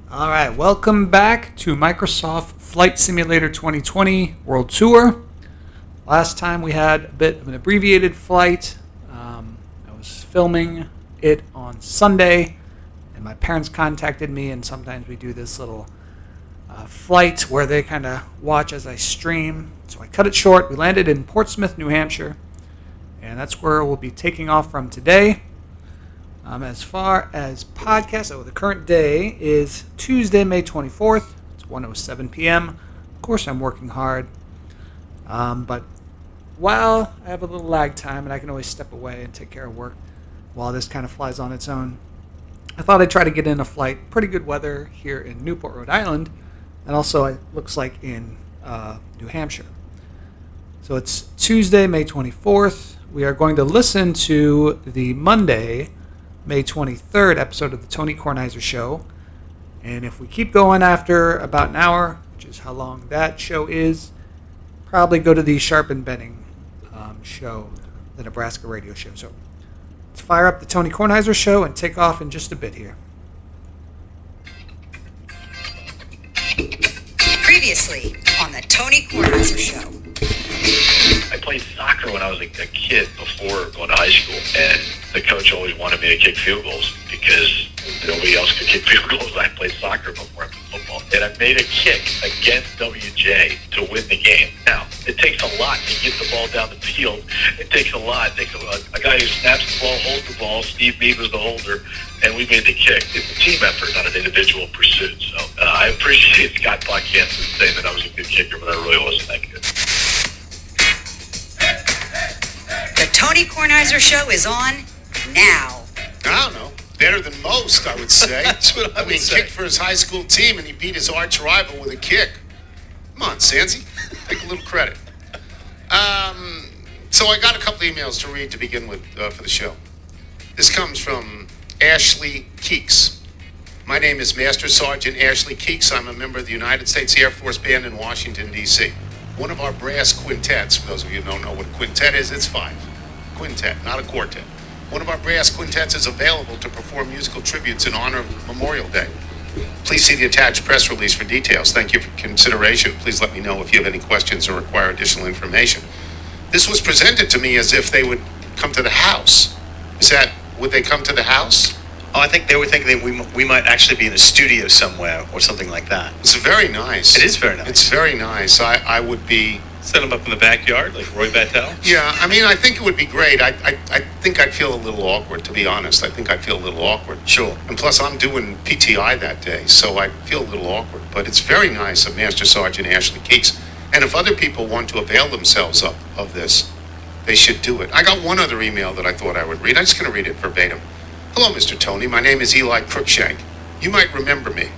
All right, welcome back to Microsoft Flight Simulator 2020 World Tour. Last time we had a bit of an abbreviated flight. I was filming it on Sunday, and my parents contacted me, and sometimes we do this little flight where they kind of watch as I stream. So I cut it short. We landed in Portsmouth, New Hampshire, and that's where we'll be taking off from today. As far as podcasts, the current day is Tuesday, May 24th. It's 1:07 p.m. Of course, I'm working hard. But while I have a little lag time and I can always step away and take care of work while this kind of flies on its own, I thought I'd try to get in a flight. Pretty good weather here in Newport, Rhode Island, and also it looks like in New Hampshire. So it's Tuesday, May 24th. We are going to listen to the Monday, May 23rd episode of the Tony Kornheiser Show. And if we keep going after about an hour, which is how long that show is, probably go to the Sharp and Benning show, the Nebraska radio show. So let's fire up the Tony Kornheiser Show and take off in just a bit here. Previously on the Tony Kornheiser Show. I played soccer when I was a kid before going to high school, and the coach always wanted me to kick field goals because nobody else could kick field goals. I played soccer before I played football, and I made a kick against WJ to win the game. Now, it takes a lot to get the ball down the field. It takes a lot. It takes a guy who snaps the ball, holds the ball. Steve Mead was the holder, and we made the kick. It's a team effort, not an individual pursuit. So I appreciate Scott Podjansen saying that I was a good kicker, but I really wasn't that good. The Tony Kornheiser Show is on now. I don't know. Better than most, I would say. That's what I would say. He kicked for his high school team, and he beat his arch rival with a kick. Come on, Sansi. Take a little credit. So I got a couple emails to read to begin with for the show. This comes from Ashley Keeks. My name is Master Sergeant Ashley Keeks. I'm a member of the United States Air Force Band in Washington, D.C. One of our brass quintets, for those of you who don't know what a quintet is, it's five. Quintet, not a quartet. One of our brass quintets is available to perform musical tributes in honor of Memorial Day. Please see the attached press release for details. Thank you for consideration. Please let me know if you have any questions or require additional information. This was presented to me as if they would come to the house. Would they come to the house? Oh, I think they were thinking that we might actually be in a studio somewhere or something like that. It's very nice. It is very nice. It's very nice. I would be... Set them up in the backyard like Roy Battel? Yeah, I mean, I think it would be great. I think I'd feel a little awkward, to be honest. I think I'd feel a little awkward. Sure. And plus, I'm doing PTI that day, so I feel a little awkward. But it's very nice of Master Sergeant Ashley Keeks. And if other people want to avail themselves of this, they should do it. I got one other email that I thought I would read. I'm just going to read it verbatim. Hello, Mr. Tony. My name is Eli Crookshank. You might remember me.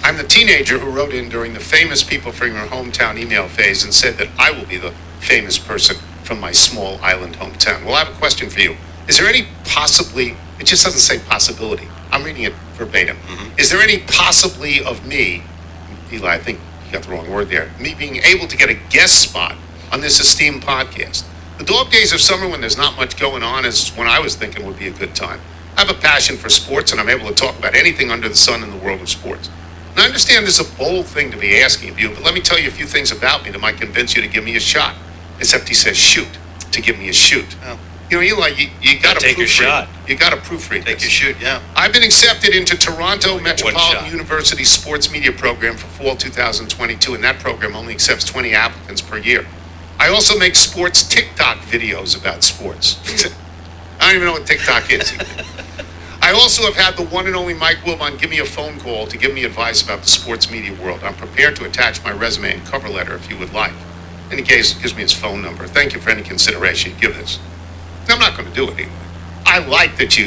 I'm the teenager who wrote in during the famous people from your hometown email phase and said that I will be the famous person from my small island hometown. Well, I have a question for you. Is there any possibly, it just doesn't say possibility. I'm reading it verbatim. Mm-hmm. Is there any possibly of me, Eli, I think you got the wrong word there, me being able to get a guest spot on this esteemed podcast? The dog days of summer when there's not much going on is when I was thinking would be a good time. I have a passion for sports and I'm able to talk about anything under the sun in the world of sports. And I understand this is a bold thing to be asking of you, but let me tell you a few things about me that might convince you to give me a shot. Except he says shoot, to give me a shoot. Oh. You know, Eli, you got to take your shot. You got to proofread Take this. your shoot, yeah. I've been accepted into Toronto Metropolitan shot. University Sports Media Program for fall 2022, and that program only accepts 20 applicants per year. I also make sports TikTok videos about sports. I don't even know what TikTok is. I also have had the one and only Mike Wilbon give me a phone call to give me advice about the sports media world. I'm prepared to attach my resume and cover letter if you would like. In any case, gives me his phone number. Thank you for any consideration you give this. I'm not going to do it anyway. I like that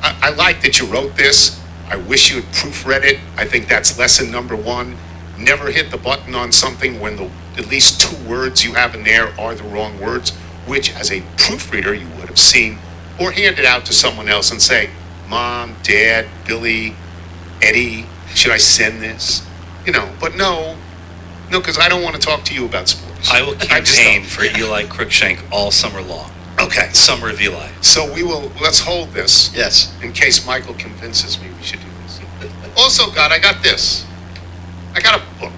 I like that you wrote this. I wish you had proofread it. I think that's lesson number one. Never hit the button on something when the at least two words you have in there are the wrong words, which as a proofreader you would have seen, or hand it out to someone else and say, Mom, Dad, Billy, Eddie, should I send this? But no, because I don't want to talk to you about sports. I will campaign for Eli Crookshank all summer long. Okay. Summer of Eli. So let's hold this. Yes. In case Michael convinces me we should do this. Also, I got this. I got a book.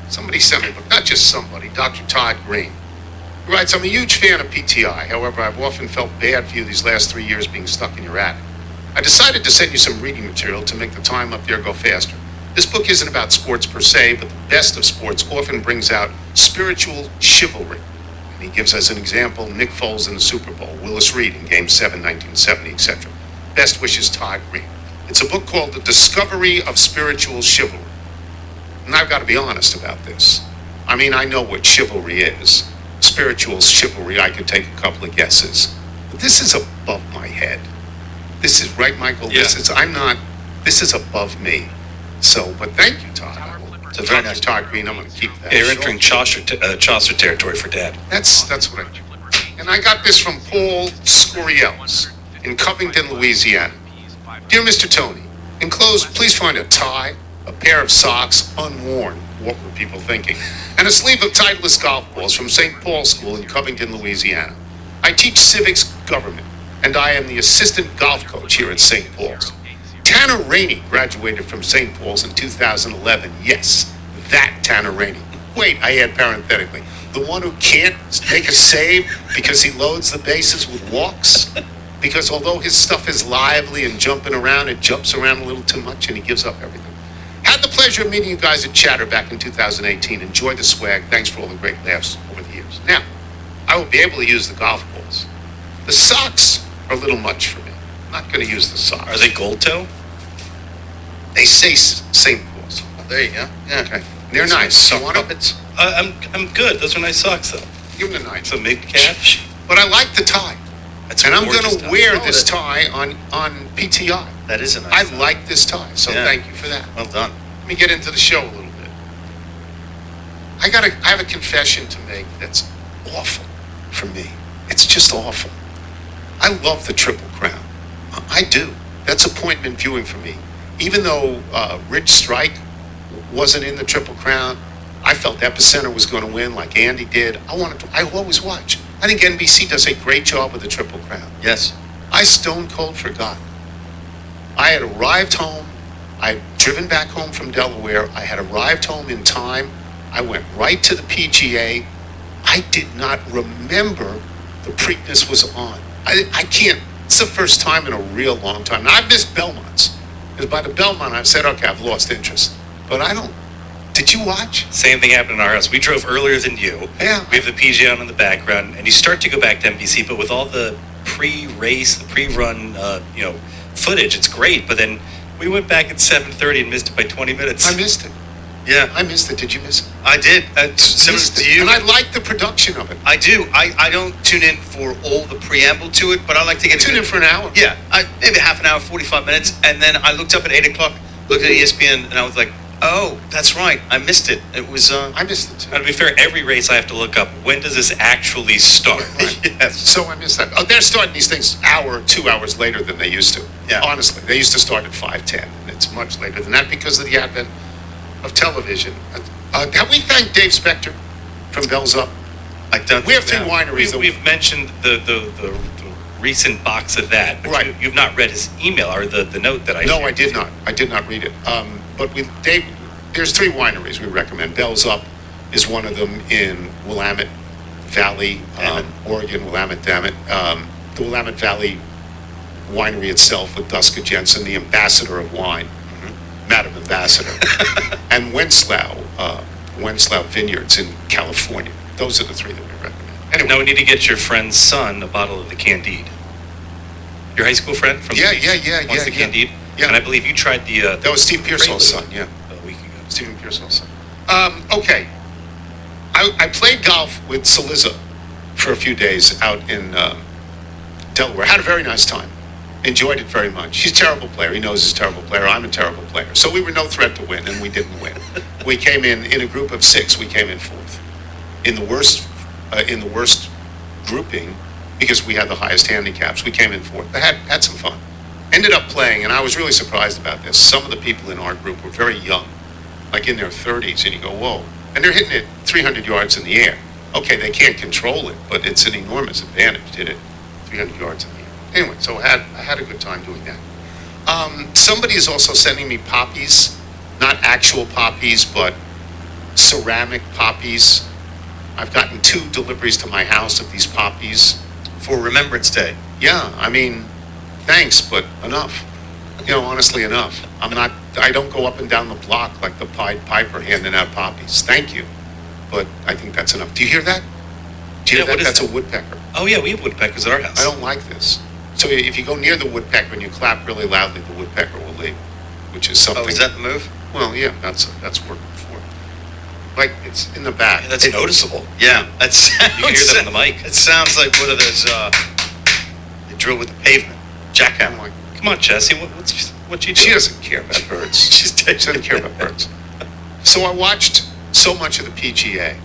Somebody sent me a book. Not just somebody, Dr. Todd Green. He writes, I'm a huge fan of PTI. However, I've often felt bad for you these last 3 years being stuck in your attic. I decided to send you some reading material to make the time up there go faster. This book isn't about sports per se, but the best of sports often brings out spiritual chivalry. And he gives as an example Nick Foles in the Super Bowl, Willis Reed in Game 7, 1970, etc. Best wishes, Todd Green. It's a book called The Discovery of Spiritual Chivalry. And I've got to be honest about this. I mean, I know what chivalry is. Spiritual chivalry, I could take a couple of guesses. But this is above my head. This is, right, Michael? Yeah. This is above me. So, but thank you, Todd. It's a very nice Todd Green. I'm going to keep that. Yeah, you're entering Chaucer territory for Dad. That's what I do. And I got this from Paul Scoriels in Covington, Louisiana. Dear Mr. Tony, enclosed, please find a tie, a pair of socks, unworn. What were people thinking? And a sleeve of Titleist golf balls from St. Paul's School in Covington, Louisiana. I teach civics government, and I am the assistant golf coach here at St. Paul's. Tanner Rainey graduated from St. Paul's in 2011. Yes, that Tanner Rainey. Wait, I add parenthetically, the one who can't make a save because he loads the bases with walks? Because although his stuff is lively and jumping around, it jumps around a little too much and he gives up everything. Had the pleasure of meeting you guys at Chatter back in 2018. Enjoy the swag. Thanks for all the great laughs over the years. Now, I will be able to use the golf balls. The socks are a little much for me. I'm not going to use the socks. Are they gold toe? They say St. Paul's. There you go. Yeah. Okay. They're nice. You want them? I'm good. Those are nice socks, though. Give them the nice. It's a mid-calf. But I like the tie. That's And I'm gorgeous going to tie. wear Oh, this that- tie on PTI. That is a nice I tie. like this tie, so Yeah. thank you for that. Well done. Let me get into the show a little bit. I have a confession to make that's awful for me. It's just awful. I love the Triple Crown. I do. That's appointment viewing for me. Even though Rich Strike wasn't in the Triple Crown, I felt Epicenter was going to win like Andy did. I always watch. I think NBC does a great job with the Triple Crown. Yes. I stone cold forgot. I had arrived home. I had driven back home from Delaware. I had arrived home in time. I went right to the PGA. I did not remember the Preakness was on. I can't. It's the first time in a real long time. Now, I've missed Belmonts. Because by the Belmont, I've said, okay, I've lost interest. But I don't. Did you watch? Same thing happened in our house. We drove earlier than you. Yeah. We have the PGA on in the background, and you start to go back to NBC, but with all the pre-race, the pre-run, footage, it's great. But then we went back at 7:30 and missed it by 20 minutes. I missed it. Yeah, I missed it. Did you miss it? I did. Similar Missed to it. you. And I like the production of it. I do. I don't tune in for all the preamble to it, but I like to get Tune in for an hour. Yeah, maybe half an hour, 45 minutes, and then I looked up at 8 o'clock, looked at ESPN, and I was like, oh, that's right, I missed it. It was. I missed it too. To be fair, every race I have to look up, when does this actually start? Right. Yes. So I missed that. Oh, they're starting these things 2 hours later than they used to. Yeah. Honestly, they used to start at 5:10, and it's much later than that because of the advent of television. Have we thanked Dave Spector from Bells Up? I don't. We have three wineries. We've mentioned the recent box of that, but Right. you've not read his email or the note that I No, shared. I did not. I did not read it. But Dave, there's three wineries we recommend. Bells Up is one of them in Willamette Valley, Oregon. Willamette, damn it. The Willamette Valley winery itself with Duska Jensen, the ambassador of wine, Madam Ambassador, and Wentzlau Vineyards in California. Those are the three that we recommend. Anyway, Now we need to get your friend's son a bottle of the Candide. Your high school friend from Yeah. wants the Candide? Yeah. And I believe you tried the that was Steve Pearsall's Prelude son, yeah. a week ago. Stephen Pearsall's son. Okay. I played golf with Saliza for a few days out in Delaware. Had a very nice time. Enjoyed it very much. He's a terrible player. He knows he's a terrible player. I'm a terrible player. So we were no threat to win, and we didn't win. We came in a group of six. We came in fourth. In the worst grouping, because we had the highest handicaps, we came in fourth. I had some fun. Ended up playing, and I was really surprised about this. Some of the people in our group were very young, like in their 30s, and you go, whoa. And they're hitting it 300 yards in the air. Okay, they can't control it, but it's an enormous advantage. Did it 300 yards in the air. Anyway, so I had a good time doing that. Somebody is also sending me poppies, not actual poppies, but ceramic poppies. I've gotten 2 deliveries to my house of these poppies. For Remembrance Day. Yeah, I mean, thanks, but enough. Honestly, enough. I don't go up and down the block like the Pied Piper handing out poppies. Thank you. But I think that's enough. Do you hear that? Do you hear Yeah, what that? is That's that? a woodpecker. Oh yeah, we have woodpeckers at our house. I don't like this. So if you go near the woodpecker and you clap really loudly, the woodpecker will leave, which is something. Oh, is that the move? Well, yeah, that's worked before. Like, it's in the back. Yeah, that's noticeable. Yeah, that's. You can hear that on the mic. It sounds like one of those. They drill with the pavement. I'm Jackhammer. like, Come on, Jesse. What you do? she doesn't care about birds. She doesn't care about birds. So I watched so much of the PGA,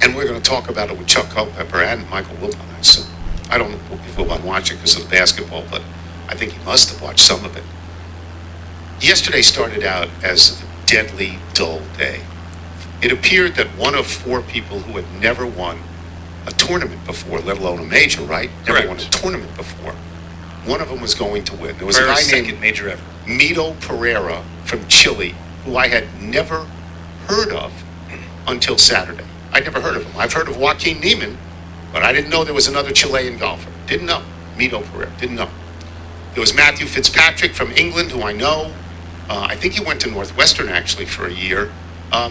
and we're going to talk about it with Chuck Culpepper and Michael Wilbon, I assume. I don't know if Wilbon watched it because of the basketball, but I think he must have watched some of it. Yesterday started out as a deadly dull day. It appeared that one of 4 people who had never won a tournament before, let alone a major, right? Never Correct. won a tournament before. One of them was going to win. There was a First, guy second named major ever. Mito Pereira from Chile, who I had never heard of until Saturday. I'd never heard of him. I've heard of Joaquin Neiman, but I didn't know there was another Chilean golfer. Didn't know. Mito Pereira. Didn't know. There was Matthew Fitzpatrick from England, who I know. I think he went to Northwestern, actually, for a year.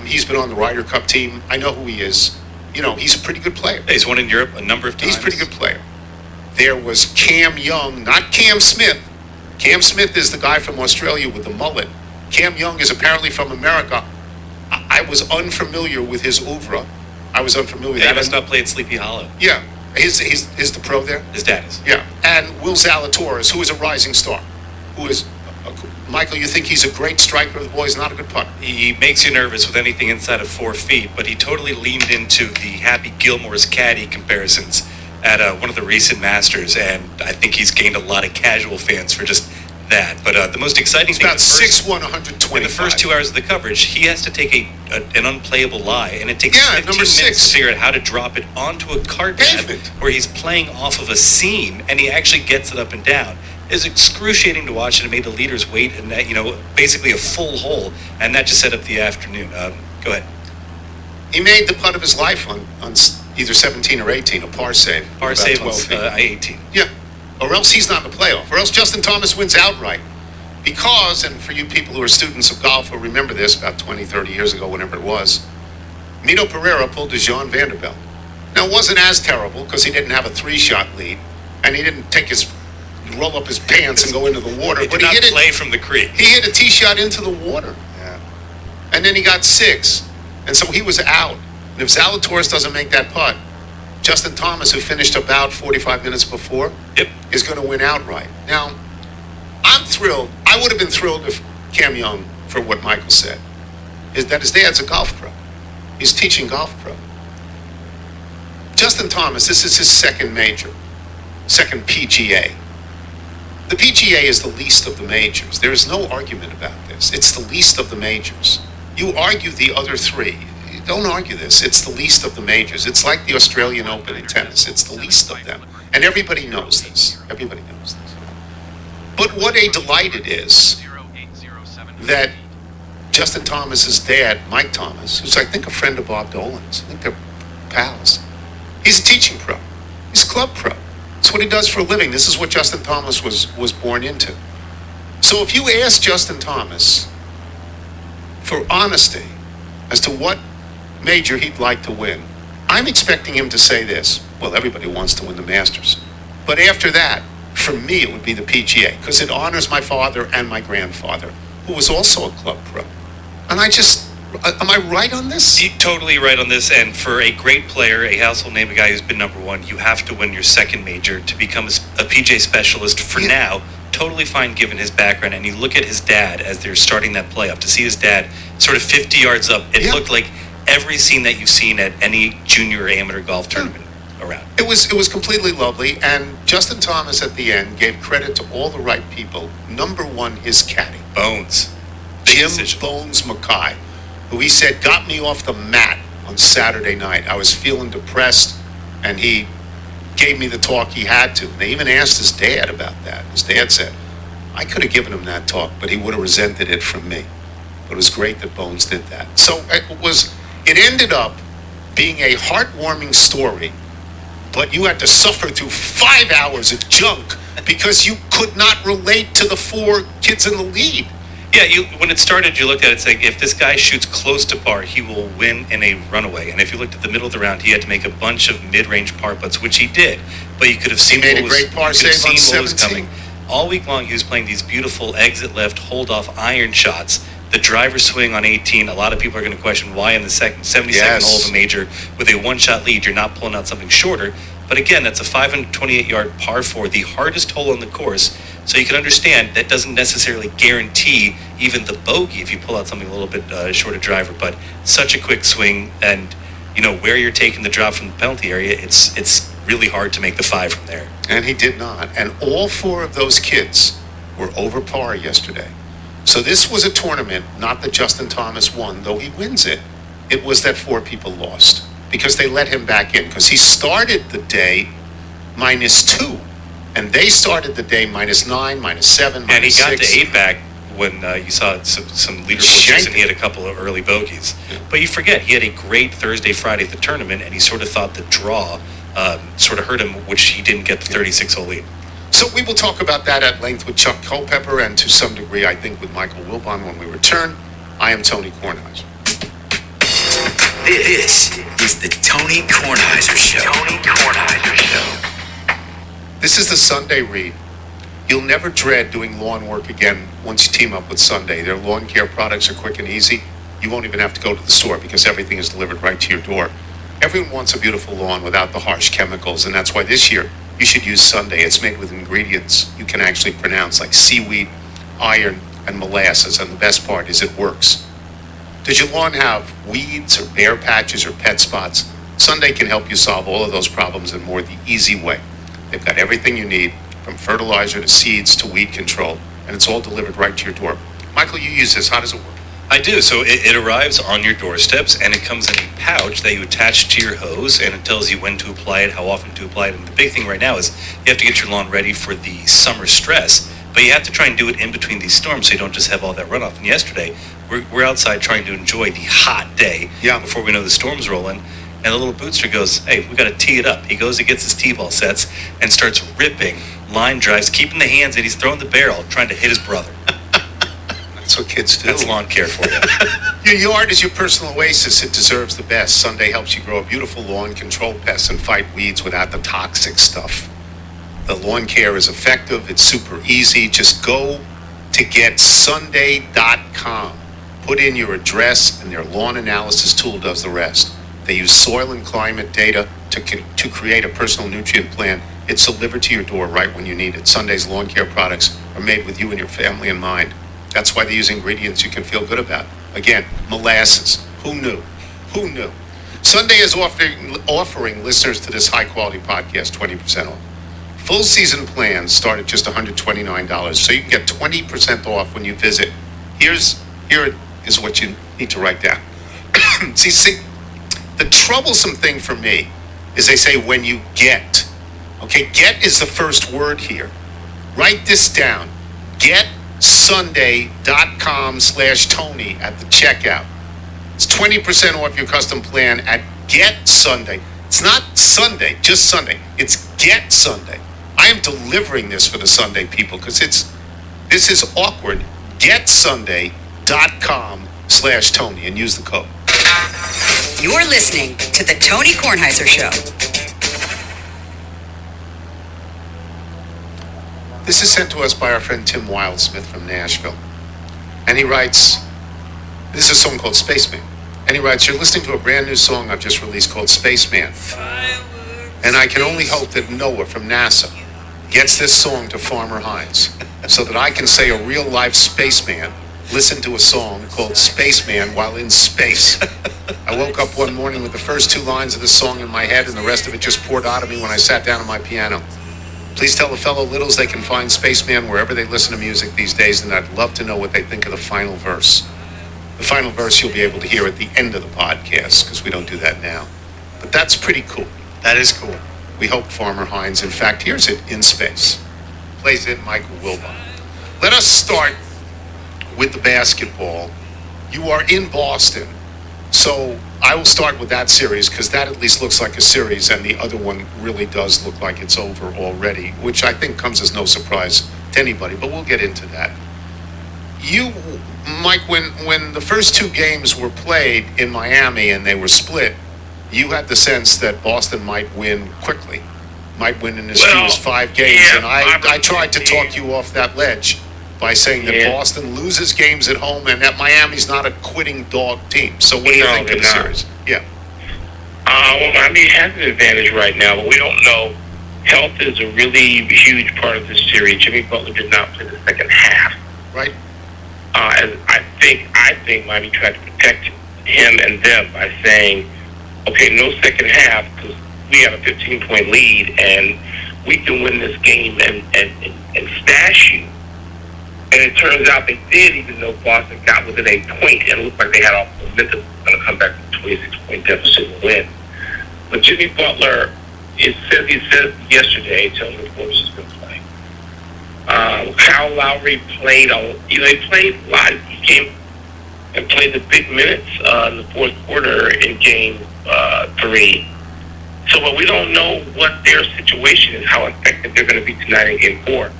He's been on the Ryder Cup team. I know who he is. He's a pretty good player. Yeah, he's won in Europe a number of times. He's a pretty good player. There was Cam Young, not Cam Smith. Cam Smith is the guy from Australia with the mullet. Cam Young is apparently from America. I was unfamiliar with his oeuvre. I was unfamiliar with Yeah, he that. must not play at Sleepy Hollow. Yeah. He's the pro there? His dad is. Yeah. And Will Zalatoris, who is a rising star. Michael, you think he's a great striker? The boy's not a good putter. He makes you nervous with anything inside of 4 feet, but he totally leaned into the Happy Gilmore's caddy comparisons at one of the recent Masters, and I think he's gained a lot of casual fans for just that. But the most exciting He's thing about 6'1", in 125. the first 2 hours of the coverage, he has to take an unplayable lie, and it takes Yeah, 15 number minutes 6. to figure out how to drop it onto a card pad Pavement. where he's playing off of a seam, and he actually gets it up and down. It's excruciating to watch, and it made the leaders wait, and that, basically a full hole, and that just set up the afternoon. Go ahead. He made the putt of his life on either 17 or 18, a par save. Par about save 12 feet. I-18. Yeah. Or else he's not in the playoff. Or else Justin Thomas wins outright. Because, and for you people who are students of golf who remember this about 20, 30 years ago, whenever it was, Mito Pereira pulled a Jean Vanderbilt. Now, it wasn't as terrible because he didn't have a 3-shot lead, and he didn't roll up his pants and go into the water. He but did not he hit play from the creek. He hit a tee shot into the water. Yeah. And then he got 6. And so he was out. And if Zalatoris doesn't make that putt, Justin Thomas, who finished about 45 minutes before, Yep. is going to win outright. Now, I'm thrilled. I would have been thrilled if Cam Young, for what Michael said, is that his dad's a golf pro. He's teaching golf pro. Justin Thomas, this is his second major, second PGA. The PGA is the least of the majors. There is no argument about this. It's the least of the majors. You argue the other 3. Don't argue this. It's the least of the majors. It's like the Australian Open in tennis. It's the least of them. And everybody knows this. Everybody knows this. But what a delight it is that Justin Thomas's dad, Mike Thomas, who's I think a friend of Bob Dolan's, I think they're pals, he's a teaching pro. He's a club pro. That's what he does for a living. This is what Justin Thomas was born into. So if you ask Justin Thomas for honesty as to what major he'd like to win, I'm expecting him to say this. Well, everybody wants to win the Masters. But after that, for me, it would be the PGA, because it honors my father and my grandfather, who was also a club pro. And am I right on this? You're totally right on this, and for a great player, a household name, a guy who's been number 1, you have to win your second major to become a PGA specialist for now. Totally fine given his background, and you look at his dad as they're starting that playoff, to see his dad sort of 50 yards up, it looked like every scene that you've seen at any junior or amateur golf tournament around. It was completely lovely, and Justin Thomas at the end gave credit to all the right people. Number 1, his caddy, Bones. Jim decision. Bones Mackay, who he said got me off the mat on Saturday night. I was feeling depressed, and he gave me the talk he had to. And they even asked his dad about that. His dad said, I could have given him that talk, but he would have resented it from me. But it was great that Bones did that. So it ended up being a heartwarming story, but you had to suffer through 5 hours of junk because you could not relate to the 4 kids in the lead. Yeah, when it started, you looked at it saying, if this guy shoots close to par, he will win in a runaway. And if you looked at the middle of the round, he had to make a bunch of mid-range par putts, which he did. But you could have seen He made a great par save on 17. coming. All week long, he was playing these beautiful exit left, hold-off iron shots. The driver swing on 18, a lot of people are going to question why in the 72nd hole of a major with a one-shot lead, you're not pulling out something shorter. But again, that's a 528-yard par 4, the hardest hole on the course. So you can understand that doesn't necessarily guarantee even the bogey if you pull out something a little bit shorter driver. But such a quick swing, and where you're taking the drop from the penalty area, it's really hard to make the 5 from there. And he did not. And all 4 of those kids were over par yesterday. So this was a tournament, not that Justin Thomas won, though he wins it. It was that 4 people lost because they let him back in, because he started the day -2, and they started the day -9, -7, -6. And he got to 8 back when you saw some leaderboard checks, and he had a couple of early bogeys. Yeah. But you forget, he had a great Thursday, Friday at the tournament, and he sort of thought the draw sort of hurt him, which he didn't get the 36-hole lead. So we will talk about that at length with Chuck Culpepper, and to some degree, I think, with Michael Wilbon when we return. I am Tony Kornheiser. This is the Tony Kornheiser Show. Tony Kornheiser Show. This is the Sunday read. You'll never dread doing lawn work again once you team up with Sunday. Their lawn care products are quick and easy. You won't even have to go to the store because everything is delivered right to your door. Everyone wants a beautiful lawn without the harsh chemicals, and that's why this year you should use Sunday. It's made with ingredients you can actually pronounce, like seaweed, iron, and molasses, and the best part is it works. Does your lawn have weeds or bare patches or pet spots? Sunday can help you solve all of those problems in more the easy way. They've got everything you need, from fertilizer to seeds to weed control, and it's all delivered right to your door. Michael, you use this. How does it work? I do. So it arrives on your doorsteps, and it comes in a pouch that you attach to your hose, and it tells you when to apply it, how often to apply it. And the big thing right now is you have to get your lawn ready for the summer stress, but you have to try and do it in between these storms so you don't just have all that runoff. And yesterday, we're outside trying to enjoy the hot day before we know the storm's rolling. And the little bootster goes, hey, we got to tee it up. He goes and gets his tee-ball sets and starts ripping line drives, keeping the hands, and he's throwing the barrel, trying to hit his brother. That's what kids do. That's lawn care for you. Your yard is your personal oasis. It deserves the best. Sunday helps you grow a beautiful lawn, control pests, and fight weeds without the toxic stuff. The lawn care is effective. It's super easy. Just go to getsunday.com. Put in your address, and their lawn analysis tool does the rest. They use soil and climate data to create a personal nutrient plan. It's delivered to your door right when you need it. Sunday's lawn care products are made with you and your family in mind. That's why they use ingredients you can feel good about. Again, molasses. Who knew? Who knew? Sunday is offering listeners to this high-quality podcast 20% off. Full season plans start at just $129, so you can get 20% off when you visit. Here is what you need to write down. See, the troublesome thing for me is they say when you get. Okay, get is the first word here. Write this down. GetSunday.com/Tony at the checkout. It's 20% off your custom plan at Get Sunday. It's not Sunday, just Sunday. It's Get Sunday. I am delivering this for the Sunday people because this is awkward. GetSunday.com/Tony and use the code. You're listening to the Tony Kornheiser Show. This is sent to us by our friend Tim Wildsmith from Nashville. And he writes, this is a song called Spaceman. And he writes, you're listening to a brand new song I've just released called Spaceman. And I can only hope that Noah from NASA gets this song to Farmer Hines so that I can say a real-life spaceman listened to a song called Spaceman while in space. I woke up one morning with the first 2 lines of the song in my head, and the rest of it just poured out of me when I sat down at my piano. Please tell the fellow littles they can find Spaceman wherever they listen to music these days, and I'd love to know what they think of the final verse. The final verse you'll be able to hear at the end of the podcast because we don't do that now. But that's pretty cool. That is cool. We hope Farmer Hines, in fact, hears it in space. Plays it Michael Wilbon. Let us start with the basketball. You are in Boston, so I will start with that series because that at least looks like a series, and the other one really does look like it's over already, which I think comes as no surprise to anybody, but we'll get into that. You, Mike, when the first two games were played in Miami and they were split, you had the sense that Boston might win quickly, might win in as few as 5 games, yeah, and I tried to talk you off that ledge by saying that Yeah. Boston loses games at home and that Miami's not a quitting dog team. So what do you No, think of the they're not. series? Yeah. Well, Miami has an advantage right now, but we don't know. Health is a really huge part of this series. Jimmy Butler did not play the second half. Right? And I think Miami tried to protect him and them by saying, okay, no second half because we have a 15-point lead and we can win this game and stash you. And it turns out they did, even though Boston got within a point and it looked like they had all the momentum going to come back with a 26-point deficit and win. But Jimmy Butler, he said yesterday, telling the coach he's been playing. Kyle Lowry played, he played a lot. He came and played the big minutes in the fourth quarter in game 3. So, but we don't know what their situation is, how effective they're going to be tonight in game 4.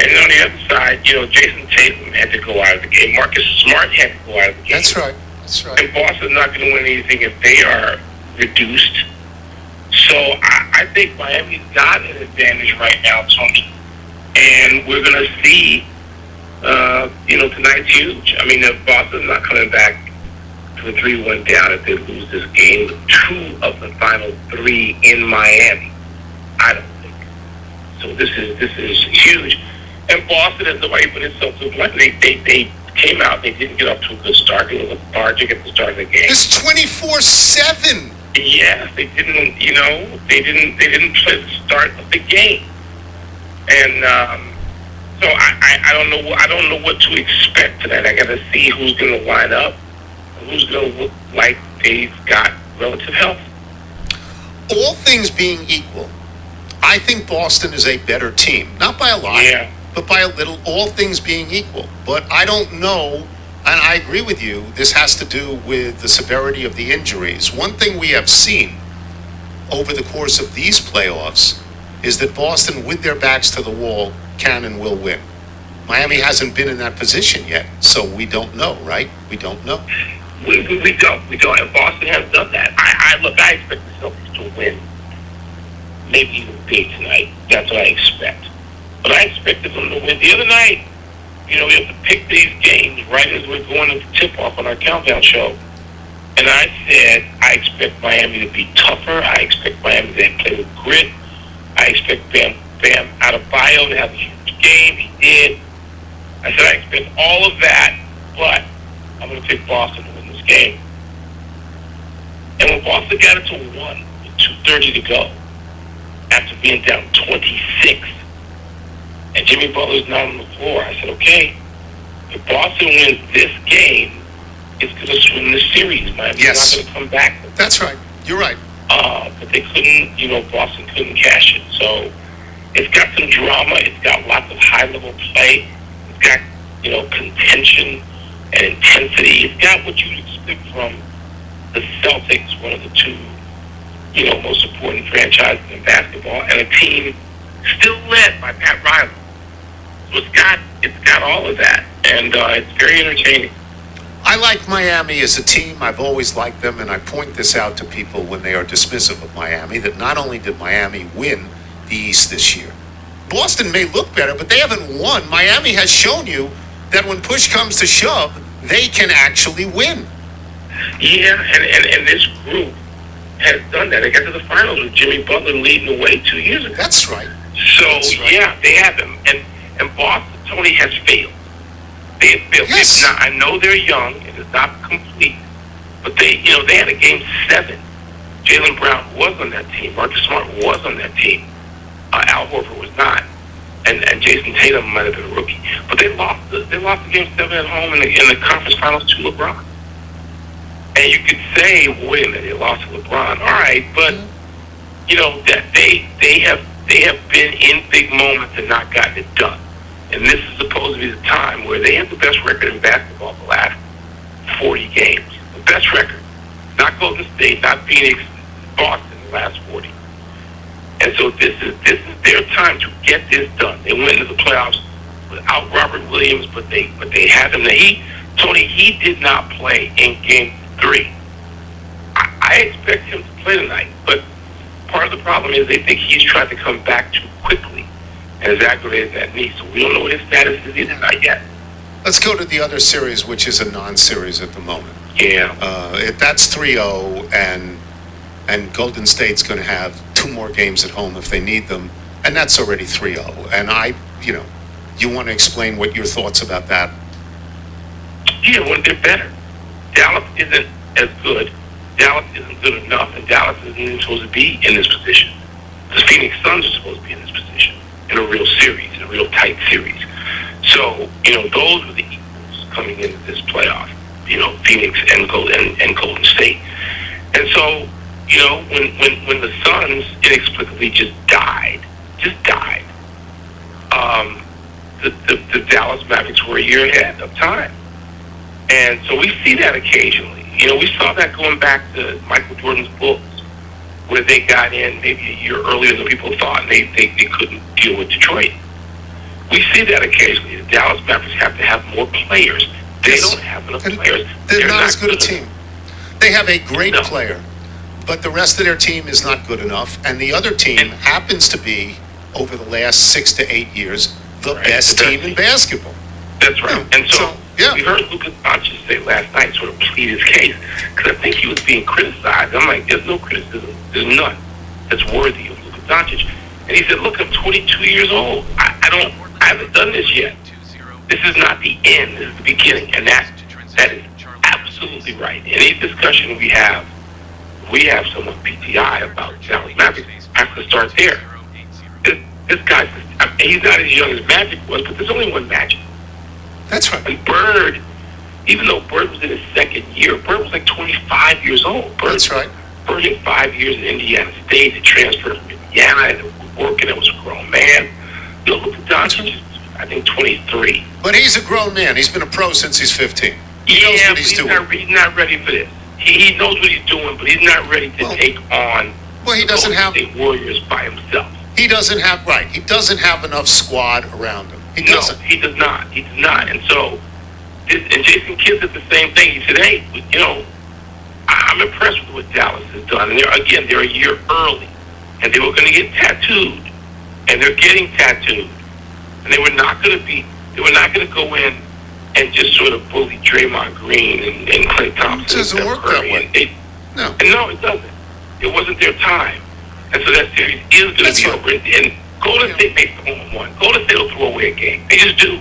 And on the other side, Jason Tatum had to go out of the game. Marcus Smart had to go out of the game. That's right. That's right. And Boston's not going to win anything if they are reduced. So I think Miami's got an advantage right now, Tony. And we're going to see, tonight's huge. I mean, if Boston's not coming back to a 3-1 down if they lose this game, 2 of the final 3 in Miami. I don't think. So this is huge. And Boston has nobody put itself to blame. They came out. They didn't get off to a good start. They were lethargic at the start of the game. It's 24/7. Yes, they didn't. They didn't play the start of the game. And so I don't know. I don't know what to expect tonight. I got to see who's going to line up, and who's going to look like they've got relative health. All things being equal, I think Boston is a better team. Not by a lot, Yeah. but by a little, all things being equal. But I don't know, and I agree with you, this has to do with the severity of the injuries. One thing we have seen over the course of these playoffs is that Boston, with their backs to the wall, can and will win. Miami hasn't been in that position yet, so we don't know, right? We don't know. We don't. And Boston has done that. I expect the Celtics to win. Maybe even big tonight. That's what I expect. But I expected them to win. The other night, we have to pick these games right as we're going to tip-off on our countdown show. And I said, I expect Miami to be tougher. I expect Miami to play with grit. I expect Bam Adebayo to have a huge game. He did. I said, I expect all of that, but I'm going to pick Boston to win this game. And when Boston got it to 1 with 2:30 to go, after being down 26, and Jimmy Butler's not on the floor, I said, okay, if Boston wins this game, it's going to swing the series. Miami's Yes. not going to come back. That's right. You're right. But they couldn't, Boston couldn't cash it. So it's got some drama. It's got lots of high-level play. It's got, contention and intensity. It's got what you'd expect from the Celtics, one of the 2, most important franchises in basketball, and a team still led by Pat Riley. So it's got all of that, and it's very entertaining. I like Miami as a team. I've always liked them, and I point this out to people when they are dismissive of Miami, that not only did Miami win the East this year, Boston may look better, but they haven't won. Miami has shown you that when push comes to shove, they can actually win. Yeah, and this group has done that. They got to the finals with Jimmy Butler leading the way 2 years ago. That's right. So, That's right. yeah, they have them. And Boston, Tony, has failed. They have failed. Yes. Now, I know they're young. It is not complete. But they had a game 7. Jaylen Brown was on that team. Marcus Smart was on that team. Al Horford was not. and Jason Tatum might have been a rookie. But they lost the game 7 at home in the conference finals to LeBron. And you could say, well, wait a minute, they lost to LeBron. All right, but that they have been in big moments and not gotten it done. And this is supposed to be the time where they have the best record in basketball the last 40 games. The best record. Not Golden State, not Phoenix, Boston the last 40. And so this is their time to get this done. They went into the playoffs without Robert Williams, but they had him. He did not play in Game 3. I expect him to play tonight, but part of the problem is they think he's trying to come back too quickly and has aggravated that knee. So we don't know what his status is either, not yet. Let's go to the other series, which is a non-series at the moment. Yeah. That's 3-0, and Golden State's going to have 2 more games at home if they need them, and that's already 3-0. And you want to explain what your thoughts about that? Yeah, well, they're better. Dallas isn't as good. Dallas isn't good enough, and Dallas isn't even supposed to be in this position. The Phoenix Suns are supposed to be in this position in a real series, in a real tight series. So, those were the equals coming into this playoff. Phoenix and Golden State. And so, when the Suns inexplicably just died, the Dallas Mavericks were a year ahead of time. And so we see that occasionally. We saw that going back to Michael Jordan's Bulls, where they got in maybe a year earlier than people thought, and they couldn't deal with Detroit. We see that occasionally. The Dallas Mavericks have to have more players. They don't have enough players. They're not as good a team. They have a great No. player, but the rest of their team is not good enough. And the other team happens to be, over the last 6 to 8 years, the best team in basketball. That's right. Yeah. And so we heard Luka Doncic say last night, sort of plead his case, because I think he was being criticized. I'm like, there's no criticism. There's none that's worthy of Luka Doncic. And he said, look, I'm 22 years old. I haven't done this yet. This is not the end. This is the beginning. And that is absolutely right. Any discussion we have someone PTI about Dallas Mavericks has to start there. This guy, he's not as young as Magic was, but there's only one Magic. That's right. And Bird, even though Bird was in his second year, Bird was like 25 years old. That's right. Bird had 5 years in Indiana State. He transferred from Indiana and was working. It was a grown man. Luka Doncic is, I think, 23. But he's a grown man. He's been a pro since he's 15. He knows what he's doing. He's not ready for this. He knows what he's doing, but he's not ready to take on he doesn't have the Warriors by himself. He doesn't have enough squad around him. He doesn't. No, he does not. He does not. And so, and Jason Kidd did the same thing. He said, hey, I'm impressed with what Dallas has done. And they're a year early. And they were going to get tattooed. And they're getting tattooed. And they were not going to go in and just sort of bully Draymond Green and Klay Thompson. It doesn't work that way. No. And no, it doesn't. It wasn't their time. And so that series is going to be over. And Golden State makes the home run. Golden State will throw away a game. They just do.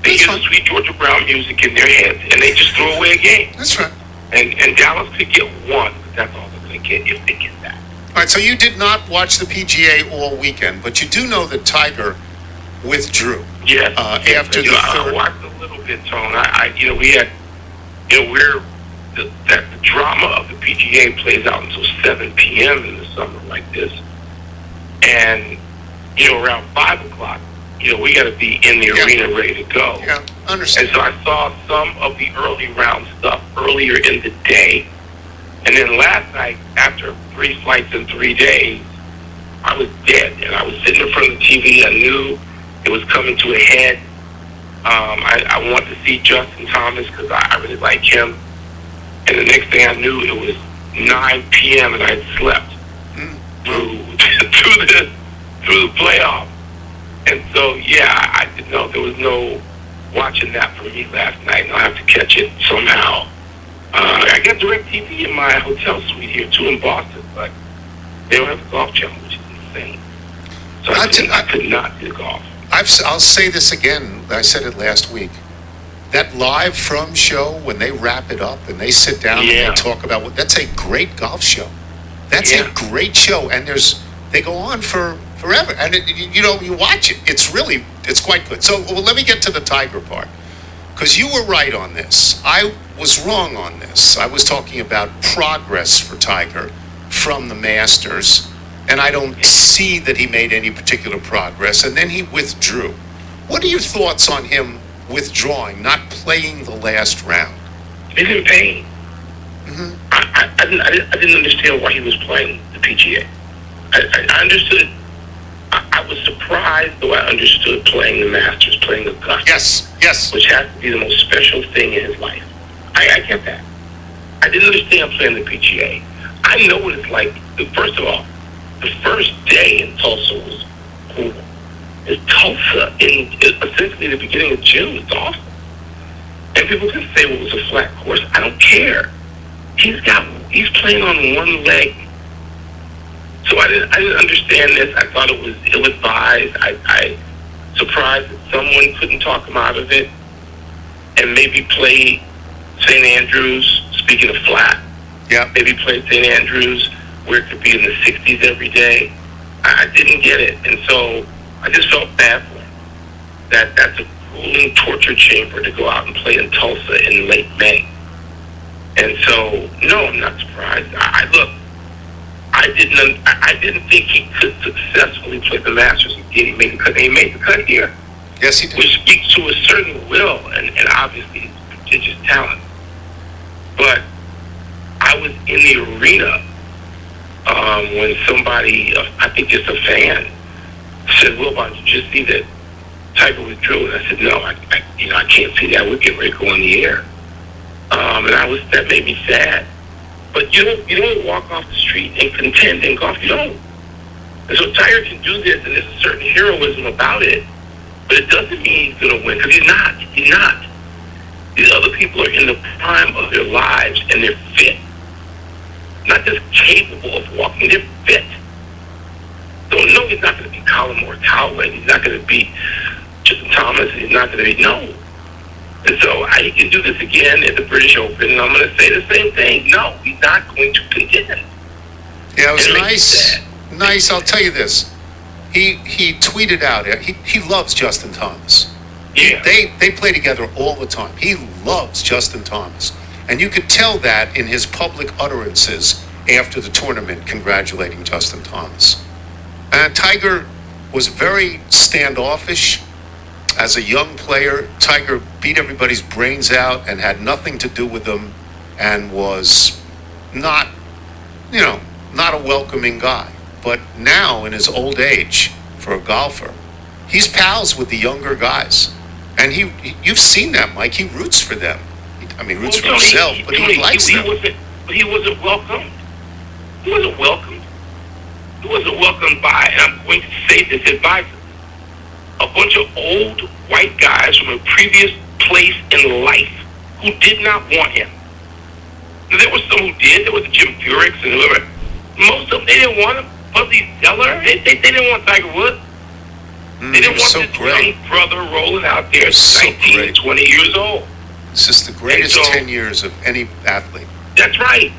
They hear the sweet Georgia Brown music in their heads, and they just throw away a game. That's right. And Dallas could get one, but that's all they're going to get if they get that. All right, so you did not watch the PGA all weekend, but you do know that Tiger withdrew. Yes. After the third. I watched a little bit, Tone. The drama of the PGA plays out until 7 p.m. in the summer like this. And, around 5 o'clock, we got to be in the arena ready to go. Yeah, understand. And so I saw some of the early round stuff earlier in the day. And then last night, after 3 flights in 3 days, I was dead. And I was sitting in front of the TV. I knew it was coming to a head. I want to see Justin Thomas because I really like him. And the next thing I knew, it was 9 p.m. and I had slept through the playoff. And so, I didn't know there was no watching that for me last night, and I'll have to catch it somehow. I got DirecTV in my hotel suite here, too, in Boston, but they don't have the golf channel, which is insane. So I could not do golf. I'll say this again. I said it last week. That live from show, when they wrap it up and they sit down and they talk about that's a great golf show. That's a great show. And they go on for forever. And you watch it. It's quite good. So let me get to the Tiger part, because you were right on this. I was wrong on this. I was talking about progress for Tiger from the Masters, and I don't see that he made any particular progress. And then he withdrew. What are your thoughts on him withdrawing, not playing the last round? He's in pain. Mm-hmm. I didn't understand why he was playing the PGA. I understood. I was surprised, though I understood playing the Masters, playing Augusta. Yes. Which has to be the most special thing in his life. I get that. I didn't understand playing the PGA. I know what it's like. First of all, the first day in Tulsa was cool. It's Tulsa in essentially the beginning of June. It's awesome. And people can say, well, it was a flat course. I don't care. He's playing on one leg. So I didn't understand this. I thought it was ill-advised. I surprised that someone couldn't talk him out of it and maybe play St. Andrews, speaking of flat. Yeah. Maybe play St. Andrews where it could be in the 60s every day. I didn't get it. And so I just felt bad for him. That's a grueling torture chamber to go out and play in Tulsa in late May. And so, no, I'm not surprised. I didn't think he could successfully play the Masters again. He made the cut here. Yes, he did. Which speaks to a certain will and obviously prodigious talent. But I was in the arena when somebody, I think just a fan, said, "Wilbon, did you just see that Tiger withdrew?" And I said, "No, I can't see that. We're getting ready to go on the air." And that made me sad. But you don't walk off the street and contend in golf. You don't. And so Tiger can do this, and there's a certain heroism about it. But it doesn't mean he's going to win, because he's not. He's not. These other people are in the prime of their lives, and they're fit. Not just capable of walking, they're fit. So no, he's not going to be Colin Morikawa. He's not going to be Justin Thomas. He's not going to be, no. And so he can do this again at the British Open, and I'm going to say the same thing. No, he's not going to contend. Yeah, it was nice. Nice. I'll tell you this. He tweeted out. He loves Justin Thomas. Yeah. They play together all the time. He loves Justin Thomas, and you could tell that in his public utterances after the tournament, congratulating Justin Thomas. And Tiger was very standoffish. As a young player, Tiger beat everybody's brains out and had nothing to do with them, and was not a welcoming guy. But now, in his old age, for a golfer, he's pals with the younger guys. And you've seen that, Mike. He roots for them. Roots for himself, but he likes them. He wasn't welcomed. He wasn't welcomed. He wasn't welcomed by, and I'm going to say this advisedly, a bunch of old white guys from a previous place in life who did not want him. There were some who did. There was Jim Furix and whoever. Most of them, they didn't want him. Buzzy Zeller, they didn't want Tiger Woods. They didn't want this young brother rolling out there, 19 and 20 years old. It's just the greatest 10 years of any athlete. That's right.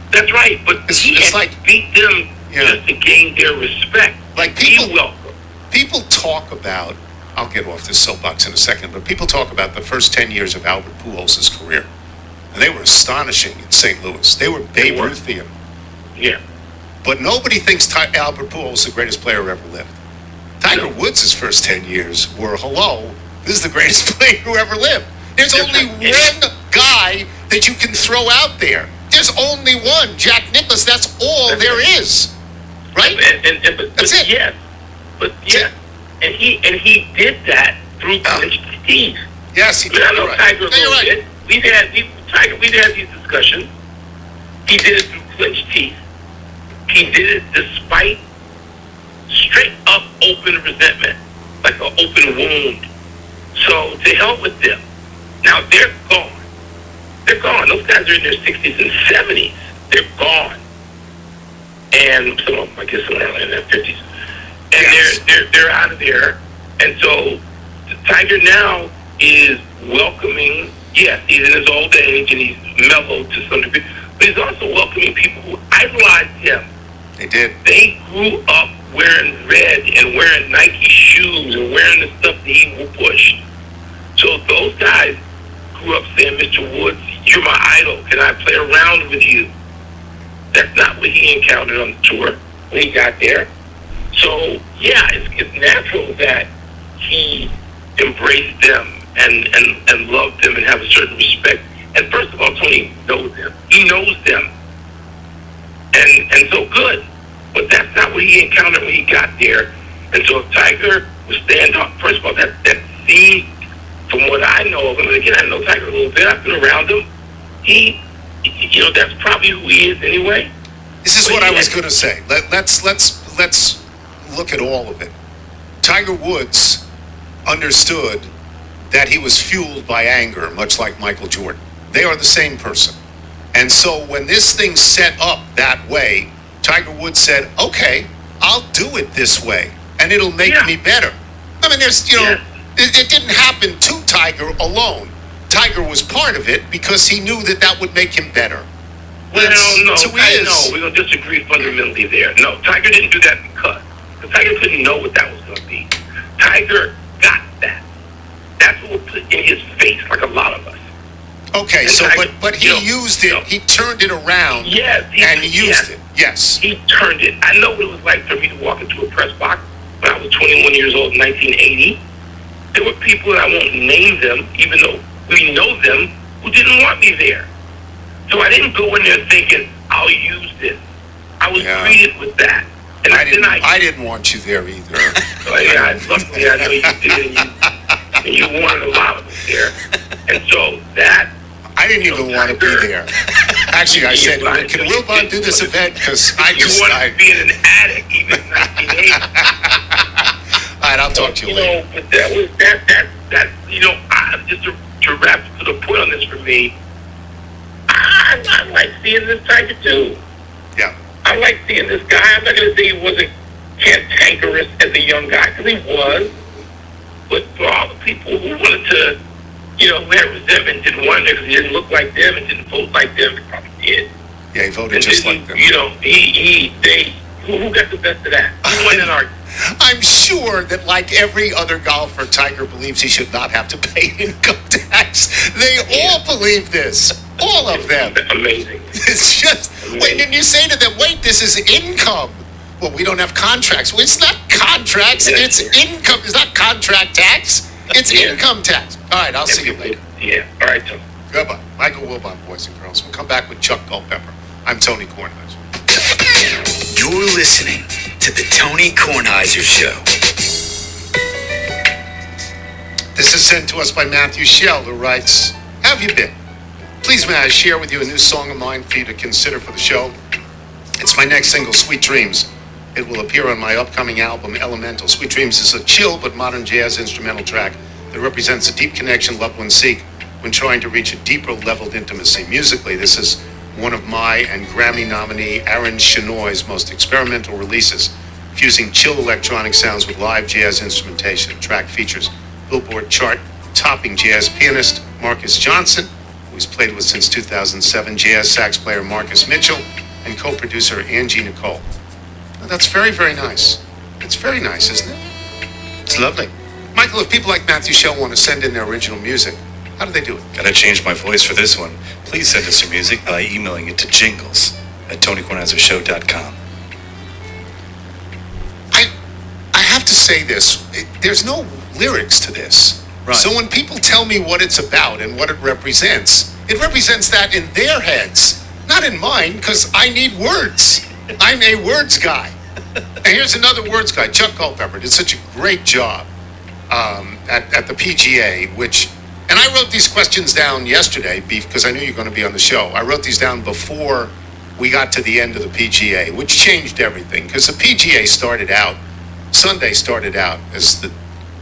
But he had to beat them just to gain their respect. Like people talk about, I'll get off this soapbox in a second, but people talk about the first 10 years of Albert Pujols' career. And they were astonishing in St. Louis. They were Babe Ruthian. Yeah. But nobody thinks Albert Pujols is the greatest player ever lived. Tiger Woods' first 10 years were, this is the greatest player who ever lived. There's only one guy that you can throw out there. There's only one, Jack Nicklaus. That's all there is, right? That's it. Yes, but yeah, and he did that through clenched teeth. Yes, he did. I know Tiger a little bit. We've had these discussions. He did it through clenched teeth. He did it despite straight up open resentment, like an open wound. So to hell with them. Now they're gone. They're gone. Those guys are in their 60s and 70s. They're gone. And some of them, I guess, some are in their 50s. And they're out of there. And so the Tiger now is welcoming. Yes, he's in his old age and he's mellowed to some degree, but he's also welcoming people who idolized him. They did. They grew up wearing red and wearing Nike shoes and wearing the stuff that he pushed. So those guys grew up saying, Mr. Woods, you're my idol. Can I play around with you? That's not what he encountered on the tour when he got there. So, yeah, it's natural that he embraced them and loved them and have a certain respect. And first of all, Tony knows them. He knows them. And so good. But that's not what he encountered when he got there. And so if Tiger was stand up, first of all, that seemed, from what I know of him, and again, I know Tiger a little bit, I've been around him, that's probably who he is anyway. This is what I was going to say. Let's look at all of it. Tiger Woods understood that he was fueled by anger, much like Michael Jordan. They are the same person. And so when this thing set up that way, Tiger Woods said, okay, I'll do it this way, and it'll make me better. I mean, it didn't happen to Tiger alone. Tiger was part of it because he knew that would make him better. Well, no, we're going to disagree fundamentally there. No, Tiger didn't do that because Tiger couldn't know what that was going to be. Tiger got that. That's what was put in his face, like a lot of us. Okay, so Tiger, but he used it. He turned it around. Yes, he used it. Yes, he turned it. I know what it was like for me to walk into a press box when I was 21 years old in 1980. There were people, and I won't name them, even though we know them, who didn't want me there. So I didn't go in there thinking, I'll use this. I was greeted with that. And I didn't want you there either. Luckily, I know you did, and you wanted a lot of us there. And so that... I didn't even want to be there. Actually, I said, can Wilbon do this event? Because you wanted to be in an attic, even in 1980. All right, I'll talk to you later. But that was, just to wrap to the point on this for me, I like seeing this Tiger too. Yeah. I like seeing this guy. I'm not going to say he wasn't cantankerous as a young guy, because he was. But for all the people who wanted to, who had resentment, didn't want it because he didn't look like them and didn't vote like them, he probably did. Yeah, he voted just like them. Who got the best of that? Who won an argument? I'm sure that, like every other golfer, Tiger believes he should not have to pay income tax. They all believe this. All of them. Amazing. It's just, wait, and you say to them, wait, this is income. Well, we don't have contracts. Well, it's not contracts. It's income. It's not contract tax. It's income tax. All right, I'll see you later. Yeah. All right, Tony. Goodbye. Michael Wilbon, boys and girls. We'll come back with Chuck Culpepper. I'm Tony Kornheiser. You're listening to the Tony Kornheiser Show. This is sent to us by Matthew Shell, who writes, "How have you been? Please may I share with you a new song of mine for you to consider for the show. It's my next single, Sweet Dreams. It will appear on my upcoming album, Elemental. Sweet Dreams is a chill but modern jazz instrumental track that represents a deep connection loved ones seek when trying to reach a deeper leveled intimacy. Musically, this is one of my and Grammy nominee Aaron Shenoy's most experimental releases, fusing chill electronic sounds with live jazz instrumentation. The track features Billboard chart-topping jazz pianist Marcus Johnson, who he's played with since 2007, jazz sax player Marcus Mitchell, and co-producer Angie Nicole." Now, that's very, very nice. It's very nice, isn't it? It's lovely. Michael, if people like Matthew Shell want to send in their original music, how do they do it? Gotta change my voice for this one. Please send us your music by emailing it to jingles@TonyKornheiserShow.com. I have to say this. There's no lyrics to this. Right. So when people tell me what it's about and what it represents that in their heads, not in mine, because I need words. I'm a words guy. And here's another words guy, Chuck Culpepper, did such a great job at the PGA, and I wrote these questions down yesterday because I knew you were going to be on the show. I wrote these down before we got to the end of the PGA, which changed everything, because the PGA Sunday started out as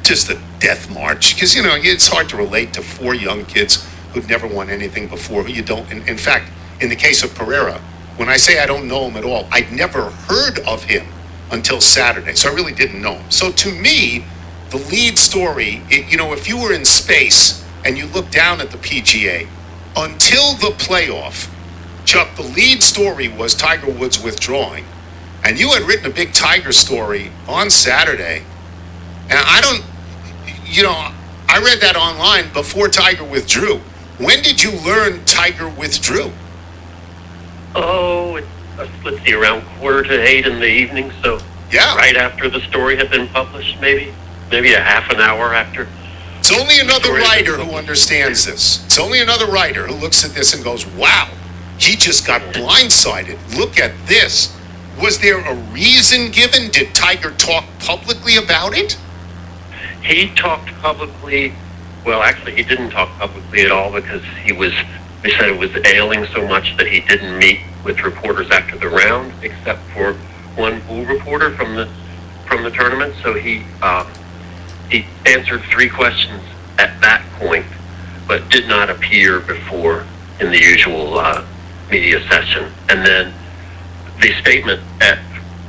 just the death march, because, it's hard to relate to four young kids who've never won anything before. You don't, in fact, in the case of Pereira, when I say I don't know him at all, I'd never heard of him until Saturday, so I really didn't know him. So to me, the lead story, if you were in space and you look down at the PGA, until the playoff, Chuck, the lead story was Tiger Woods withdrawing. and you had written a big Tiger story on Saturday. And I read that online before Tiger withdrew. When did you learn Tiger withdrew? Oh, let's see, around 7:45 in the evening. So Yeah. right after the story had been published, maybe a half an hour after. It's only another writer who understands this. It's only another writer who looks at this and goes, wow, he just got blindsided. Look at this. Was there a reason given? Did Tiger talk publicly about it? He talked publicly. Well, actually, he didn't talk publicly at all because they said it was ailing so much that he didn't meet with reporters after the round, except for one pool reporter from the tournament. So he answered 3 questions at that point, but did not appear before in the usual media session. And then the statement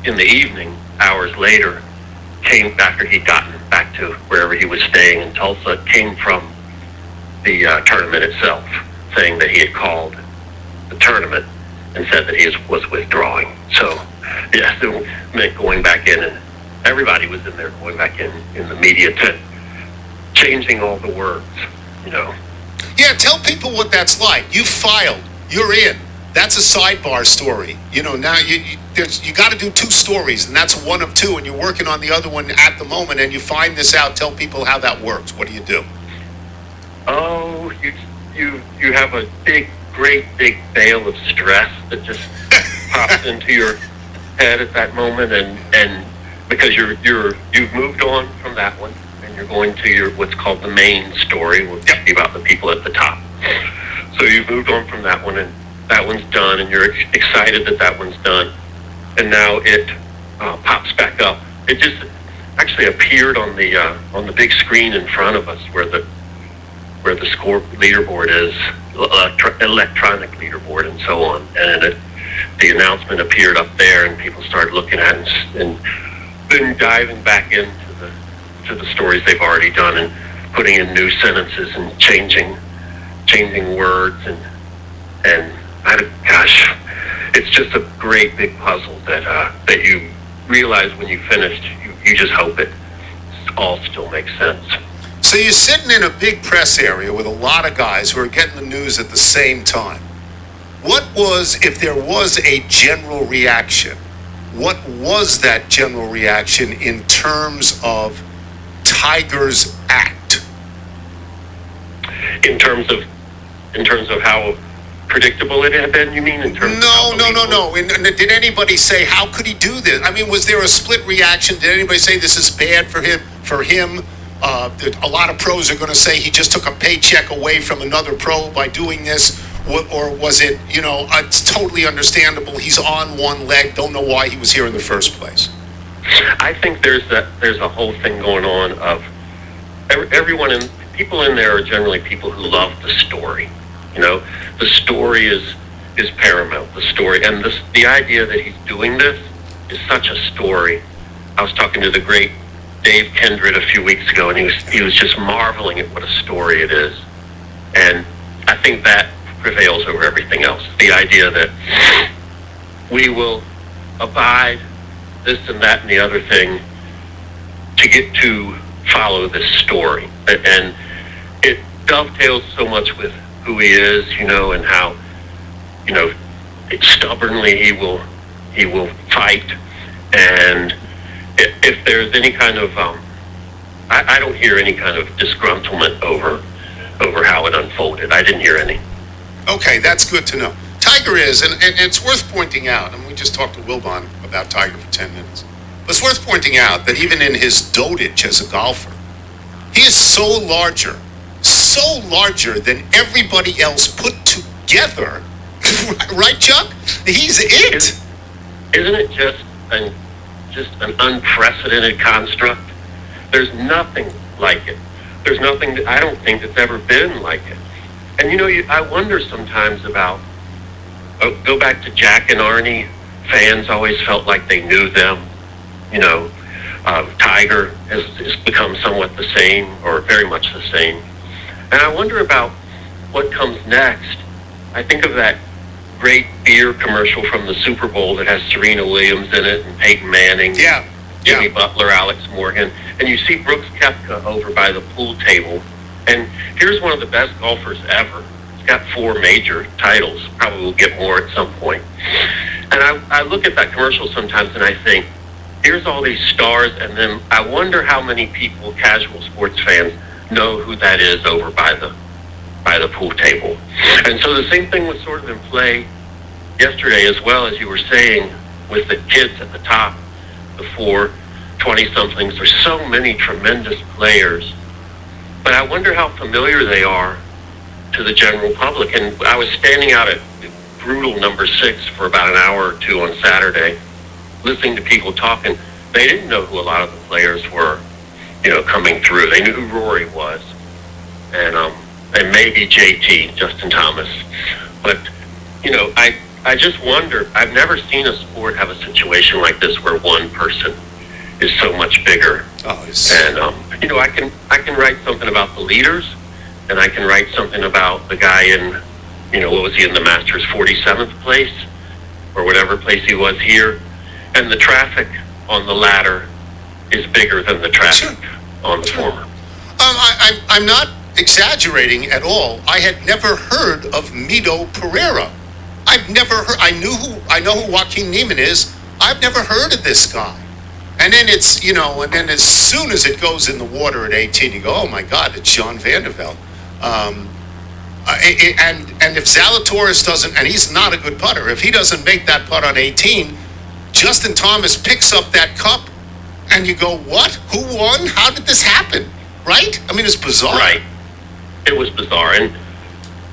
in the evening, hours later, came after he'd gotten back to wherever he was staying in Tulsa, came from the tournament itself, saying that he had called the tournament and said that he was withdrawing. So, yeah, so meant going back in, and everybody was in there going back in the media to changing all the words, Yeah, tell people what that's like. You filed. You're in. That's a sidebar story. Now you got to do 2 stories, and that's one of 2, and you're working on the other one at the moment, and you find this out. Tell people how that works. What do you do? Oh, you have a great big bale of stress that just pops into your head at that moment, and because you've moved on from that one, and you're going to what's called the main story, which will be about the people at the top. So you've moved on from that one, and that one's done, and you're excited that one's done, and now it pops back up. It just actually appeared on the big screen in front of us where the score leaderboard is, electronic leaderboard, and so on. And the announcement appeared up there, and people started looking at it and then diving back into the stories they've already done and putting in new sentences and changing words and gosh, it's just a great big puzzle that you realize when you finished. You just hope it all still makes sense. So you're sitting in a big press area with a lot of guys who are getting the news at the same time. What was, if there was a general reaction, what was that general reaction in terms of Tiger's act? In terms of how predictable it had been, you mean? In terms No. of And did anybody say, how could he do this? I mean, was there a split reaction? Did anybody say this is bad for him? A lot of pros are going to say he just took a paycheck away from another pro by doing this. Or was it, it's totally understandable. He's on one leg. Don't know why he was here in the first place. I think there's a whole thing going on of people in there are generally people who love the story. The story is paramount. The story and the idea that he's doing this is such a story. I was talking to the great Dave Kendrick a few weeks ago, and he was just marveling at what a story it is. And I think that prevails over everything else. The idea that we will abide this and that and the other thing to get to follow this story. And it dovetails so much with who he is, and how, stubbornly he will fight. And if there's any kind of, I don't hear any kind of disgruntlement over how it unfolded. I didn't hear any. Okay, that's good to know. Tiger is, and it's worth pointing out, and we just talked to Wilbon about Tiger for 10 minutes, but it's worth pointing out that even in his dotage as a golfer, he is so larger than everybody else put together. Right, Chuck? He's it. Isn't it just an unprecedented construct? There's nothing like it. There's nothing that I don't think that's ever been like it. And I wonder sometimes about, go back to Jack and Arnie, fans always felt like they knew them. Tiger has become somewhat the same, or very much the same. And I wonder about what comes next. I think of that great beer commercial from the Super Bowl that has Serena Williams in it and Peyton Manning, Jimmy Butler, Alex Morgan, and you see Brooks Koepka over by the pool table. And here's one of the best golfers ever. He's got 4 major titles. Probably will get more at some point. And I look at that commercial sometimes and I think, here's all these stars, and then I wonder how many people, casual sports fans, know who that is over by the pool table. And so the same thing was sort of in play yesterday as well, as you were saying, with the kids at the top, the 4 20-somethings. There's so many tremendous players, but I wonder how familiar they are to the general public. And I was standing out at brutal number 6 for about an hour or 2 on Saturday, listening to people talking. They didn't know who a lot of the players were, coming through. They knew who Rory was, and maybe JT, Justin Thomas. But, I just wonder, I've never seen a sport have a situation like this where one person is so much bigger. And, I can write something about the leaders, and I can write something about the guy in, what was he in the Masters, 47th place, or whatever place he was here. And the traffic on the latter is bigger than the traffic on the former. I'm not exaggerating at all. I had never heard of Mito Pereira. I've never heard. I know who Joaquin Neiman is. I've never heard of this guy. And then it's, and then as soon as it goes in the water at 18, you go, oh my God, it's John Vandervelde. And if Zalatoris doesn't, and he's not a good putter, if he doesn't make that putt on 18, Justin Thomas picks up that cup, and you go, what? Who won? How did this happen? Right? I mean, it's bizarre. Right. It was bizarre. And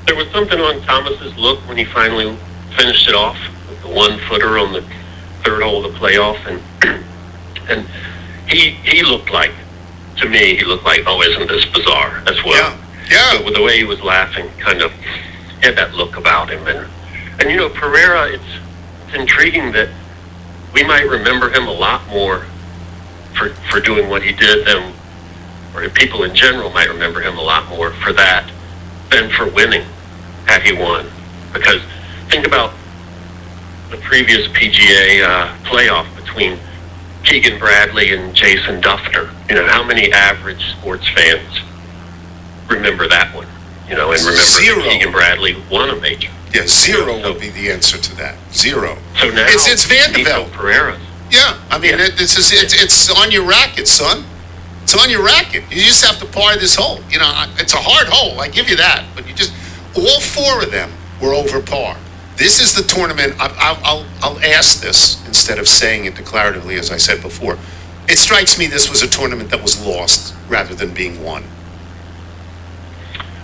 there was something on Thomas's look when he finally finished it off with the 1-footer on the 3rd hole of the playoff. And he looked like, to me, oh, isn't this bizarre as well? Yeah. So with the way he was laughing, kind of had that look about him. And Pereira, it's intriguing that we might remember him a lot more for doing what he did or people in general might remember him a lot more for that than for winning had he won. Because think about the previous PGA playoff between Keegan Bradley and Jason Duffner. How many average sports fans remember that one? And remember that Keegan Bradley won a major. Yeah, 0 would be the answer to that. 0. So now it's Vandervelde. Pereira. Yeah, I mean, it's on your racket, son. It's on your racket. You just have to par this hole. It's a hard hole, I give you that. But all 4 of them were over par. This is the tournament. I'll ask this instead of saying it declaratively, as I said before. It strikes me this was a tournament that was lost rather than being won.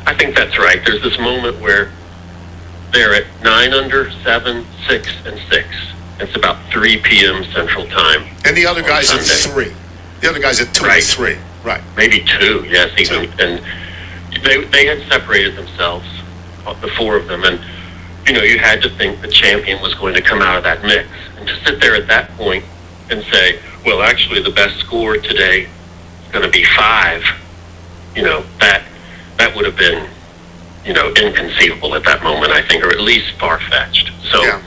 I think that's right. There's this moment where they're at 9 under, 7, 6, and 6. It's about 3 p.m. Central Time. And the other guy's at 3. The other guy's at 2 or 3. Right. Maybe 2, yes, even. And they had separated themselves, the 4 of them. And, you had to think the champion was going to come out of that mix. And to sit there at that point and say, well, actually the best score today is going to be 5, that would have been, inconceivable at that moment, I think, or at least far-fetched. So,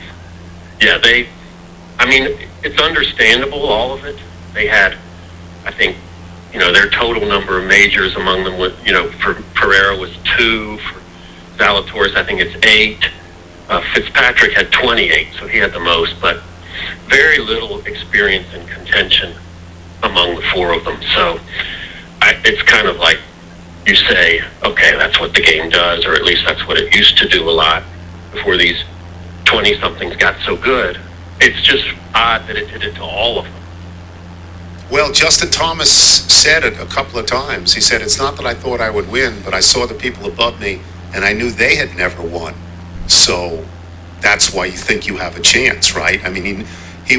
it's understandable, all of it. They had, I think, their total number of majors among them was, for Pereira was 2, for Zalatoris, I think it's 8. Fitzpatrick had 28, so he had the most, but very little experience in contention among the 4 of them. So it's kind of like you say, okay, that's what the game does, or at least that's what it used to do a lot before these 20-somethings got so good. It's just odd that it did it to all of them. Well, Justin Thomas said it a couple of times. He said, it's not that I thought I would win, but I saw the people above me, and I knew they had never won. So that's why you think you have a chance, right? I mean,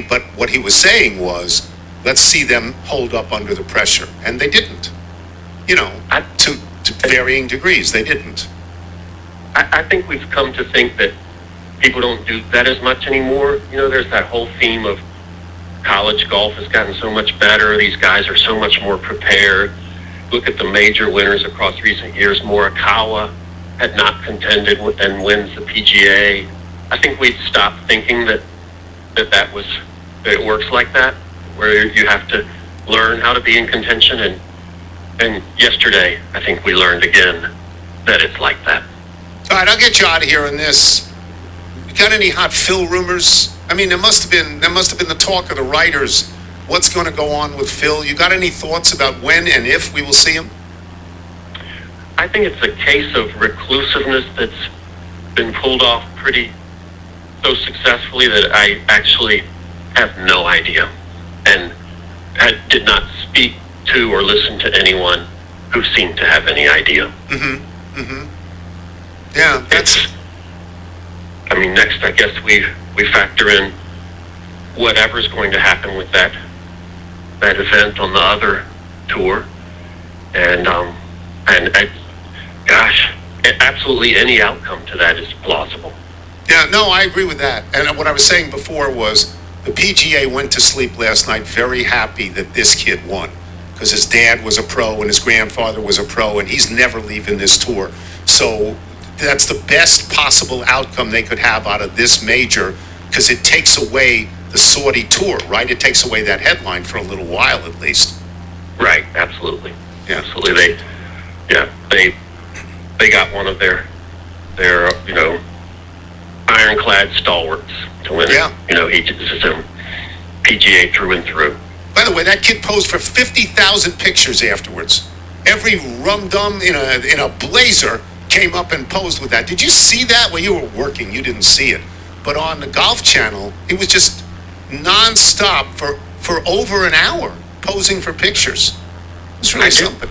but what he was saying was, let's see them hold up under the pressure. And they didn't. To varying degrees, they didn't. I think we've come to think that people don't do that as much anymore. There's that whole theme of college golf has gotten so much better. These guys are so much more prepared. Look at the major winners across recent years. Morikawa had not contended and wins the PGA. I think we'd stop thinking that it works like that, where you have to learn how to be in contention. And yesterday, I think we learned again that it's like that. All right, I'll get you out of here on this. You got any hot Phil rumors? I mean, there must have been the talk of the writers. What's going to go on with Phil? You got any thoughts about when and if we will see him? I think it's a case of reclusiveness that's been pulled off so successfully that I actually have no idea, and I did not speak to or listen to anyone who seemed to have any idea. Yeah, Next, I guess we factor in whatever's going to happen with that event on the other tour, and absolutely any outcome to that is plausible. Yeah, no, I agree with that. And what I was saying before was the PGA went to sleep last night very happy that this kid won, because his dad was a pro and his grandfather was a pro, and he's never leaving this tour. So that's the best possible outcome they could have out of this major, because it takes away the Saudi tour, right? It takes away that headline for a little while at least. Right, absolutely. Yeah. Absolutely. They got one of their ironclad stalwarts to win. Yeah. Each is him PGA through and through. By the way, that kid posed for 50,000 pictures afterwards. Every rum-dum in a blazer came up and posed with that. Did you see that? Well, you were working. You didn't see it. But on the Golf Channel, it was just nonstop for over an hour posing for pictures. It's really something.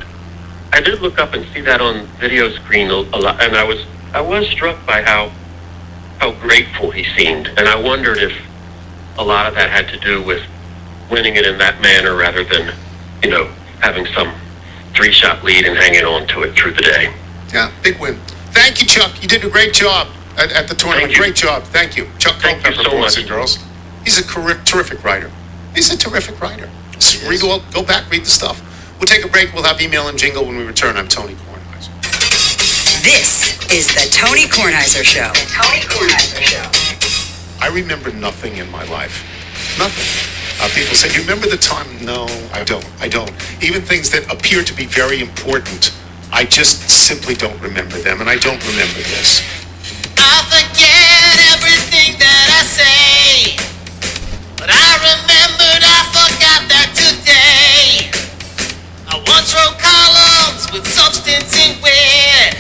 I did look up and see that on video screen a lot, and I was struck by how grateful he seemed, and I wondered if a lot of that had to do with winning it in that manner rather than, having some 3-shot lead and hanging on to it through the day. Yeah, big win. Thank you, Chuck. You did a great job at the tournament. Great job. Thank you. Chuck Culpepper, boys and girls. He's a terrific writer. He's a terrific writer. Go back, read the stuff. We'll take a break. We'll have email and jingle when we return. I'm Tony Kornheiser. This is the Tony Kornheiser Show. The Tony Kornheiser Show. I remember nothing in my life. Nothing. People say, you remember the time? No, I don't. Even things that appear to be very important, I just simply don't remember them, and I don't remember this. I forget everything that I say, but I remembered I forgot that today. I once wrote columns with substance in wit.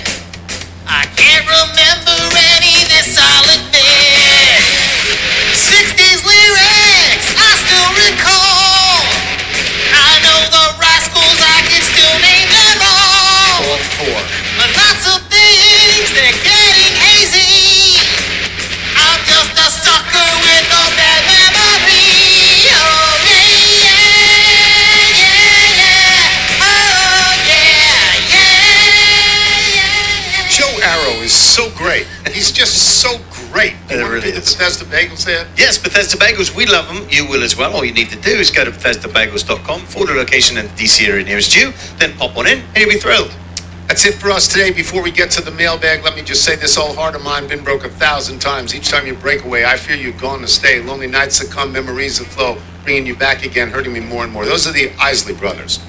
I can't remember any this I'll admit. 60s lyrics I still recall. I know the rascals, I can still name them all. But lots of things, they're getting hazy. I'm just a sucker with a bad memory. Oh yeah, yeah, yeah, yeah. Oh yeah, yeah, yeah. Joe Arrow is so great. He's just so great. It really The is. Bethesda Bagels there? Yes, Bethesda Bagels, we love them. You will as well. All you need to do is go to BethesdaBagels.com, find a location in the DC area nearest you, then pop on in, and you'll be thrilled. That's it for us today. Before we get to the mailbag, let me just say this old heart of mine been broke 1,000 times. Each time you break away, I fear you're gone to stay. Lonely nights that come, memories that flow, bringing you back again, hurting me more and more. Those are the Isley Brothers.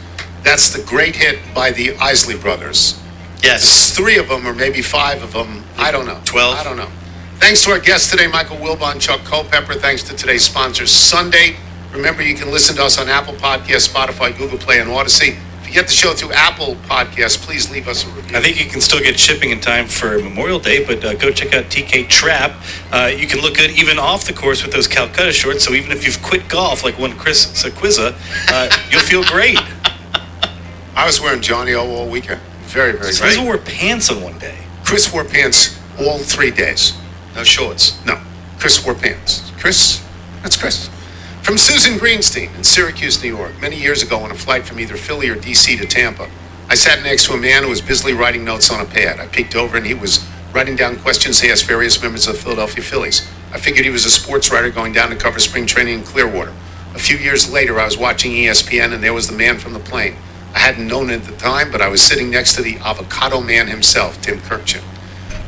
That's the great hit by the Isley Brothers. Yes. There's 3 of them, or maybe 5 of them. I don't know. 12. I don't know. Thanks to our guests today, Michael Wilbon, Chuck Culpepper. Thanks to today's sponsors, Sunday. Remember, you can listen to us on Apple Podcasts, Spotify, Google Play, and Odyssey. If you get the show through Apple Podcasts, please leave us a review. I think you can still get shipping in time for Memorial Day, but go check out TK Trap. You can look good even off the course with those Calcutta shorts, so even if you've quit golf, like one Chris Sequiza, you'll feel great. I was wearing Johnny O all weekend. Very, very Chris great. wore pants on one day. Chris wore pants all 3 days. No shorts. No, Chris wore pants. Chris? That's Chris. From Susan Greenstein in Syracuse, New York. Many years ago on a flight from either Philly or D.C. to Tampa, I sat next to a man who was busily writing notes on a pad. I peeked over and he was writing down questions he asked various members of the Philadelphia Phillies. I figured he was a sports writer going down to cover spring training in Clearwater. A few years later, I was watching ESPN and there was the man from the plane. I hadn't known it at the time, but I was sitting next to the avocado man himself, Tim Kirkchin.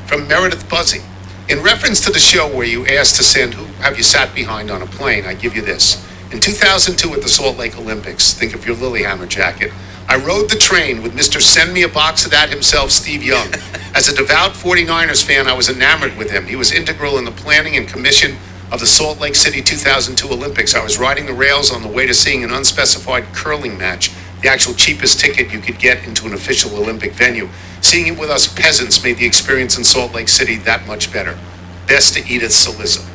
From Meredith Buzzy, In reference to the show where you asked to send who have you sat behind on a plane, I give you this. In 2002 at the Salt Lake Olympics, think of your Lilyhammer jacket, I rode the train with Mr. Send Me a Box of That himself, Steve Young. As a devout 49ers fan, I was enamored with him. He was integral in the planning and commission of the Salt Lake City 2002 Olympics. I was riding the rails on the way to seeing an unspecified curling match, the actual cheapest ticket you could get into an official Olympic venue. Seeing it with us peasants made the experience in Salt Lake City that much better. Best to Edith Saliza.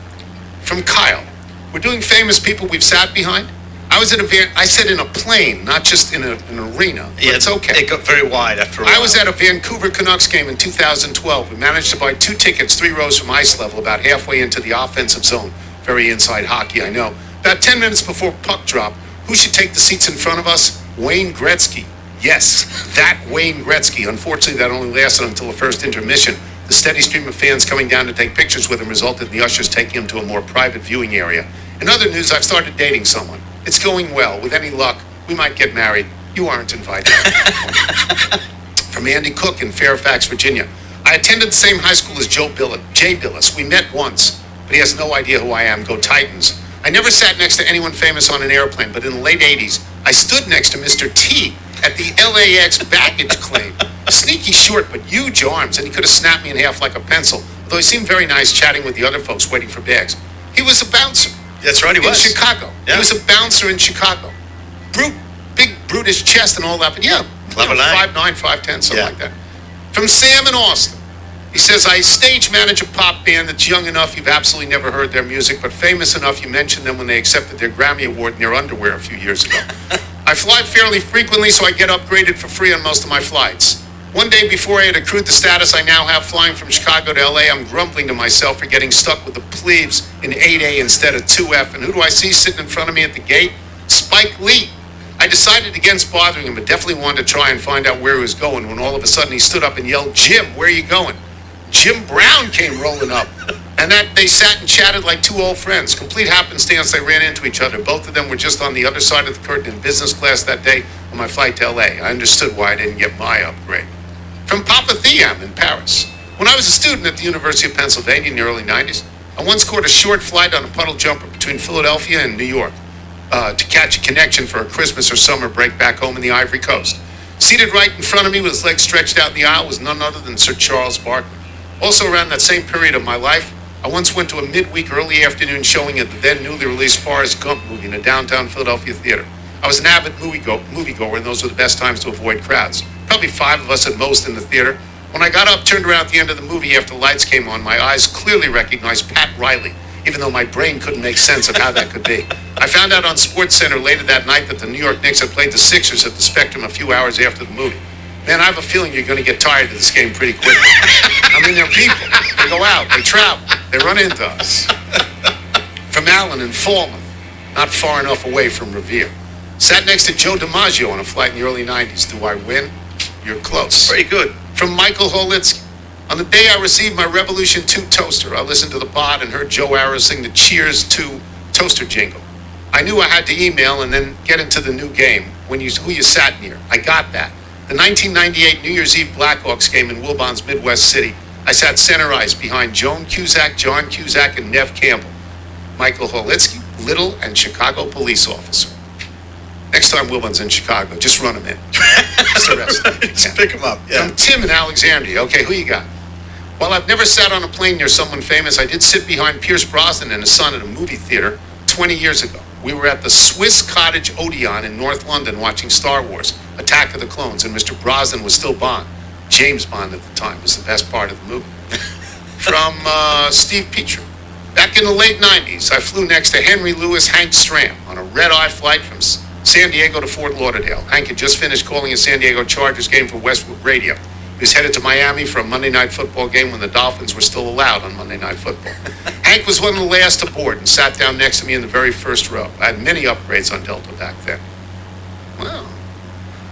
From Kyle. We're doing famous people we've sat behind. I was at a I said in a plane, not just in an arena. But it's okay. It got very wide after a while. I was at a Vancouver Canucks game in 2012. We managed to buy 2 tickets, 3 rows from ice level, about halfway into the offensive zone. Very inside hockey, I know. About 10 minutes before puck drop, who should take the seats in front of us? Wayne Gretzky. Yes, that Wayne Gretzky. Unfortunately, that only lasted until the first intermission. The steady stream of fans coming down to take pictures with him resulted in the ushers taking him to a more private viewing area. In other news, I've started dating someone. It's going well. With any luck, we might get married. You aren't invited. From Andy Cook in Fairfax, Virginia. I attended the same high school as Jay Billis. We met once, but he has no idea who I am. Go Titans. I never sat next to anyone famous on an airplane, but in the late 80s, I stood next to Mr. T at the LAX baggage claim. Sneaky short, but huge arms, and he could have snapped me in half like a pencil, although he seemed very nice chatting with the other folks waiting for bags. He was a bouncer. That's right, he was. In Chicago. Yeah. He was a bouncer in Chicago. Big, brutish chest and all that, but yeah, 5'9", 5'10", something like that. From Sam in Austin. He says, I stage manage a pop band that's young enough you've absolutely never heard their music, but famous enough you mentioned them when they accepted their Grammy Award in their underwear a few years ago. I fly fairly frequently, so I get upgraded for free on most of my flights. One day before I had accrued the status I now have flying from Chicago to LA, I'm grumbling to myself for getting stuck with the plebes in 8A instead of 2F. And who do I see sitting in front of me at the gate? Spike Lee. I decided against bothering him, but definitely wanted to try and find out where he was going when all of a sudden he stood up and yelled, Jim, where are you going? Jim Brown came rolling up. And that they sat and chatted like 2 old friends. Complete happenstance, they ran into each other. Both of them were just on the other side of the curtain in business class that day on my flight to LA. I understood why I didn't get my upgrade. From Papa Thiam in Paris. When I was a student at the University of Pennsylvania in the early 90s, I once caught a short flight on a puddle jumper between Philadelphia and New York to catch a connection for a Christmas or summer break back home in the Ivory Coast. Seated right in front of me with his legs stretched out in the aisle was none other than Sir Charles Barkley. Also around that same period of my life, I once went to a midweek early afternoon showing of the then newly released Forrest Gump movie in a downtown Philadelphia theater. I was an avid moviegoer, and those were the best times to avoid crowds. Probably 5 of us at most in the theater. When I got up, turned around at the end of the movie after the lights came on, my eyes clearly recognized Pat Riley, even though my brain couldn't make sense of how that could be. I found out on SportsCenter later that night that the New York Knicks had played the Sixers at the Spectrum a few hours after the movie. Man, I have a feeling you're going to get tired of this game pretty quickly. I mean, they're people. They go out, they travel, they run into us. From Allen in Falmouth, not far enough away from Revere. Sat next to Joe DiMaggio on a flight in the early 90s. Do I win? You're close. Very good. From Michael Holitsky. On the day I received my Revolution 2 toaster, I listened to the pod and heard Joe Arrow sing the Cheers 2 toaster jingle. I knew I had to email and then get into the new game, who you sat near. I got that. The 1998 New Year's Eve Blackhawks game in Wilbon's Midwest City, I sat center ice behind John Cusack, and Nev Campbell. Michael Holitsky, Little and Chicago police officer. Next time Wilbon's in Chicago, just run him in. Just arrest him. Just pick him up. Yeah. From Tim in Alexandria. Okay, who you got? While I've never sat on a plane near someone famous, I did sit behind Pierce Brosnan and his son at a movie theater 20 years ago. We were at the Swiss Cottage Odeon in North London watching Star Wars, Attack of the Clones, and Mr. Brosnan was still Bond. James Bond at the time was the best part of the movie. From Steve Petrie. Back in the late 90s, I flew next to Henry Louis Hank Stram on a red-eye flight from San Diego to Fort Lauderdale. Hank had just finished calling a San Diego Chargers game for Westwood Radio. He was headed to Miami for a Monday Night Football game when the Dolphins were still allowed on Monday Night Football. Hank was one of the last to board and sat down next to me in the very first row. I had many upgrades on Delta back then. Well,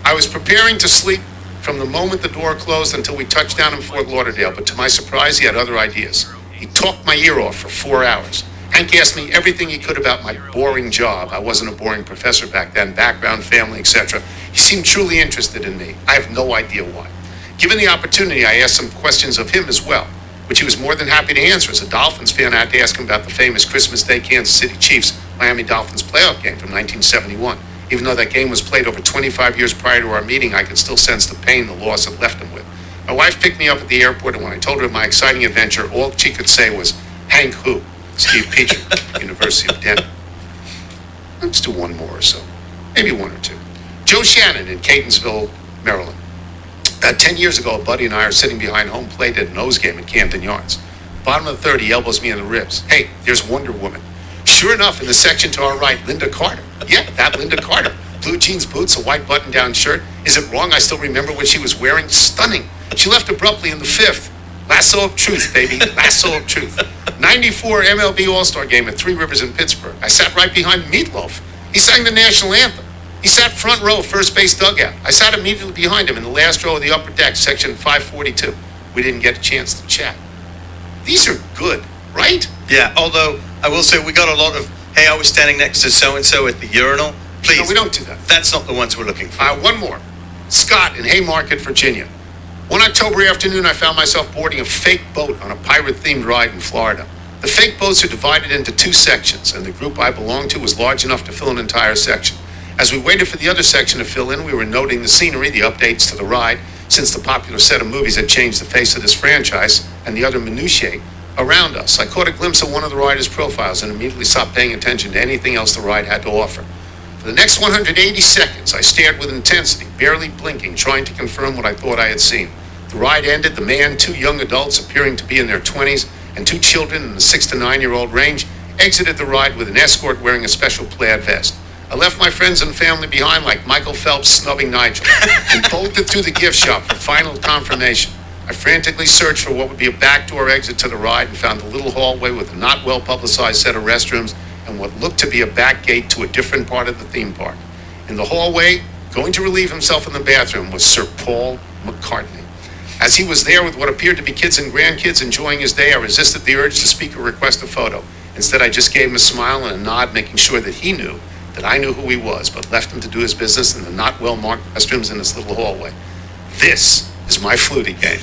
I was preparing to sleep from the moment the door closed until we touched down in Fort Lauderdale, but to my surprise, he had other ideas. He talked my ear off for 4 hours. Hank asked me everything he could about my boring job. I wasn't a boring professor back then, background, family, etc. He seemed truly interested in me. I have no idea why. Given the opportunity, I asked some questions of him as well. which he was more than happy to answer. As a Dolphins fan, I had to ask him about the famous Christmas Day Kansas City Chiefs Miami Dolphins playoff game from 1971. Even though that game was played over 25 years prior to our meeting, I could still sense the pain the loss had left him with. My wife picked me up at the airport, and when I told her of my exciting adventure, all she could say was, "Hank who?" Steve Petrie, University of Denver. Let's do one more or so. Maybe one or two. Joe Shannon in Catonsville, Maryland. About 10 years ago, a buddy and I are sitting behind home plate at a nose game at Camden Yards. Bottom of the third, he elbows me in the ribs. "Hey, there's Wonder Woman." Sure enough, in the section to our right, Linda Carter. Yeah, that Linda Carter. Blue jeans boots, a white button-down shirt. Is it wrong I still remember what she was wearing? Stunning. She left abruptly in the fifth. Lasso of truth, baby. Lasso of truth. 94 MLB All-Star game at Three Rivers in Pittsburgh. I sat right behind Meatloaf. He sang the national anthem. He sat front row, first base dugout. I sat immediately behind him in the last row of the upper deck, section 542. We didn't get a chance to chat. These are good, right? Yeah, although I will say we got a lot of, "Hey, I was standing next to so-and-so at the urinal." Please. No, we don't do that. That's not the ones we're looking for. One more. Scott in Haymarket, Virginia. One October afternoon, I found myself boarding a fake boat on a pirate-themed ride in Florida. The fake boats are divided into two sections, and the group I belonged to was large enough to fill an entire section. As we waited for the other section to fill in, we were noting the scenery, the updates to the ride, since the popular set of movies had changed the face of this franchise, and the other minutiae around us. I caught a glimpse of one of the riders' profiles and immediately stopped paying attention to anything else the ride had to offer. For the next 180 seconds, I stared with intensity, barely blinking, trying to confirm what I thought I had seen. The ride ended. The man, two young adults appearing to be in their 20s, and two children in the 6 to 9-year-old range exited the ride with an escort wearing a special plaid vest. I left my friends and family behind like Michael Phelps snubbing Nigel and bolted through the gift shop for final confirmation. I frantically searched for what would be a backdoor exit to the ride and found a little hallway with a not well-publicized set of restrooms and what looked to be a back gate to a different part of the theme park. In the hallway, going to relieve himself in the bathroom, was Sir Paul McCartney. As he was there with what appeared to be kids and grandkids enjoying his day, I resisted the urge to speak or request a photo. Instead, I just gave him a smile and a nod, making sure that he knew that I knew who he was, but left him to do his business in the not well-marked restrooms in this little hallway. This is my flutie game.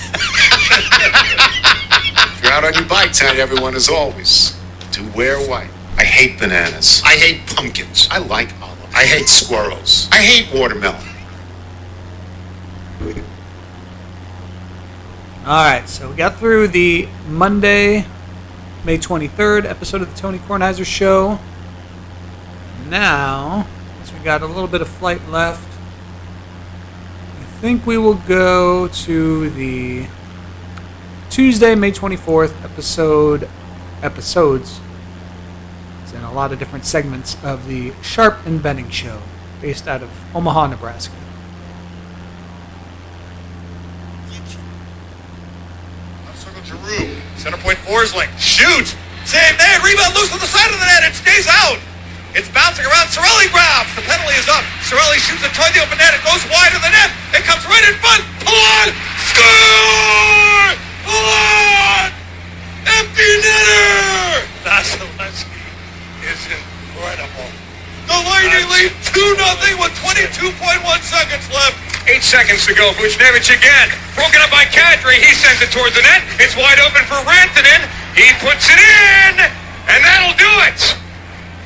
If you're out on your bike tonight, everyone, as always, do wear white. I hate bananas. I hate pumpkins. I like olive. I hate squirrels. I hate watermelon. All right, so we got through the Monday, May 23rd episode of the Tony Kornheiser Show. Now, since we got a little bit of flight left, I think we will go to the Tuesday, May 24th episodes. It's in a lot of different segments of the Sharp and Benning Show, based out of Omaha, Nebraska. Giroux. Center point Forsling. Shoots. Save man. Rebound loose on the side of the net. It stays out. It's bouncing around. Cirelli grabs. The penalty is up. Cirelli shoots it toward the open net. It goes wide of the net. It comes right in front. Pull on. Score! Pull on! Empty netter! Vasilevsky is incredible. The Lightning lead 2-0 with 22.1 seconds left. 8 seconds to go. Vucinovic again. Broken up by Kadri. He sends it towards the net. It's wide open for Rantanen. He puts it in. And that'll do it.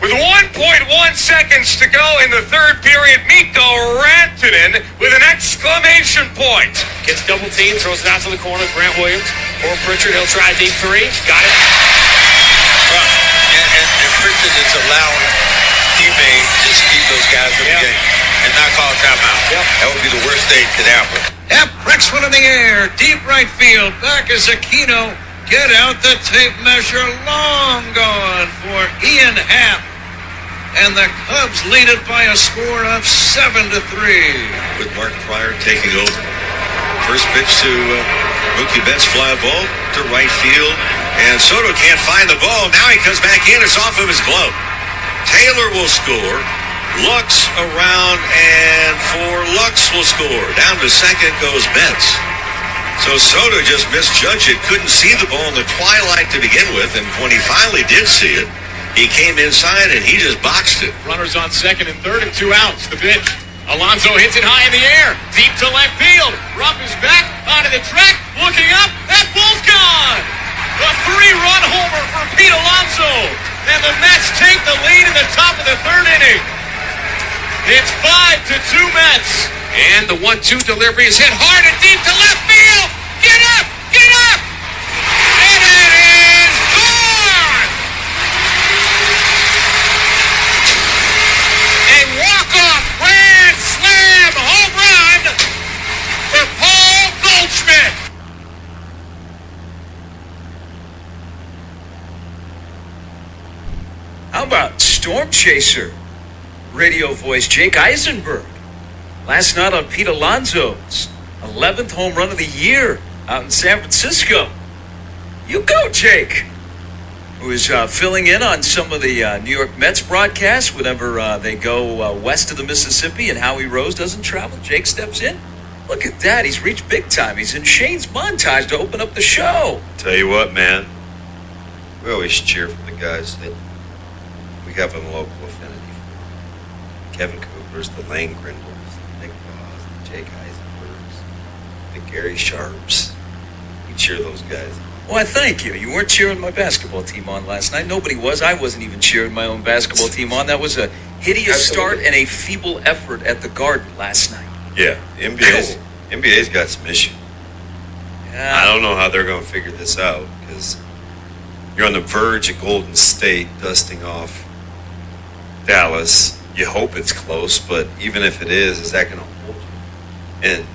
With 1.1 seconds to go in the third period, Mikko Rantanen with an exclamation point. Gets double teamed, throws it out to the corner. Grant Williams or Pritchard. He'll try a deep three. Got it. And Pritchard is allowing teammates to just keep those guys in the game and not call a timeout. That would be the worst thing that could happen. Happ breaks one in the air, deep right field. Back is Aquino. Get out the tape measure. Long gone for Ian Happ. And the Cubs lead it by a score of 7-3. With Mark Pryor taking over. First pitch to Mookie Betts, fly ball to right field. And Soto can't find the ball. Now he comes back in. It's off of his glove. Taylor will score. Lux around, and for Lux will score. Down to second goes Betts. So Soto just misjudged it. Couldn't see the ball in the twilight to begin with. And when he finally did see it, he came inside and he just boxed it. Runners on second and third and 2 outs. The pitch. Alonso hits it high in the air. Deep to left field. Rupp is back onto the track. Looking up. That ball's gone. And the Mets take the lead in the top of the third inning. It's 5-2 Mets. And the 1-2 delivery is hit hard and deep to left field. Get up! Get up! And it is gone! A walk-off grand slam home run for Paul Goldschmidt. How about Storm Chaser? Radio voice Jake Eisenberg. Last night on Pete Alonso's 11th home run of the year out in San Francisco. You go, Jake. Who is filling in on some of the New York Mets broadcasts whenever they go west of the Mississippi and Howie Rose doesn't travel. Jake steps in. Look at that. He's reached big time. He's in Shane's montage to open up the show. Tell you what, man. We always cheer for the guys that we have a local affinity for. Kevin Cooper's, the Lane Grindles, the Nick Boss, the Jake Eisenbergs, the Gary Sharps. We cheer those guys on. Why, thank you. You weren't cheering my basketball team on last night. Nobody was. I wasn't even cheering my own basketball team on. That was a hideous start and a feeble effort at the Garden last night. Yeah, NBA's got some issues. Yeah. I don't know how they're going to figure this out because you're on the verge of Golden State dusting off Dallas. You hope it's close, but even if it is that going to hold you? And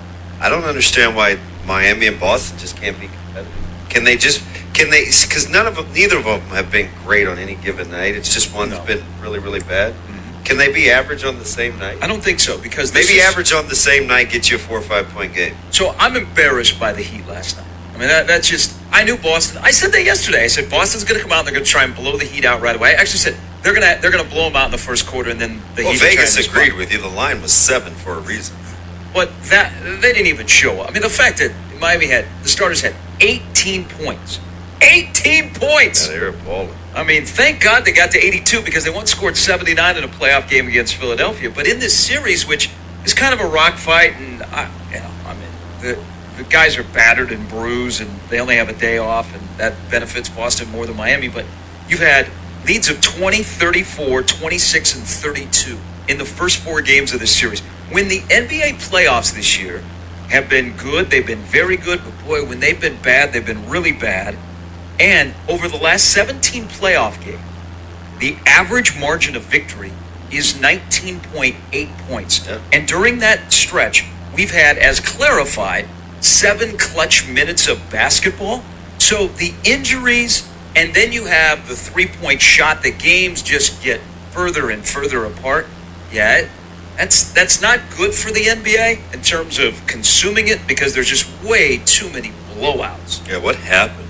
I don't understand why Miami and Boston just can't be competitive. Because neither of them have been great on any given night. It's just one's been really, really bad. Mm-hmm. Can they be average on the same night? I don't think so because maybe average on the same night gets you a 4 or 5 point game. So I'm embarrassed by the Heat last night. I mean, that's just, I knew Boston. I said that yesterday. I said Boston's going to come out and they're going to try and blow the Heat out right away. I actually said they're going to blow them out in the first quarter and then the Heat. Vegas agreed with you. The line was 7 for a reason. But that they didn't even show up. I mean, the fact that Miami the starters had 18 points. 18 points! Yeah, they were balling. I mean, thank God they got to 82 because they once scored 79 in a playoff game against Philadelphia. But in this series, which is kind of a rock fight, and the guys are battered and bruised, and they only have a day off, and that benefits Boston more than Miami. But you've had leads of 20, 34, 26, and 32 in the first 4 games of this series. When the NBA playoffs this year have been good, they've been very good, but boy, when they've been bad, they've been really bad. And over the last 17 playoff games, the average margin of victory is 19.8 points. Yeah. And during that stretch, we've had, as clarified, 7 clutch minutes of basketball. So the injuries, and then you have the 3-point shot, the games just get further and further apart. Yeah, that's not good for the NBA in terms of consuming it because there's just way too many blowouts. Yeah, what happened?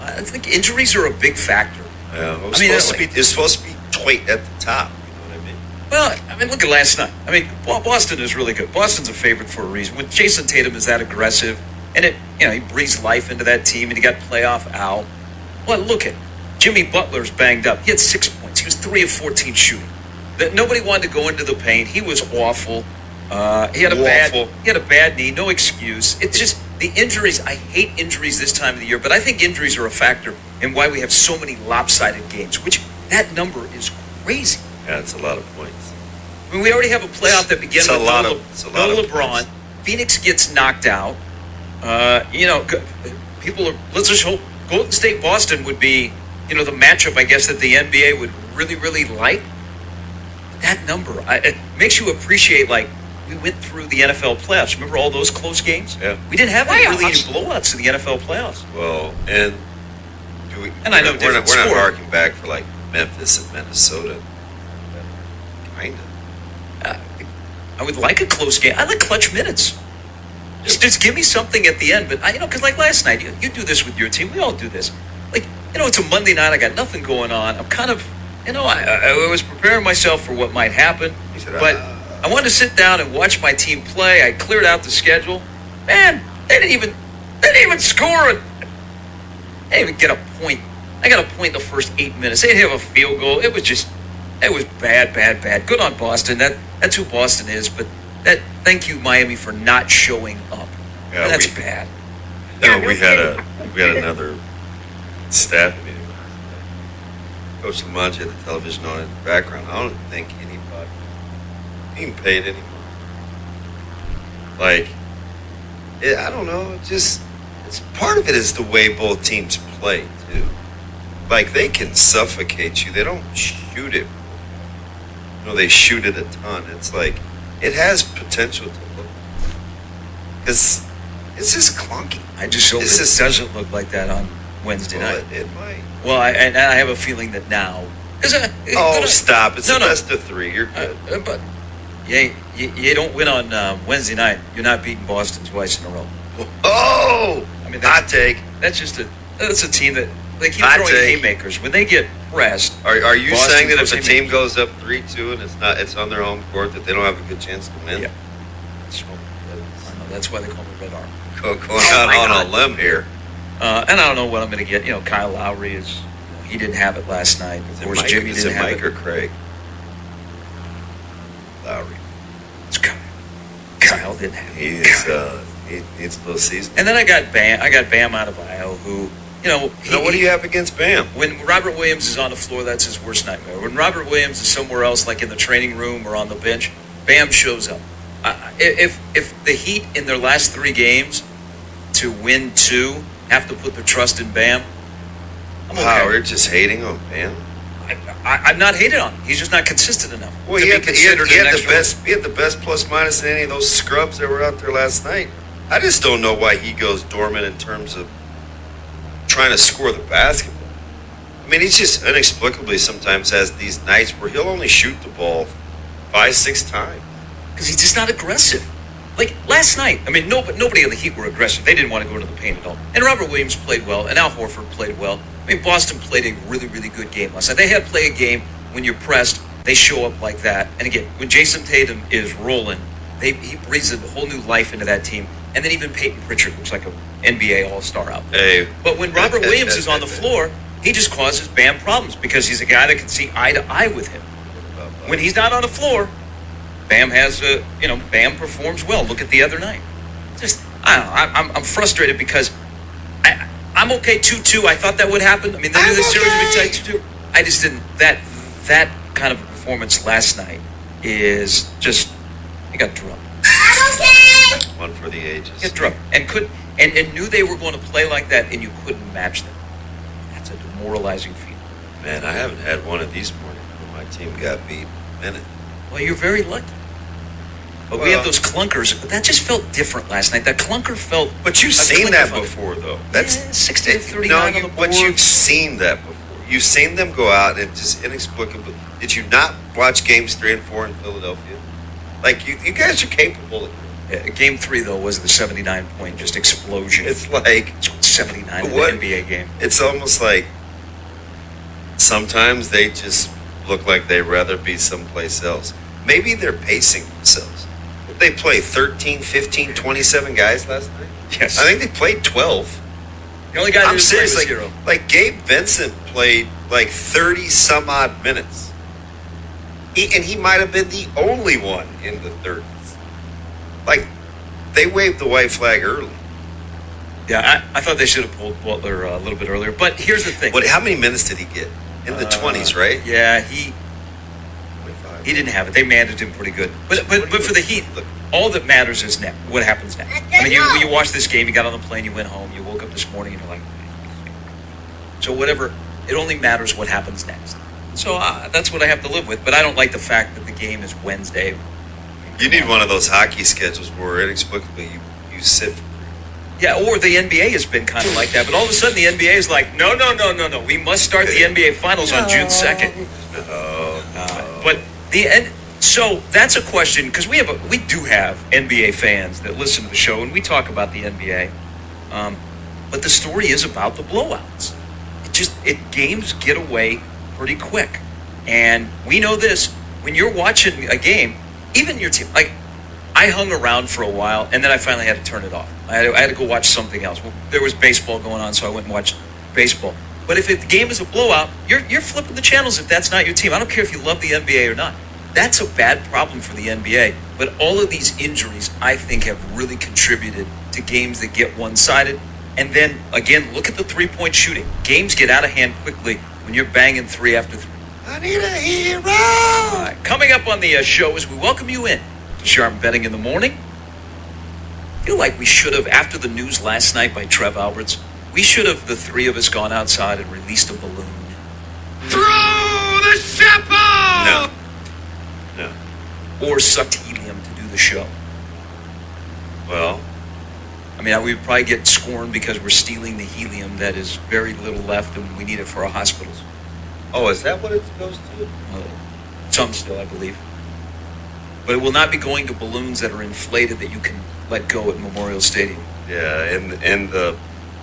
I think injuries are a big factor. Yeah, it's supposed to be tight at the top. You know what I mean? Well, I mean, look at last night. I mean, Boston is really good. Boston's a favorite for a reason. When Jason Tatum is that aggressive, and he breathes life into that team, and he got playoff Al. Well, look at Jimmy Butler's banged up. He had 6 points. He was 3 of 14 shooting. That nobody wanted to go into the paint. He was awful. He had a bad knee. No excuse. It's just the injuries. I hate injuries this time of the year, but I think injuries are a factor in why we have so many lopsided games. Which that number is crazy. Yeah, it's a lot of points. I mean, we already have a playoff that begins with no LeBron. Points. Phoenix gets knocked out. People are. Let's just hope Golden State Boston would be, the matchup. I guess that the NBA would really, really like. That number, it makes you appreciate, we went through the NFL playoffs. Remember all those close games? Yeah. We didn't have any blowouts in the NFL playoffs. Well, I know we're not harking back for, Memphis and Minnesota. Kind of. I would like a close game. I like clutch minutes. Just give me something at the end. But, because last night, you do this with your team. We all do this. It's a Monday night. I got nothing going on. I'm kind of... I was preparing myself for what might happen, but I wanted to sit down and watch my team play. I cleared out the schedule. Man, they didn't even score it. They didn't even get a point. I got a point in the first 8 minutes. They didn't have a field goal. It was bad. Good on Boston. That's who Boston is. But thank you, Miami, for not showing up. Yeah, that's bad. No, we had another staff meeting. Coach Lamont had the television on in the background. I don't think anybody even paid any money. Like, I don't know. It's part of it is the way both teams play too. Like they can suffocate you. They don't shoot it. They shoot it a ton. It's like it has potential to look. Because it's just clunky. I just hope it doesn't look like that on Wednesday night. It might. Well, and I have a feeling that now. Stop! It's the best of 3. You're good. But you don't win on Wednesday night. You're not beating Boston twice in a row. Oh, I mean, hot take. That's a team that they keep throwing haymakers when they get pressed. Are you Boston saying that if throws a team haymakers. goes up 3-2 and it's on their home court that they don't have a good chance to win? Yeah. I know, that's why they call me Red Arm. Going out on a limb here. And I don't know what I'm going to get. Kyle Lowry he didn't have it last night. Of course, Jimmy didn't have Mike or Craig? Lowry. It's Kyle didn't have it. He needs a little season. And then I got Bam out of Io, who, what do you have against Bam? When Robert Williams is on the floor, that's his worst nightmare. When Robert Williams is somewhere else, like in the training room or on the bench, Bam shows up. If the Heat in their last 3 games to win 2 have to put their trust in Bam, I'm okay. Wow, we're just hating on Bam. I'm not hating on him. He's just not consistent enough. Well, he had the best plus minus in any of those scrubs that were out there last night. I just don't know why he goes dormant in terms of trying to score the basketball. I mean, he's just inexplicably sometimes has these nights where he'll only shoot the ball 5-6 times. Because he's just not aggressive. Like last night, I mean, nobody on the Heat were aggressive. They didn't want to go into the paint at all. And Robert Williams played well, and Al Horford played well. I mean, Boston played a really, really good game last night. They had to play a game when you're pressed, they show up like that. And again, when Jason Tatum is rolling, he breathes a whole new life into that team. And then even Peyton Pritchard looks like an NBA All-Star out there. Hey. But when Robert Williams is on the floor, he just causes Bam problems because he's a guy that can see eye to eye with him. When he's not on the floor, Bam Bam performs well. Look at the other night. I don't know. I'm frustrated because I'm okay 2-2. I thought that would happen. I mean, they knew the series would be tight 2-2. I just didn't. That kind of a performance last night is just, he got drubbed. One for the ages. Get drubbed and knew they were going to play like that, and you couldn't match them. That's a demoralizing feeling. Man, I haven't had one of these mornings where my team got beat in a minute. Well, you're very lucky. But we have those clunkers. But that just felt different last night. That clunker felt. But you've seen that before, though. That's 68-39 on the board. But you've seen that before. You've seen them go out and just inexplicably. Did you not watch games 3 and 4 in Philadelphia? Like you guys are capable of it. Game 3 though was the 79-point just explosion. It's like 79 in the NBA game. It's almost like sometimes they just look like they'd rather be someplace else. Maybe they're pacing themselves. They played 13, 15, 27 guys last night. Yes. I think they played 12. The only guy that didn't play was like, Hero. Like Gabe Vincent played like 30 some odd minutes. He might have been the only one in the 30s. Like, they waved the white flag early. Yeah, I thought they should have pulled Butler a little bit earlier. But here's the thing. How many minutes did he get? In the 20s, right? Yeah, he didn't have it. They managed him pretty good. But for the Heat, all that matters is what happens next. I mean, you watched this game, you got on the plane, you went home, you woke up this morning, and you're like, so whatever, it only matters what happens next. So that's what I have to live with. But I don't like the fact that the game is Wednesday. You need one of those hockey schedules where inexplicably you sit. Yeah, or the NBA has been kind of like that. But all of a sudden the NBA is like, no. We must start the NBA Finals on June 2nd. But the end. So that's a question because we do have NBA fans that listen to the show and we talk about the NBA. But the story is about the blowouts. Games get away pretty quick, and we know this when you're watching a game. Even your team, like I hung around for a while, and then I finally had to turn it off. I had to go watch something else. Well, there was baseball going on, so I went and watched baseball. But if the game is a blowout, you're flipping the channels if that's not your team. I don't care if you love the NBA or not. That's a bad problem for the NBA. But all of these injuries, I think, have really contributed to games that get one-sided. And then, again, look at the three-point shooting. Games get out of hand quickly when you're banging 3 after 3. I need a hero. All right, coming up on the show as we welcome you in to Sharp Betting in the Morning. I feel like we should have, after the news last night by Trev Alberts, we should have, the three of us, gone outside and released a balloon. Throw the chapeau! No. Or sucked helium to do the show. Well, I mean, we would probably get scorned because we're stealing the helium that is very little left and we need it for our hospitals. oh, is that what it goes to? Some still, I believe. But it will not be going to balloons that are inflated that you can let go at Memorial Stadium. Yeah,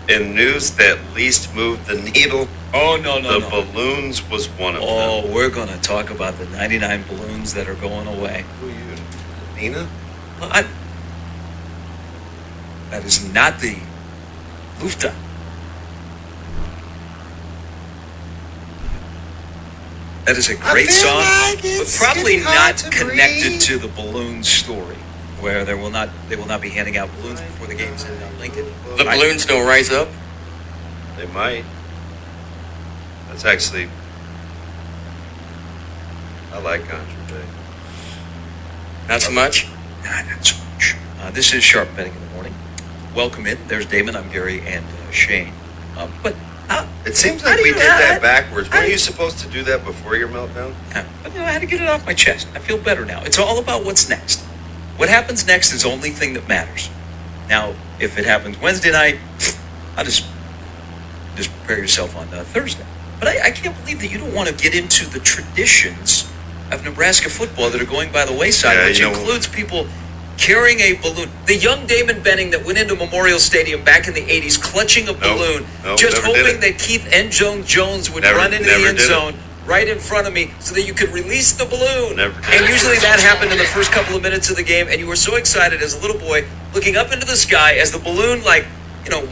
in news that least moved the needle. Oh, no. The balloons was one of them. Oh, we're going to talk about the 99 balloons that are going away. Who are you, Nina? Well, that is not the Lufta. That is a great song, but probably not connected to the balloon story, where they will not be handing out balloons before the games in Lincoln. The balloons don't rise up? They might. That's actually, I like Contra Bay. Not so much? Nah, not so much. This is Sharp Betting in the Morning. Welcome in. There's Damon, I'm Gary, and Shane. But it seems like we did that backwards. Weren't you supposed to do that before your meltdown? Yeah, but I had to get it off my chest. I feel better now. It's all about what's next. What happens next is the only thing that matters. Now, if it happens Wednesday night, I'll just prepare yourself on Thursday. But I can't believe that you don't want to get into the traditions of Nebraska football that are going by the wayside, which includes people carrying a balloon. The young Damon Benning that went into Memorial Stadium back in the 80s, clutching a balloon, just hoping that Keith N. Jones would run into the end zone right in front of me so that you could release the balloon. And usually that happened in the first couple of minutes of the game, and you were so excited as a little boy looking up into the sky as the balloon,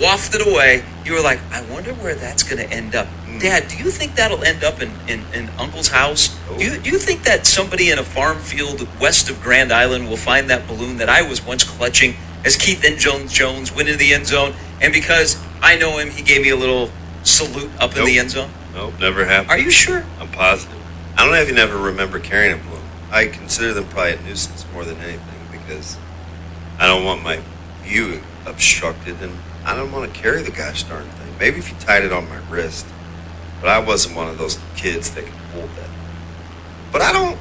wafted away. You were like, I wonder where that's going to end up. Dad, do you think that'll end up in Uncle's house? Do you think that somebody in a farm field west of Grand Island will find that balloon that I was once clutching as Keith N. Jones went into the end zone? And because I know him, he gave me a little salute up in the end zone? Nope, never happened. Are you sure? I'm positive. I don't know if you never remember carrying a balloon. I consider them probably a nuisance more than anything because I don't want my view obstructed and I don't want to carry the gosh darn thing. Maybe if you tied it on my wrist. But I wasn't one of those kids that could hold that. But I don't,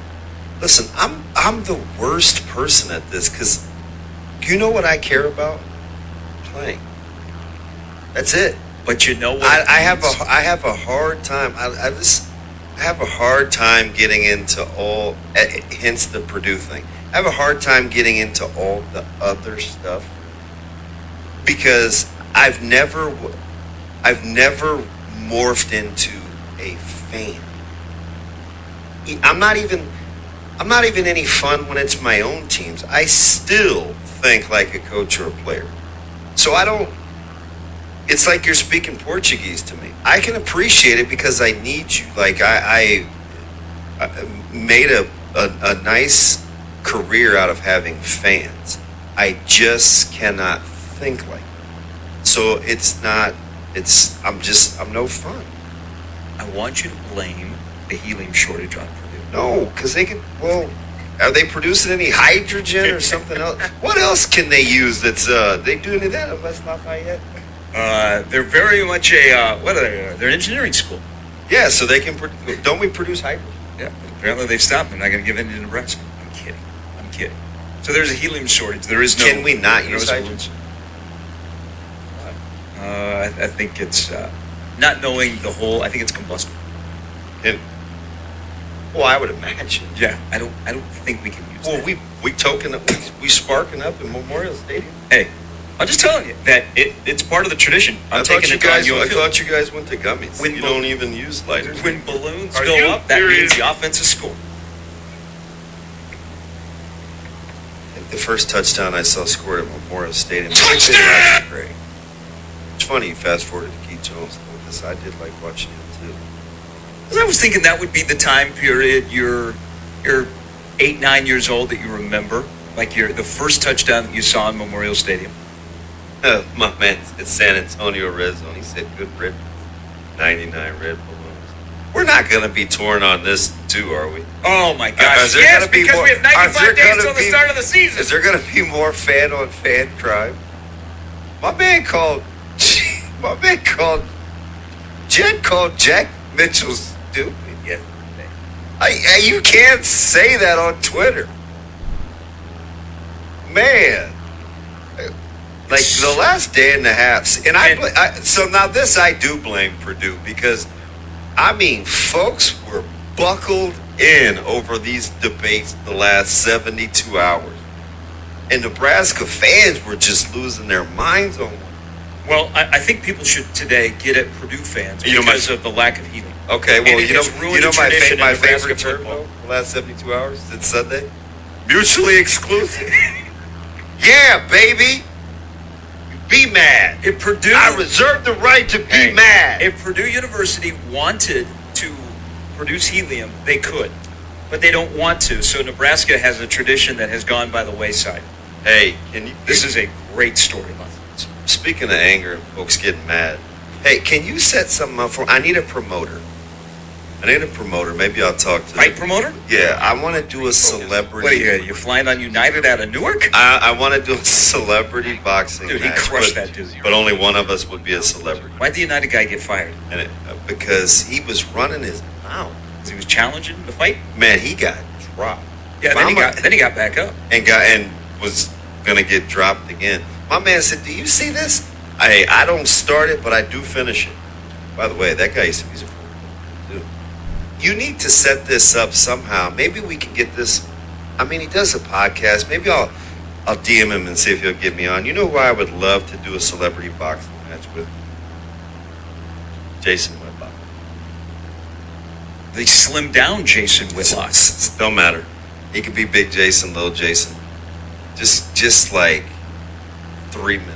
listen, I'm the worst person at this because you know what I care about? Playing. That's it. But you know what? I have a hard time. I have a hard time getting into all, hence the Purdue thing. I have a hard time getting into all the other stuff because I've never morphed into a fan. I'm not even any fun when it's my own teams. I still think like a coach or a player. So I don't, it's like you're speaking Portuguese to me. I can appreciate it because I need you. Like I made a nice career out of having fans. I just cannot think like that. So I'm no fun. I want you to blame the helium shortage on Purdue. No, because are they producing any hydrogen or something else? What else can they use that's, they do any of that in West Lafayette? They're very much they're an engineering school. Yeah, so they can, don't we produce hydrogen? Yeah, apparently they've stopped. They're not going to give in to Nebraska. I'm kidding. So there's a helium shortage. There is no. Can we not use hydrogen? I think it's not knowing the whole. I think it's combustible. Well, I would imagine. Yeah, I don't think we can use. Well, we sparking up in Memorial Stadium. Hey, I'm just telling you that it's part of the tradition. I thought you guys went to gummies. You don't even use lighters. When balloons go up, that means the offense is scored. The first touchdown I saw scored at Memorial Stadium. Touchdown! Great. It's funny you fast forward to Keith Jones though, because I did like watching him too. Because I was thinking that would be the time period you're 8-9 years old that you remember, like the first touchdown that you saw in Memorial Stadium. My man, it's San Antonio Red Zone. He said good riddance. 99 red balloons. We're not going to be torn on this too, are we? Oh my gosh! Is there Yes, gonna be because more- we have is there 95 days gonna till the be- start of the season. Is there going to be more fan on fan crime? My man called Jen called Jack Mitchell stupid yesterday. You can't say that on Twitter, man. Like the last day and a half, and so now this I do blame Purdue because, I mean, folks were buckled in over these debates the last 72 hours, and Nebraska fans were just losing their minds on one. Well, I think people should today get at Purdue fans because of the lack of healing. Okay, well, And it has ruined the my tradition in Nebraska favorite term football. though, the last 72 hours since Sunday, mutually exclusive. Yeah, baby. Be mad. If Purdue, I reserve the right to be mad. If Purdue University wanted to produce helium, they could, but they don't want to. So Nebraska has a tradition that has gone by the wayside. Hey, This is a great storyline. Speaking of anger and folks getting mad, hey, can you set something up for? I need a promoter. Maybe I'll talk to Fight promoter? Yeah, I want to do a celebrity. What are you flying on United out of Newark? I want to do a celebrity boxing Dude, he match, crushed but, that dude. But only one of us would be a celebrity. Why'd the United guy get fired? Because he was running his mouth. He was challenging the fight? Man, he got dropped. Yeah, then he got back up. And was going to get dropped again. My man said, do you see this? I don't start it, but I do finish it. By the way, that guy used to be a dude. You need to set this up somehow. Maybe we can get this. I mean, he does a podcast. Maybe I'll DM him and see if he'll get me on. You know who I would love to do a celebrity boxing match with? Jason Whitlock. They slimmed down Jason Whitlock. Don't matter. He could be Big Jason, Little Jason. Just like 3 minutes.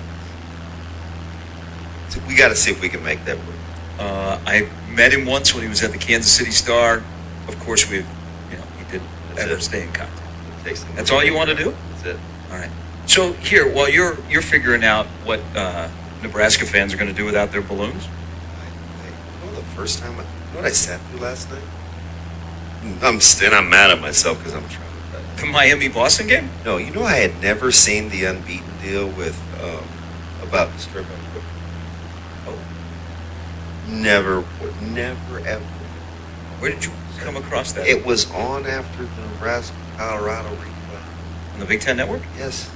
So we got to see if we can make that work. I met him once when he was at the Kansas City Star. Of course, he didn't ever stay in contact. That's all you want to do? That's it. All right. So here, while you're figuring out what Nebraska fans are going to do without their balloons. The first time, you know what I sat through last night? I'm mad at myself because I'm trying to. The Miami-Boston game? No, you know I had never seen the Unbeaten deal with about the strip club. Oh, never, ever. Where did you come across that? It was on after the Nebraska-Colorado replay. On the Big Ten Network? Yes.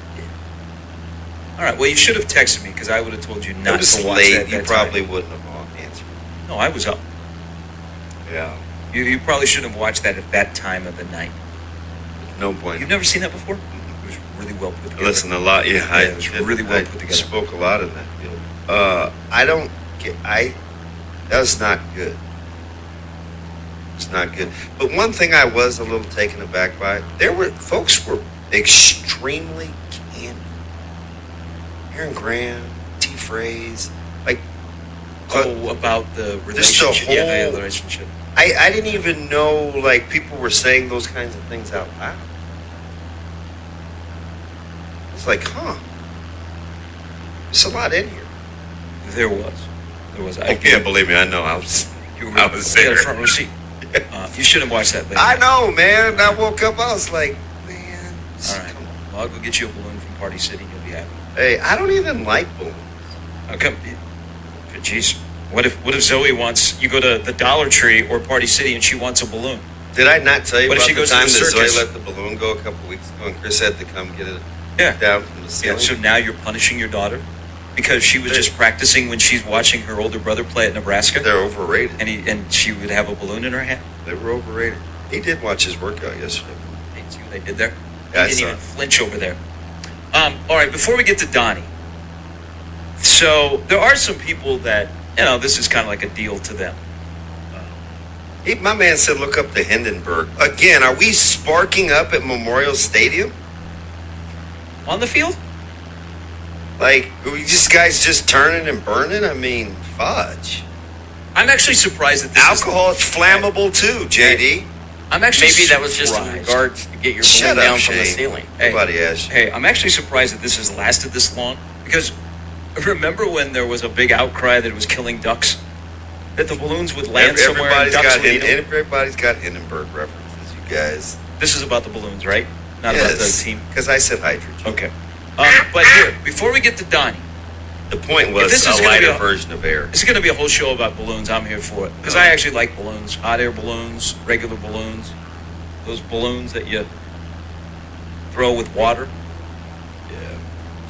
All right. Well, you should have texted me because I would have told you not was to watch late. that. You that probably time. wouldn't have answered. No, I was up. Yeah. You probably shouldn't have watched that at that time of the night. No point. You've never seen that before? It was really well put together. Listen, a lot. Yeah, it was really well put together. Spoke a lot in that deal. I don't get. That was not good. It's not good. But one thing I was a little taken aback by, folks were extremely candid. Aaron Graham, T. Phrase, like. About the relationship. Just the whole the relationship. I didn't even know, like, people were saying those kinds of things out loud. It's like, there's a lot in here. There was. Yeah, believe me, I know. I was there. You had a front row seat. You shouldn't watch that later. I know, man. I woke up, I was like, man. All right. Well, I'll go get you a balloon from Party City and you'll be happy. Hey, I don't even like balloons. Okay. Jeez. What if Zoe wants, you go to the Dollar Tree or Party City and she wants a balloon? Did I not tell you What if about she the goes to time the that Zoe circus? let the balloon go a couple weeks ago and Chris had to come get it Yeah. down from the ceiling? Yeah, so now you're punishing your daughter because she was just practicing when she's watching her older brother play at Nebraska. They're overrated. And she would have a balloon in her hand. They were overrated. He did watch his workout yesterday. Hey, see what they did there? Yeah, I He didn't saw even it. flinch over there. All right, before we get to Donnie. So there are some people that, this is kind of like a deal to them. My man said, look up the Hindenburg. Again, are we sparking up at Memorial Stadium? On the field? Like, are we guys just turning and burning? I mean, fudge. I'm actually surprised that this Alcohol is flammable too, JD. I'm actually Maybe that was just in surprised. regards to get your Shut balloon up, down from the Shane. ceiling. Nobody asked you. Hey, I'm actually surprised that this has lasted this long because remember when there was a big outcry that it was killing ducks? That the balloons would land somewhere and ducks would eat them? Everybody's got Hindenburg references, you guys. This is about the balloons, right? Not about the team? Because I said hydrogen. Okay. But here, before we get to Donnie. The point was a lighter version of air. It's going to be a whole show about balloons. I'm here for it. Because I actually like balloons. Hot air balloons, regular balloons. Those balloons that you throw with water.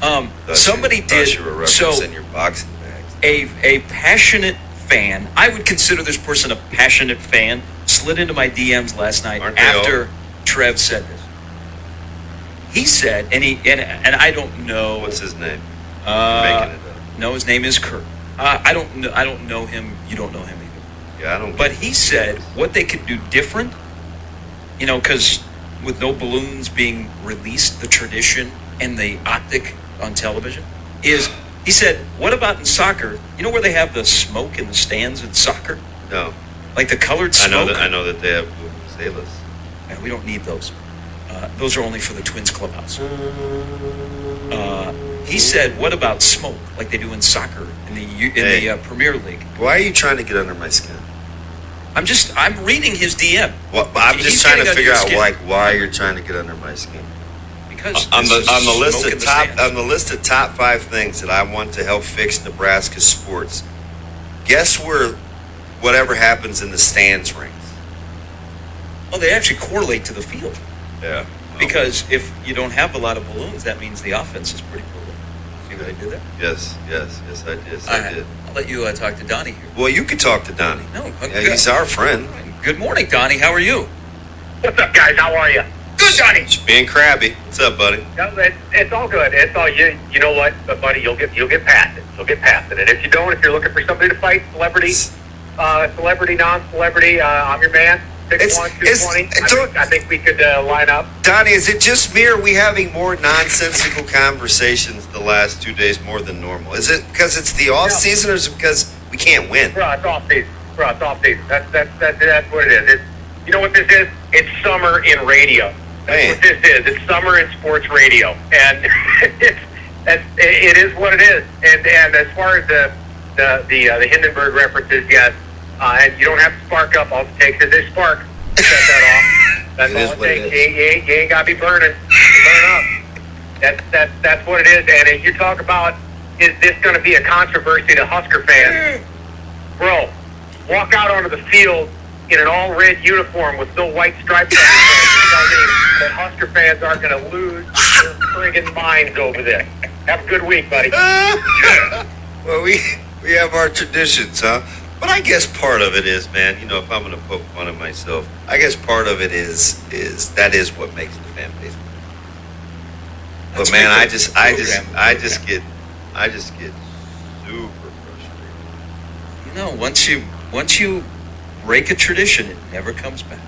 Yeah. Somebody did. You were referencing your boxing bags. A passionate fan, I would consider this person a passionate fan, slid into my DMs last night after Trev said this. He said, and I don't know. What's his name? Making it up. No, his name is Kurt. I don't know him. You don't know him either. Yeah, I don't. But he said what they could do different, because with no balloons being released, the tradition and the optic on television is, he said, what about in soccer? You know where they have the smoke in the stands in soccer? No. Like the colored smoke? I know that they have sailors. And we don't need those. Those are only for the Twins clubhouse. He said, what about smoke, like they do in soccer in the Premier League? Why are you trying to get under my skin? I'm reading his DM. Well, I'm just trying to figure out why you're trying to get under my skin. Because on the list of top 5 things that I want to help fix Nebraska sports, guess where whatever happens in the stands rings? Oh, they actually correlate to the field. Yeah. Because if you don't have a lot of balloons, that means the offense is pretty cool. See what I did there? Yes, I did. I'll let you talk to Donnie here. Well, you could talk to Donnie. No, he's our friend. Good morning, Donnie. How are you? What's up, guys? How are you? Good, Donnie. Just being crabby. What's up, buddy? No, it's all good. It's all you know what, buddy? You'll get past it. You'll get past it. And if you don't, if you're looking for somebody to fight, celebrity, non-celebrity, I'm your man. 6'1", 220. I think we could line up. Donnie, is it just me, or are we having more nonsensical conversations the last 2 days more than normal? Is it because it's the off season, or is it because we can't win? Bro, it's off season. That's what it is. You know what this is? It's summer in radio. That's what this is. It's summer in sports radio, and it is what it is. And as far as the Hindenburg references, yes. And you don't have to spark up. All it takes is a spark to set that off. That's all it takes. You ain't got to be burning. Burn up. That's what it is. And if you talk about, is this going to be a controversy to Husker fans? Bro, walk out onto the field in an all-red uniform with no white stripes on it and tell me that Husker fans aren't going to lose their friggin' minds over this. Have a good week, buddy. Well, we have our traditions, huh? But I guess part of it is, man, if I'm going to poke fun of myself, I guess part of it is that is what makes the fan base. But man, I just get super frustrated. Once you break a tradition, it never comes back.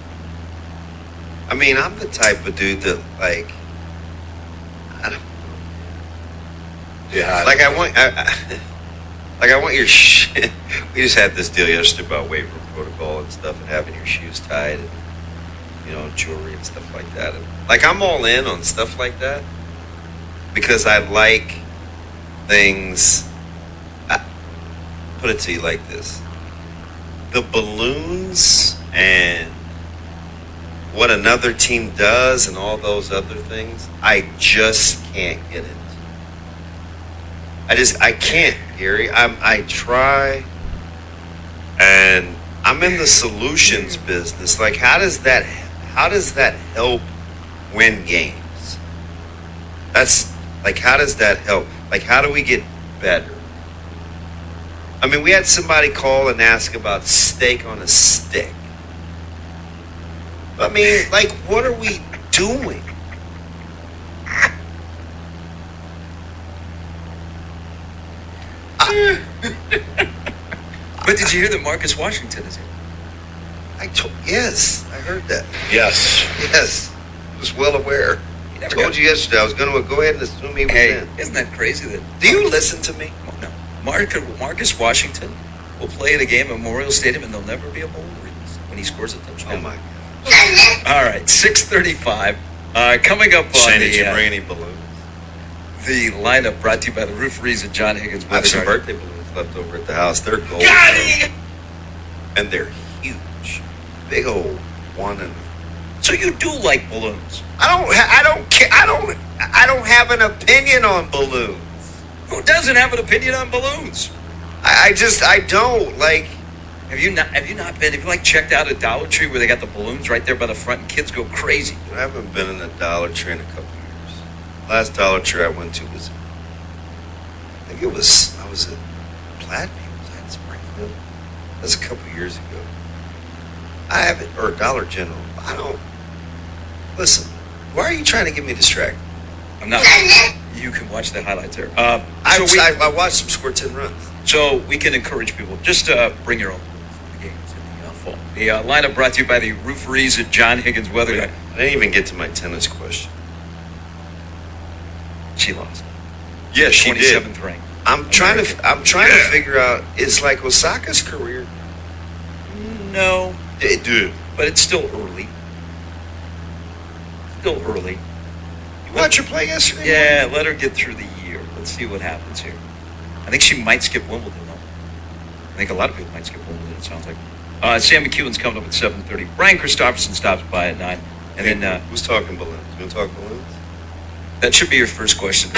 I mean, I'm the type of dude that I want your shit. We just had this deal yesterday about waiver protocol and stuff, and having your shoes tied, and jewelry and stuff like that. And, I'm all in on stuff like that because I like things. Put it to you like this: the balloons and what another team does and all those other things, I just can't get into. I can't, Gary. I try, and I'm in the solutions business. How does that help win games? That's how does that help? How do we get better? I mean, we had somebody call and ask about steak on a stick. I mean, what are we doing? But did you hear that Marcus Washington is here? Yes, I heard that. Yes. I was well aware. I told you yesterday I was going to go ahead and assume he was in. Isn't that crazy? Do you listen to me? No. Marcus Washington will play at a game at Memorial Stadium, and there'll never be a balloon release when he scores a touchdown. Oh, my God. All right, 6:35. Coming up on Shane, did you bring any balloons? The lineup brought to you by the Rooferees and John Higgins. I have some birthday balloons left over at the house. They're gold. and they're huge, big old one. And So you do like balloons? I don't have an opinion on balloons. Who doesn't have an opinion on balloons? I don't like. Have you not been? Have you like checked out a Dollar Tree where they got the balloons right there by the front and kids go crazy? I haven't been in a Dollar Tree in a couple years. Last Dollar Tree I went to was, I was at Platteview, was that in Springfield? That's a couple years ago. I haven't, or Dollar General. I don't. Listen, why are you trying to get me distracted? I'm not. You can watch the highlights there. I watched some squirts and runs. So we can encourage people. Just bring your own balloons to the games in the fall. The lineup brought to you by the Rooferees at John Higgins Weather. I didn't even get to my tennis question. She lost. Yes, she did. 27th rank. I'm trying to figure out. It's like Osaka's career. No, Dude, but it's still early. Still early. you watched her play yesterday? Yeah, let her get through the year. Let's see what happens here. I think she might skip Wimbledon, though. I think a lot of people might skip Wimbledon, it sounds like. Sam McEwen's coming up at 7:30. Brian Christopherson stops by at 9. And then... who's talking balloons? You want to talk balloons? That should be your first question.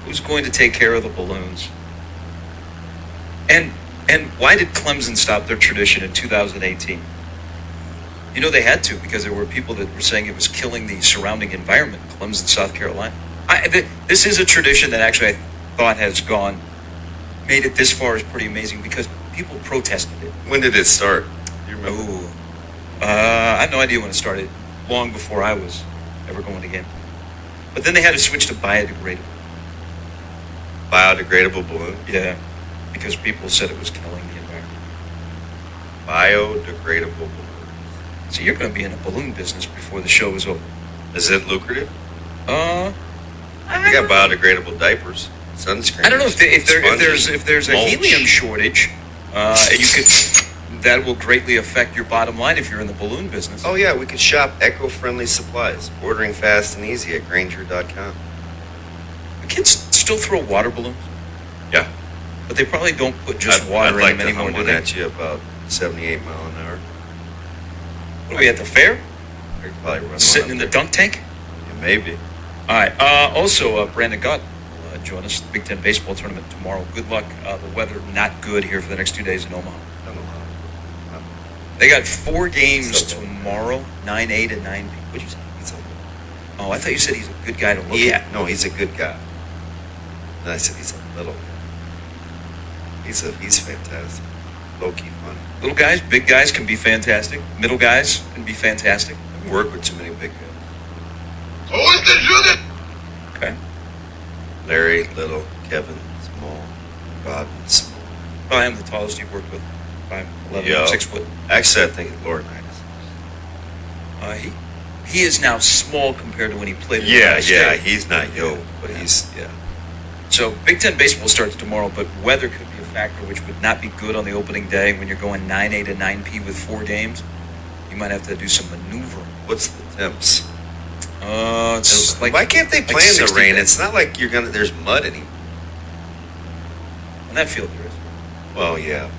Who's going to take care of the balloons? And why did Clemson stop their tradition in 2018? You know they had to, because there were people that were saying it was killing the surrounding environment in Clemson, South Carolina. This is a tradition that actually I thought has made it this far is pretty amazing because people protested it. When did it start? Do you remember? Ooh. I have no idea when it started. Long before I was ever going to game. But then they had to switch to biodegradable. Biodegradable balloon? Yeah, because people said it was killing the environment. Biodegradable balloon. So you're going to be in a balloon business before the show is over. Is it lucrative? I got biodegradable diapers, sunscreen. don't know if there's a mulch. helium shortage. That will greatly affect your bottom line if you're in the balloon business. Oh yeah, we could shop eco-friendly supplies. Ordering fast and easy at Grainger.com. The kids still throw water balloons, Yeah. but they probably don't put just water I'd like in them to anymore, hum do one they? at you about 78 mile an hour. What are we at the fair? I could probably run Sitting one in up the there. dunk tank? Yeah, maybe. All right. Also, Brandon Gott will join us at the Big Ten baseball tournament tomorrow. Good luck. The weather not good here for the next 2 days in Omaha. I don't know. They got 4 games tomorrow, 9, 8, and 9. What'd you say? Oh, I thought you said he's a good guy to look at. No, he's a good guy. And I said he's a little guy. He's fantastic. Low-key funny. Little guys, big guys can be fantastic. Middle guys can be fantastic. I work with too many big guys. Who is the sugar? Okay. Larry, little, Kevin, small, Bob, small. I am the tallest you've worked with. 5'11", Yeah. 6 foot. Actually, I think it's Lord Knight. He is now small compared to when he played. Yeah, he's not yo, but he's. So Big Ten baseball starts tomorrow, but weather could be a factor, which would not be good on the opening day when you're going 9A to 9P with 4 games. You might have to do some maneuvering. What's the temps? It's like, why can't they like play in the 60 rain? days. It's not like there's mud anymore. On that field there is. Well, yeah.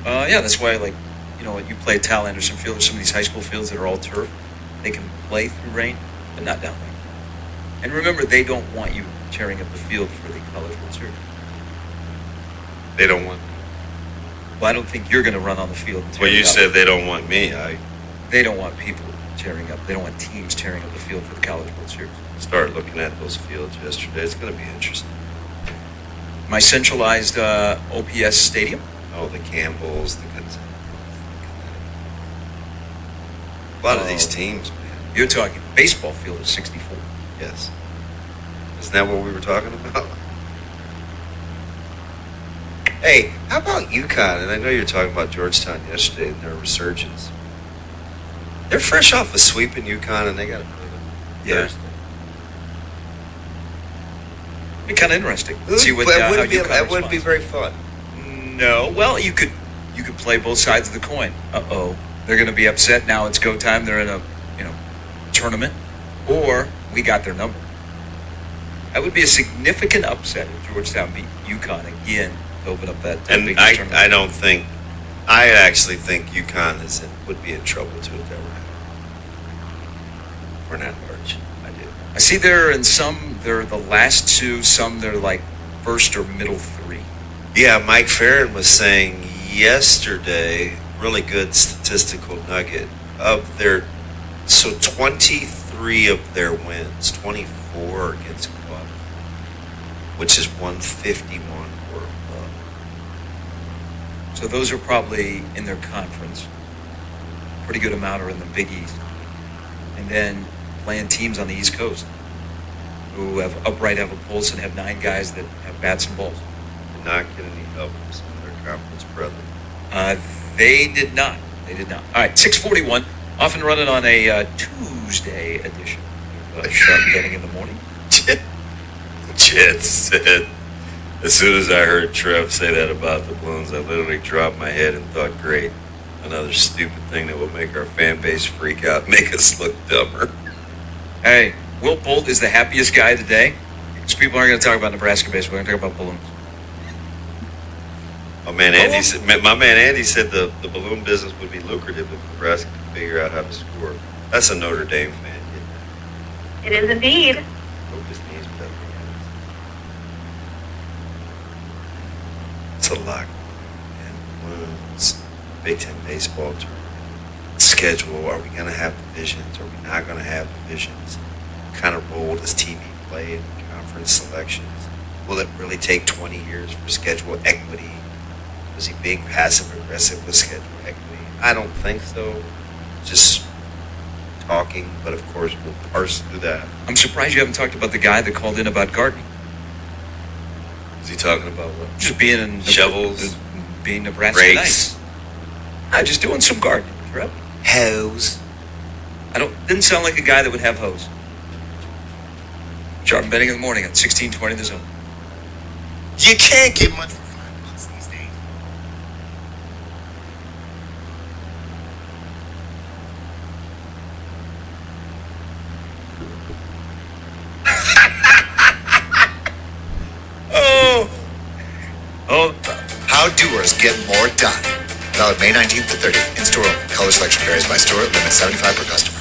Yeah, that's why, you play at Tal Anderson Field or some of these high school fields that are all turf. They can play through rain, but not down there. And remember, they don't want you tearing up the field for the College World Series. They don't want. Well, I don't think you're going to run on the field. And tear Well, you it up. said they don't want me. They don't want people tearing up. They don't want teams tearing up the field for the College World Series. Started looking at those fields yesterday. It's going to be interesting. My centralized OPS stadium. Oh, the Campbells, the Gonzales. A lot of these teams, man. You're talking baseball field is 64. Yes. Isn't that what we were talking about? Hey, how about UConn? And I know you were talking about Georgetown yesterday and their resurgence. They're fresh off a sweep in UConn, and they got to play them Thursday. It'd be kind of interesting. See what But how UConn that wouldn't be responds. very fun. No. Well, you could play both sides of the coin. Uh-oh. They're going to be upset now. It's go time. They're in a tournament, or we got their number. That would be a significant upset if Georgetown beat UConn again open up that. And big I tournament. don't think, I actually think UConn would be in trouble too if that were happening. We're not large. I do. I see they're in some. They're the last two. Some they're like first or middle three. Yeah, Mike Farron was saying yesterday, really good statistical nugget of their, so 23 of their wins, 24 against club, which is 151 or above. So those are probably in their conference. Pretty good amount are in the Big East, and then playing teams on the East Coast who have a pulse and have 9 guys that have bats and balls. Did not get any help from some of their conference brethren. They did not. They did not. All right, 6:41. Off and running on a Tuesday edition of Sharp Getting in the Morning. Chet said, as soon as I heard Trev say that about the balloons, I literally dropped my head and thought, great, another stupid thing that will make our fan base freak out, make us look dumber. Hey, Will Bolt is the happiest guy of the day because people aren't going to talk about Nebraska baseball. We're going to talk about balloons. My man Andy said the balloon business would be lucrative if Nebraska could figure out how to score. That's a Notre Dame fan. It is indeed. Hope his knees better. It's a lot. And balloons, Big Ten baseball tournament, schedule. Are we going to have divisions? Are we not going to have divisions? What kind of role does TV play in conference selections? Will it really take 20 years for schedule equity? Was he being passive aggressive with schedule equity? I don't think so. Just talking, but of course we'll parse through that. I'm surprised you haven't talked about the guy that called in about gardening. Is he talking about what? Just being in shovels, being Nebraska rakes. Nice. Just doing some gardening, right? Hose. Didn't sound like a guy that would have hose. Sharp Betting in the Morning at 1620 The Zone. You can't get much for $5 these days. How doers get more done. Valid May 19th to 30th. In-store only. Color selection varies by store. Limit 75 per customer.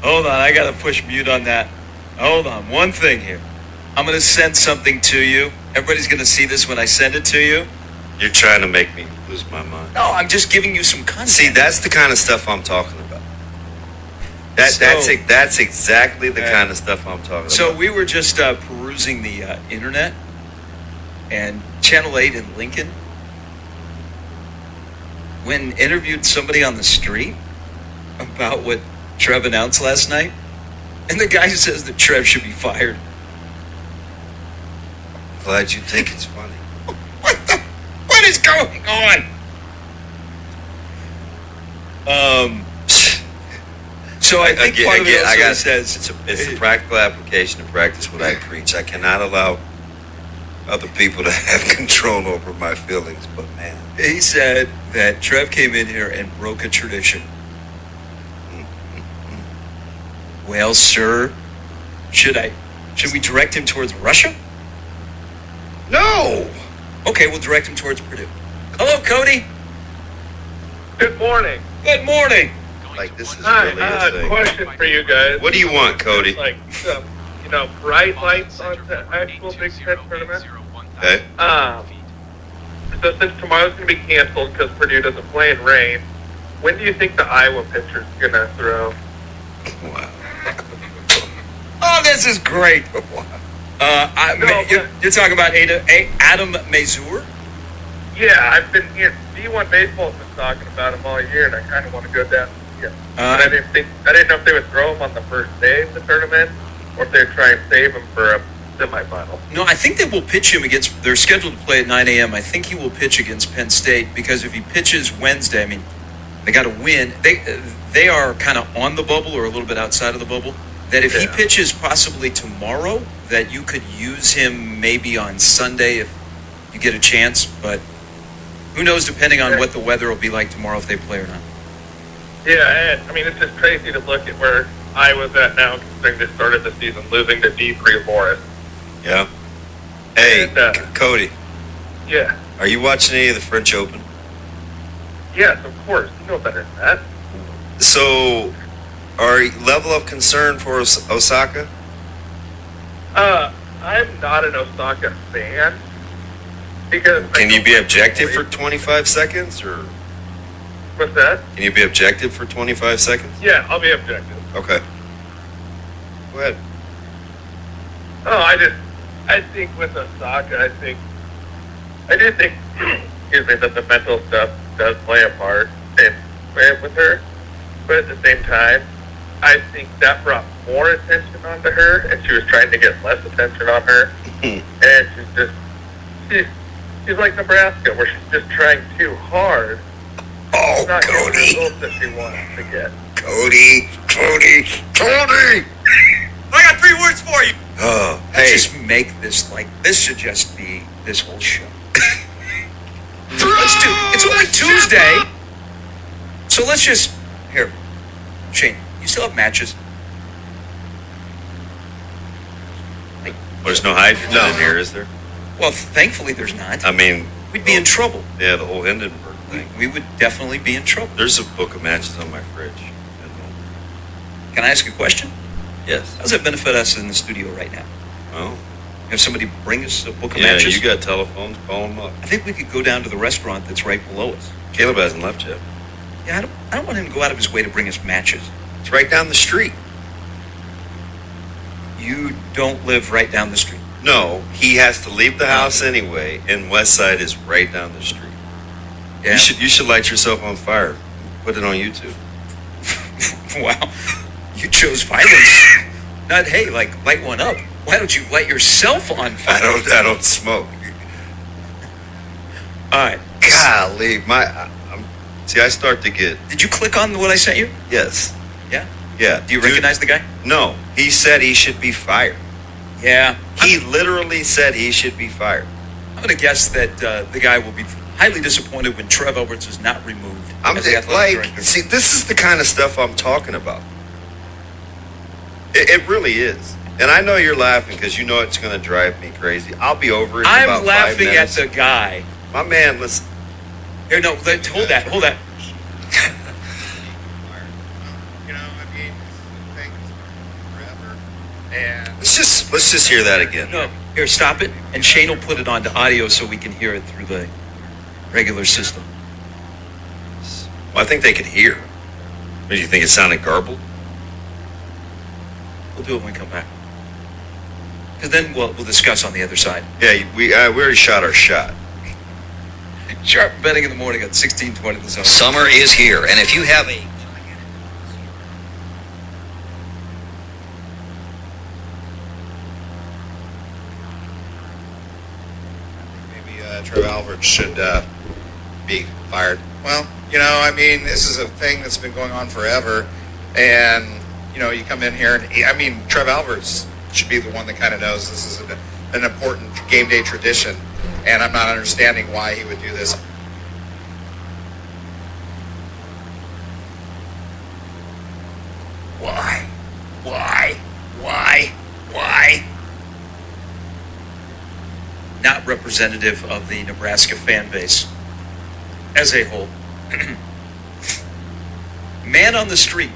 Hold on, I gotta push mute on that. Hold on, one thing here. I'm gonna send something to you. Everybody's gonna see this when I send it to you. You're trying to make me lose my mind. No, I'm just giving you some content. See, that's the kind of stuff I'm talking about. That's exactly the kind of stuff I'm talking about. So we were just perusing the internet, and Channel 8 in Lincoln, when interviewed somebody on the street about what Trev announced last night, and the guy says that Trev should be fired. Glad you think it's funny. What is going on? So I think part of it also says it's a practical application to practice what I preach. I cannot allow other people to have control over my feelings, but man. He said that Trev came in here and broke a tradition. Well, sir, should we direct him towards Russia? No. Okay, we'll direct him towards Purdue. Hello, Cody. Good morning. Good morning. Like, this is Hi, really a thing. question for you guys. What do you want, Cody? Like, bright lights on the actual Big Ten tournament. Okay. So since tomorrow's going to be canceled because Purdue doesn't play in rain, when do you think the Iowa pitcher's going to throw? Wow. Oh, this is great. You're talking about Adam Mazur? Yeah, I've been here. D1 Baseball's been talking about him all year, and I kind of want to go down and see him. But I didn't know if they would throw him on the first day of the tournament, or if they'd try and save him for a semifinal. No, I think they will pitch him against. They're scheduled to play at 9 a.m. I think he will pitch against Penn State because if he pitches Wednesday, I mean, they got to win. They are kind of on the bubble or a little bit outside of the bubble. That if he pitches possibly tomorrow, that you could use him maybe on Sunday if you get a chance. But who knows, depending on what the weather will be like tomorrow if they play or not. Yeah, and I mean, it's just crazy to look at where I was at now, considering they started the season losing to D3 Morris. Yeah. Hey, And, Cody, Yeah. are you watching any of the French Open? Yes, of course. You know better than that. So, are you level of concern for Osaka? I'm not an Osaka fan. Because Can you be objective for 25 seconds, or What's that? can you be objective for 25 seconds? Yeah, I'll be objective. Okay. Go ahead. Oh, I think with Osaka, I do think, excuse me, that the mental stuff does play a part with her. But at the same time, I think that brought more attention onto her, and she was trying to get less attention on her. And she's like Nebraska, where she's just trying too hard. Oh, she's not getting the Cody. results that she wants to get. Cody. I got 3 words for you. Oh, Let's just make this this should just be this whole show. Let's do. It's only Tuesday, so let's just here. Shane, you still have matches? There's no hydrogen in here, is there? Well, thankfully there's not. I mean, We'd be in trouble. yeah, the whole Hindenburg thing. We would definitely be in trouble. There's a book of matches on my fridge. Can I ask a question? Yes. How does it benefit us in the studio right now? Oh. If somebody bring us a book of Yeah, matches, you got telephones, call them up. I think we could go down to the restaurant that's right below us. Caleb hasn't left yet. Yeah, I don't want him to go out of his way to bring us matches. It's right down the street. You don't live right down the street. No, he has to leave the house anyway, and West Side is right down the street. Yeah. You should light yourself on fire. Put it on YouTube. Wow. You chose violence. Not, hey, light one up. Why don't you light yourself on fire? I don't smoke. All right. Golly, see, I start to get. Did you click on what I sent you? Yes. Yeah? Yeah. Do you recognize the guy? No. He said he should be fired. Yeah. He literally said he should be fired. I'm going to guess that the guy will be highly disappointed when Trev Alberts is not removed. I'm as the athletic director. see, this is the kind of stuff I'm talking about. It really is. And I know you're laughing because you know it's going to drive me crazy. I'll be over it in I'm about 5 laughing at minutes. the guy. My man, listen. Here, no, hold that. You know, I mean, this is a thing that's going on forever. And Let's just hear that again. No, here, stop it, and Shane will put it on to audio so we can hear it through the regular system. Well, I think they could hear. Do you think it sounded garbled? We'll do it when we come back. Because then we'll discuss on the other side. Yeah, we already shot our shot. Sharp betting in the morning at 16:20 the zone. Summer is here, and if you have a maybe Trev Alberts should be fired. Well, you know, I mean, this is a thing that's been going on forever, and you know, you come in here, and I mean, Trev Alberts should be the one that kind of knows this is an important game day tradition, and I'm not understanding why he would do this. Why? Not representative of the Nebraska fan base as a whole. Man on the street.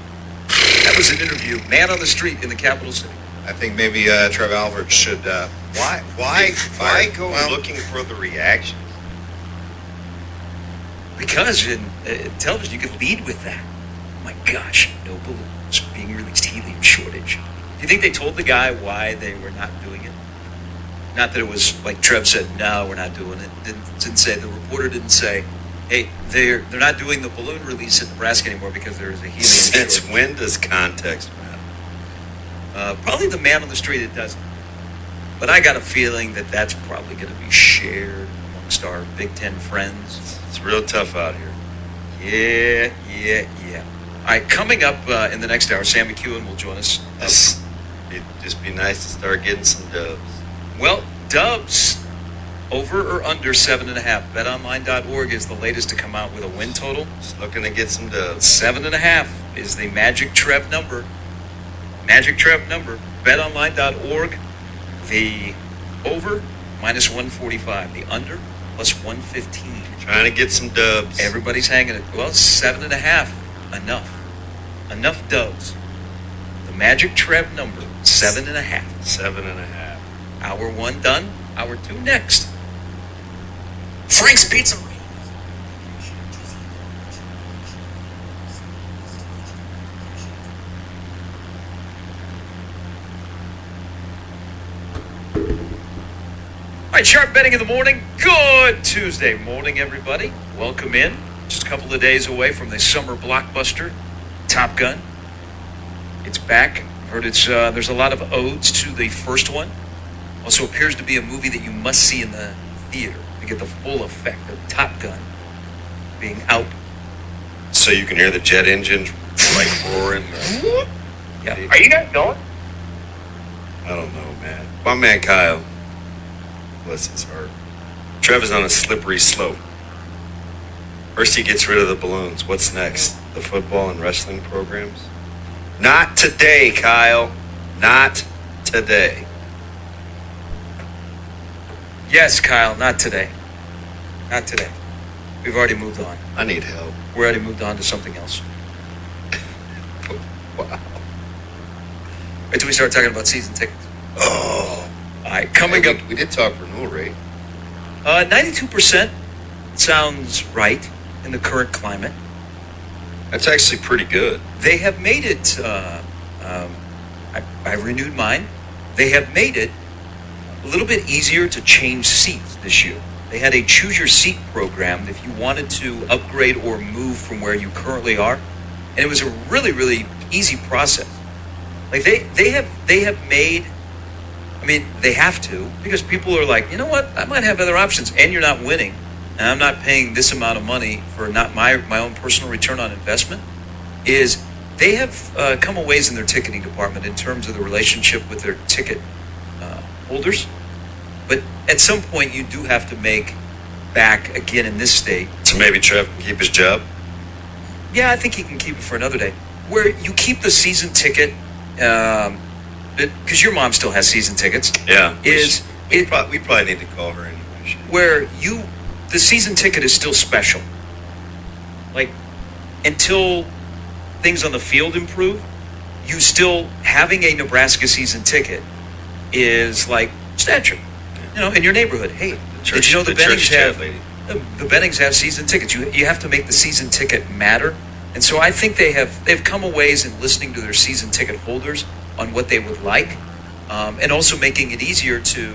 That was an interview. Man on the street in the capital city. I think maybe Trev Alberts should. Why go looking for the reactions? Because in television, you could lead with that. Oh my gosh, no balloons being released, helium shortage. Do you think they told the guy why they were not doing it? Not that it was like Trev said, no, we're not doing it. Didn't say, the reporter didn't say, hey, they're not doing the balloon release in Nebraska anymore because there is a helium shortage. Since when does context matter? Probably the man on the street, it doesn't. But I got a feeling that that's probably going to be shared amongst our Big Ten friends. It's real tough out here. Yeah. All right, coming up in the next hour, Sam McEwen will join us. It'd just be nice to start getting some dubs. Well, dubs, over or under 7.5. BetOnline.org is the latest to come out with a win total. Just looking to get some dubs. 7.5 is the magic Trev number. Magic Trev number, betonline.org. The over, minus 145. The under, plus 115. Trying to get some dubs. Everybody's hanging it. Well, 7.5. Enough dubs. The Magic Trev number, 7.5. 7.5. Hour 1 done. Hour 2 next. Frank's Pizza. All right, sharp betting in the morning. Good Tuesday morning, everybody. Welcome in. Just a couple of days away from the summer blockbuster, Top Gun. It's back. I've heard there's a lot of odes to the first one. Also appears to be a movie that you must see in the theater to get the full effect of Top Gun being out. So you can hear the jet engines like roaring. Yeah. Are you guys going? I don't know, man. My man Kyle. Bless his heart. Trevor's on a slippery slope. First he gets rid of the balloons. What's next? The football and wrestling programs? Not today, Kyle. Not today. Yes, Kyle, not today. Not today. We've already moved on. I need help. We already moved on to something else. Wow. Wait till we start talking about season tickets. Oh. All right, coming up. We did talk renewal rate. 92% sounds right in the current climate. That's actually pretty good. They have made it, I renewed mine. They have made it a little bit easier to change seats this year. They had a choose your seat program if you wanted to upgrade or move from where you currently are. And it was a really, really easy process. Like they have made, I mean, they have to, because people are like, you know what, I might have other options, and you're not winning, and I'm not paying this amount of money for not my own personal return on investment, is they have come a ways in their ticketing department in terms of the relationship with their ticket holders. But at some point, you do have to make back again in this state. So maybe Trev can keep his job? Yeah, I think he can keep it for another day. Where you keep the season ticket, because your mom still has season tickets. Yeah. We probably need to call her anyway. Where the season ticket is still special. Like, until things on the field improve, you still having a Nebraska season ticket is like stature. You know, in your neighborhood. Hey, did you know the Bennings the Bennings have season tickets? You have to make the season ticket matter. And so I think they've come a ways in listening to their season ticket holders on what they would like, and also making it easier to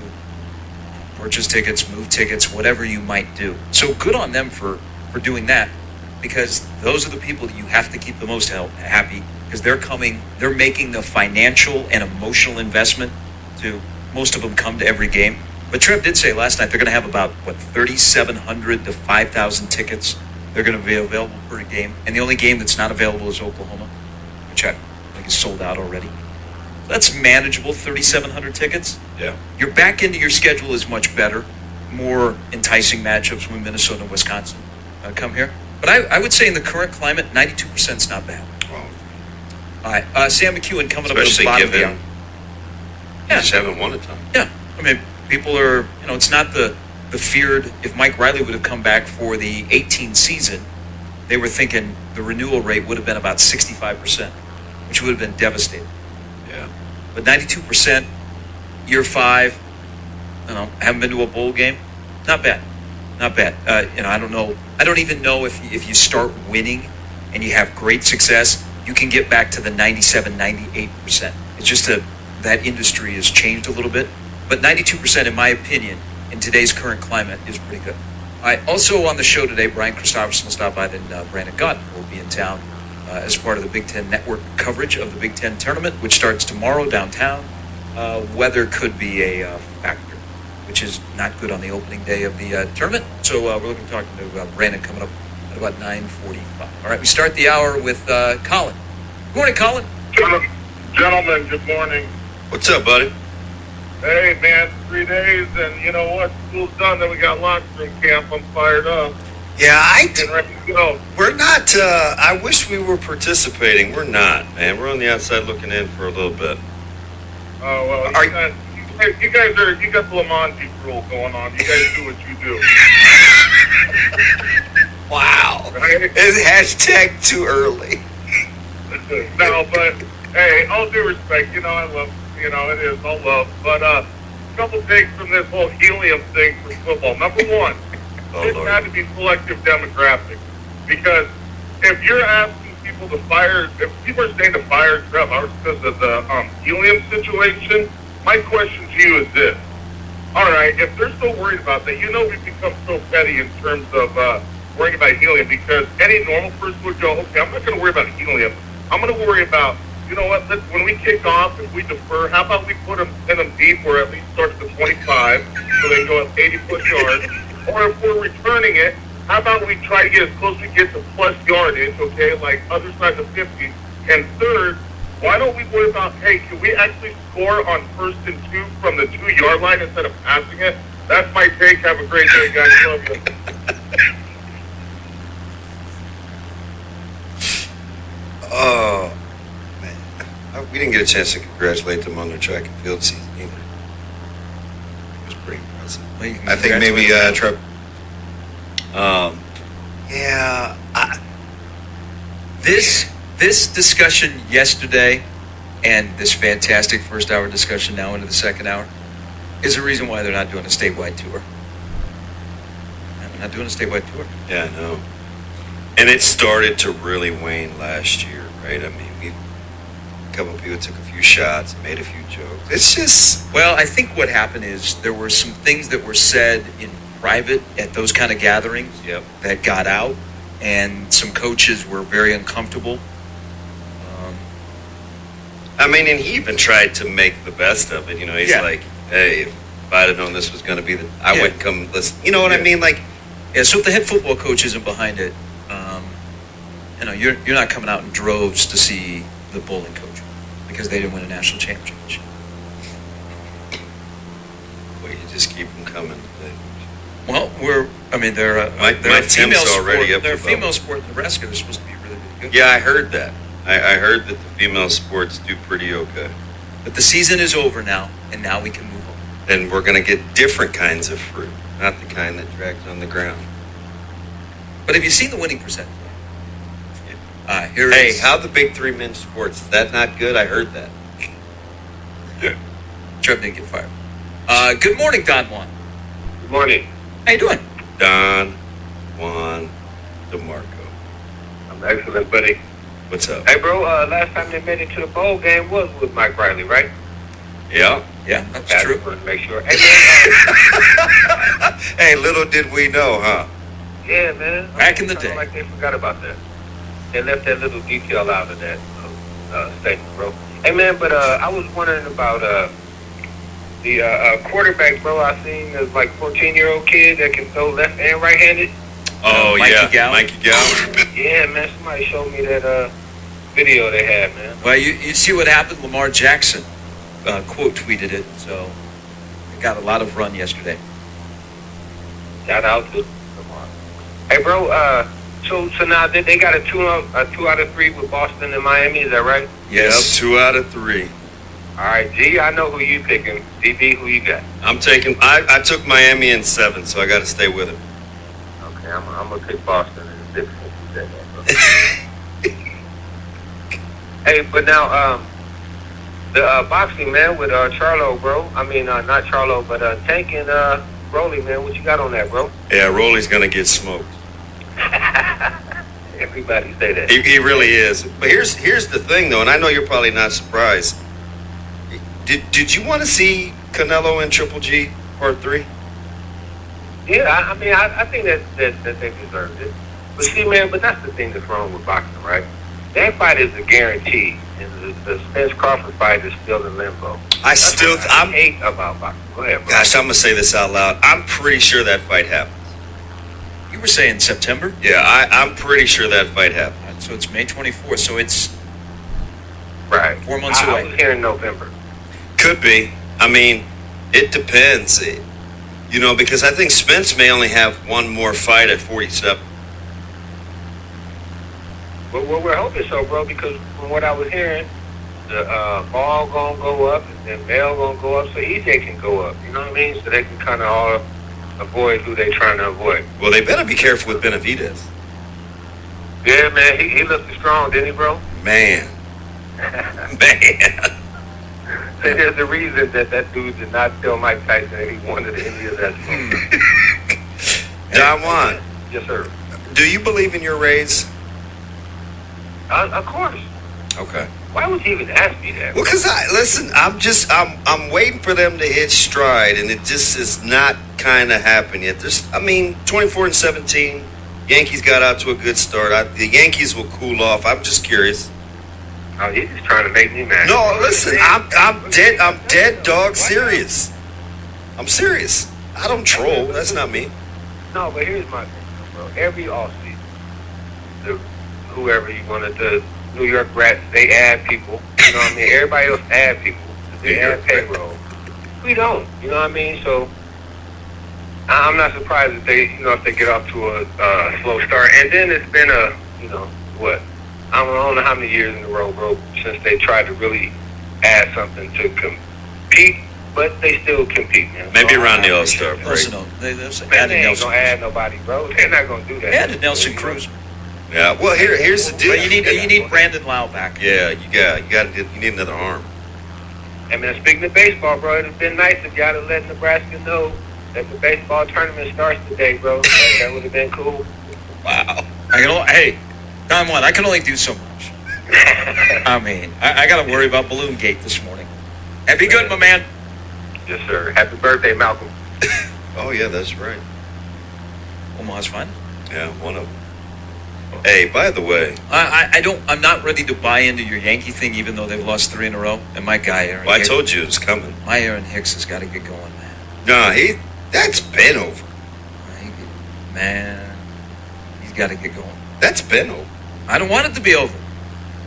purchase tickets, move tickets, whatever you might do. So good on them for doing that, because those are the people that you have to keep the most happy, because they're making the financial and emotional investment to, most of them come to every game. But Trev did say last night they're going to have about, 3,700 to 5,000 tickets. They're going to be available per game. And the only game that's not available is Oklahoma, which I think is sold out already. That's manageable, 3,700 tickets. Yeah. Your back end of your schedule is much better. More enticing matchups when Minnesota and Wisconsin come here. But I would say in the current climate, 92% is not bad. Oh. All right, Sam McEwen coming Especially up at the bottom of the given hour. you just haven't won a ton. Yeah, I mean, people are, it's not the feared, if Mike Riley would have come back for the 18 season, they were thinking the renewal rate would have been about 65%, which would have been devastating. Yeah. But 92%, year 5, haven't been to a bowl game, not bad. Not bad. I don't know. I don't even know if you start winning and you have great success, you can get back to the 97, 98%. It's just that industry has changed a little bit. But 92%, in my opinion, in today's current climate, is pretty good. All right, also on the show today, Brian Christopherson will stop by, then Brandon Gott will be in town as part of the Big Ten Network coverage of the Big Ten tournament, which starts tomorrow downtown. Weather could be a factor, which is not good on the opening day of the tournament. So we're looking to talk to Brandon coming up at about 9:45. All right, we start the hour with Colin. Good morning, Colin. Gentlemen, good morning. What's up, buddy? Hey, man, 3 days, and you know what? School's done, then we got locker room camp. I'm fired up. Yeah, Getting ready to go. we're not, I wish we were participating. We're not, man. We're on the outside looking in for a little bit. Oh, well, Are you guys you got the Lamonti rule going on. You guys do what you do. Wow. Right? It's hashtag too early. No, but, hey, all due respect, I love, it is all love. But, a couple things from this whole helium thing for football. Number one, it had to be selective demographic. Because if you're asking people to fire, if people are saying to fire Trevor because of the helium situation, my question to you is this. All right, if they're so worried about that, we've become so petty in terms of worrying about helium, because any normal person would go, okay, I'm not going to worry about helium. I'm going to worry about, when we kick off, if we defer, how about we put them deep, or at least start at the 25, so they go up 80-plus yards. Or if we're returning it, how about we try to get as close as we get to plus yardage, okay, like other sides of 50. And third, why don't we worry about, hey, can we actually score on 1st and 2 from the 2-yard line instead of passing it? That's my take. Have a great day, guys. Love you. Oh, man. We didn't get a chance to congratulate them on their track and field season either. It was pretty impressive. I think maybe, Trev. Yeah. This discussion yesterday and this fantastic first hour discussion now into the second hour is the reason why they're not doing a statewide tour. They're not doing a statewide tour. Yeah, I know. And it started to really wane last year, right? I mean, a couple of people took a few shots, made a few jokes. It's just... Well, I think what happened is there were some things that were said in private at those kind of gatherings that got out, and some coaches were very uncomfortable. I mean, and he even tried to make the best of it. He's like, hey, if I'd have known this was going to be I wouldn't come listen. You know what I mean? Like, so if the head football coach isn't behind it, you're not coming out in droves to see the bowling coach because they didn't win a national championship. Well, you just keep them coming. Well, they're my a female Tim's already sport. up They're a the female bubble. sport in Nebraska. They're supposed to be really, really good. Yeah, I heard that. I heard that the female sports do pretty okay. But the season is over now, and now we can move on. And we're going to get different kinds of fruit, not the kind that drags on the ground. But have you seen the winning percentage? Hey, how the big three men's sports? Is that not good? I heard that. Yeah. Trev didn't get fired. Good morning, Don Juan. Good morning. How you doing? Don Juan DeMarco. I'm excellent, buddy. What's up? Hey, bro, last time they made it to the bowl game was with Mike Riley, right? Yeah. Yeah, that's I true. just wanted to make sure. Hey, man, Hey, little did we know, huh? yeah, man. Back in the day. Like they forgot about that. They left that little detail out of that statement, bro. Hey, man, but I was wondering about the quarterback, bro. I seen this, 14-year-old kid that can throw left and right-handed. Oh, Mikey yeah. Gallup. Mikey Gallup. Yeah, man. Somebody showed me that video they had, man. Well, you see what happened? Lamar Jackson quote tweeted it, so it got a lot of run yesterday. Shout out to Lamar. Hey, bro. So now they got a 2 out of 3 with Boston and Miami. Is that right? Yes. Yep, 2 out of 3. All right, G. I know who you picking. DB, who you got? I took Miami in 7, so I got to stay with him. Okay, I'm gonna pick Boston in 6. You said that, bro. Hey, but now the boxing, man, with Charlo, bro. I mean, not Charlo, but Tank and Rolly, man. What you got on that, bro? Yeah, Rolly's gonna get smoked. Everybody say that. He really is. But here's the thing, though, and I know you're probably not surprised. Did you want to see Canelo and Triple G Part 3? Yeah, I mean, I think that they deserved it. But see, man, that's the thing that's wrong with boxing, right? That fight is a guarantee, and the Spence Crawford fight is still in limbo. I hate about boxing. Go ahead, bro. Gosh, I'm gonna say this out loud. I'm pretty sure that fight happens. You were saying September? Yeah, I'm pretty sure that fight happens. So it's May 24th, so it's right 4 months away. I was hearing November. Could be. I mean, it depends. Because I think Spence may only have one more fight at 47. But what we're hoping so, bro, because from what I was hearing, the ball gonna go up and then mail gonna go up, so EJ can go up. You know what I mean? So they can kind of all avoid who they trying to avoid. Well, they better be careful with Benavidez. Yeah, man, he looked strong, didn't he, bro? Man. Man. There's a reason that dude did not tell Mike Tyson that he wanted to India that Don Juan. Yes, sir. Do you believe in your Rays? Of course. Okay. Why would you even ask me that? Well, because I'm waiting for them to hit stride, and it just is not kind of happening yet. 24-17, Yankees got out to a good start. The Yankees will cool off. I'm just curious. Oh, he's just trying to make me mad. No, listen, I'm dead dog serious. I'm serious. I don't troll. That's not me. No, but here's my thing, bro. Every offseason, whoever you wanted, the New York Rats, they add people. You know what I mean? Everybody else add people. They add payroll. We don't. You know what I mean? So I'm not surprised if they, if they get off to a slow start. And then it's been what? I don't know how many years in a row, bro, since they tried to really add something to compete, but they still compete, man. Maybe around the All-Star break. Listen, they ain't gonna add nobody, bro. They're not gonna do that. Added Nelson Cruz. Yeah. Well, here's the deal. But you need Brandon Lau back. Yeah, you need another arm. I mean, speaking of baseball, bro, it'd have been nice if y'all had let Nebraska know that the baseball tournament starts today, bro. That would have been cool. Wow. Hey, Don Juan, I can only do so much. I mean, I got to worry about Balloon Gate this morning. Be good, my man. Yes, sir. Happy birthday, Malcolm. Oh, yeah, that's right. Omaha's fun. Yeah, one of them. Hey, by the way, I'm not ready to buy into your Yankee thing, even though they've lost 3 in a row. And my guy, Aaron. I told you it was coming. My Aaron Hicks has got to get going, man. No, that's been over. Man, he's got to get going. That's been over. I don't want it to be over.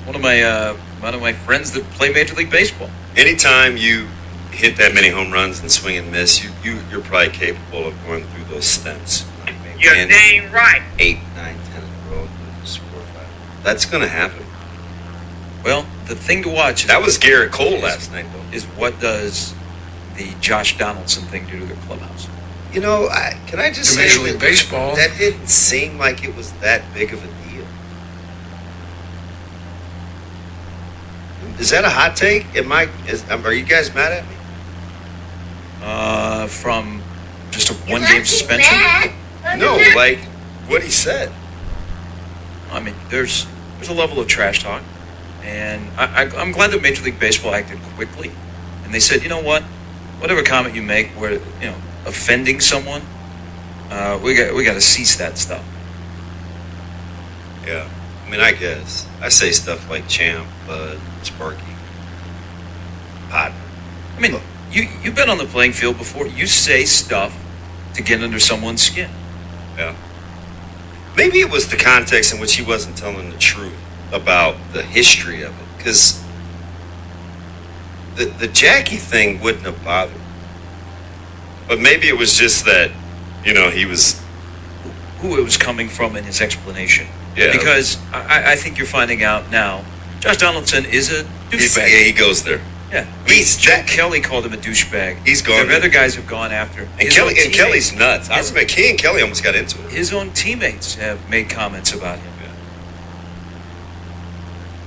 One of my friends that play Major League Baseball. Anytime you hit that many home runs and swing and miss, you're probably capable of going through those stints. You're dang right. 8, 9, 10 in a row. 4, 5. That's going to happen. Well, the thing to watch. That was Garrett Cole last night, though. Is what does the Josh Donaldson thing do to their clubhouse? Can I just say Major League Baseball. That didn't seem like it was that big of a deal. Is that a hot take? Are you guys mad at me? From just a one-game suspension? No, like what he said. I mean, there's a level of trash talk, and I'm glad that Major League Baseball acted quickly, and they said, you know what, whatever comment you make, where offending someone, we got to cease that stuff. Yeah, I mean, I guess I say stuff like champ, bud, Sparky, partner. I mean, you've been on the playing field before. You say stuff to get under someone's skin. Yeah. Maybe it was the context in which he wasn't telling the truth about the history of it, because the Jackie thing wouldn't have bothered me. But maybe it was just that, he was... Who it was coming from in his explanation. Yeah. Because I think you're finding out now, Josh Donaldson is a douchebag. Yeah, he goes there. Yeah. Joe Kelly called him a douchebag. He's gone. There are other guys who've gone after. And Kelly's nuts. I remember he and Kelly almost got into it. His own teammates have made comments about him. Yeah.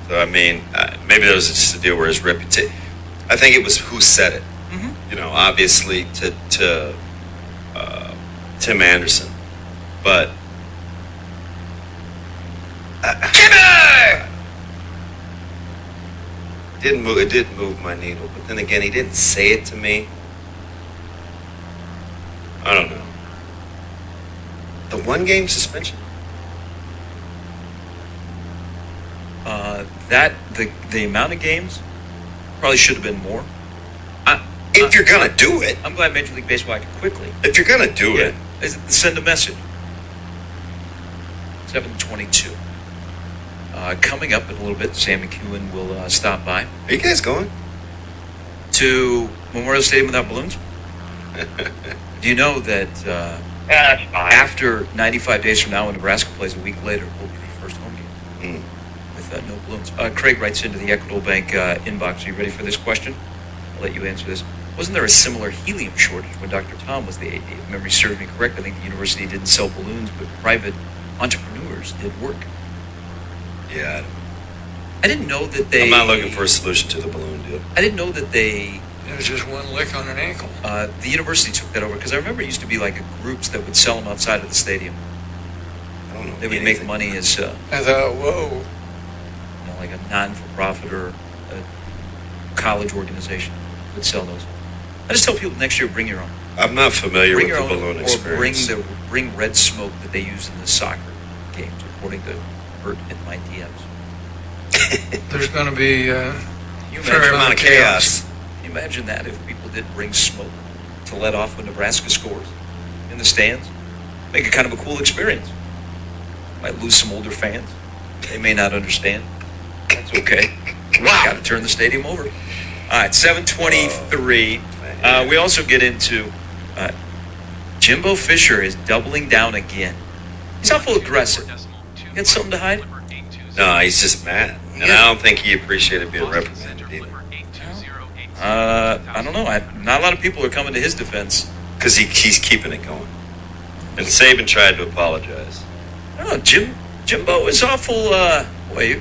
So, I mean, maybe there was just a deal where his reputation... I think it was who said it. Mm-hmm. Obviously to Tim Anderson. But... It didn't move my needle, but then again, he didn't say it to me. I don't know. The 1-game suspension. The amount of games probably should have been more. If you're gonna do it, I'm glad Major League Baseball acted quickly. If you're gonna do it, send a message. 7:22. Coming up in a little bit, Sam McEwen will stop by. Are you guys going to Memorial Stadium without balloons? Do you know that after 95 days from now, when Nebraska plays a week later, will be the first home game? balloons. Craig writes into the Equitable Bank inbox. Are you ready for this question? I'll let you answer this. Wasn't there a similar helium shortage when Dr. Tom was the AD? If memory serves me correct, I think the university didn't sell balloons, but private entrepreneurs did work. Yeah. I didn't know that they... I'm not looking for a solution to the balloon deal. I didn't know that they... It was just one lick on an ankle. The university took that over, because I remember it used to be like groups that would sell them outside of the stadium. I don't know. They would make money as... I thought, whoa. Like a non-for-profit or a college organization would sell those. I just tell people next year, bring your own. I'm not familiar Bring with your the own, balloon or experience. bring red smoke that they use in the soccer games, according to Bert in my DMs. There's going to be You fair amount of chaos. Can you imagine that if people did bring smoke to let off when Nebraska scores in the stands? Make it kind of a cool experience. Might lose some older fans. They may not understand. That's okay. Wow. Got to turn the stadium over. All right, 7:23. We also get into Jimbo Fisher is doubling down again. He's awful aggressive. You got something to hide? No, he's just mad. And I don't think he appreciated being reprimanded either. I don't know. Not a lot of people are coming to his defense. Because he's keeping it going. And Saban tried to apologize. I don't know. Jimbo is awful. Boy,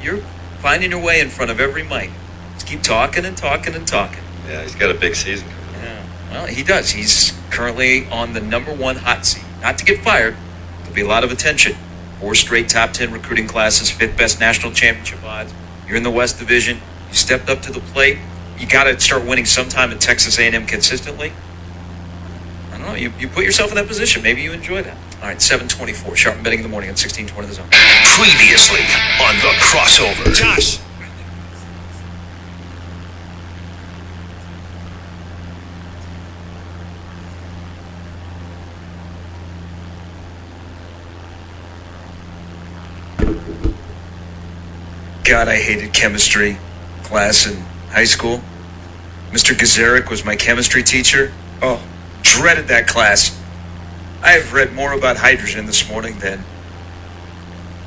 you're finding your way in front of every mic. Just keep talking and talking and talking. Yeah, he's got a big season coming. Yeah. Well, he does. He's currently on the #1 hot seat. Not to get fired. There'll be a lot of attention. 4 straight top 10 recruiting classes, 5th best national championship odds. You're in the West Division. You stepped up to the plate. You got to start winning sometime at Texas A&M consistently. I don't know. You put yourself in that position. Maybe you enjoy that. All right, 7:24. Sharp betting in the morning at 16:20 The Zone. Previously on the crossover. Josh. God, I hated chemistry class in high school. Mr. Gazaric was my chemistry teacher. Oh, dreaded that class. I have read more about hydrogen this morning than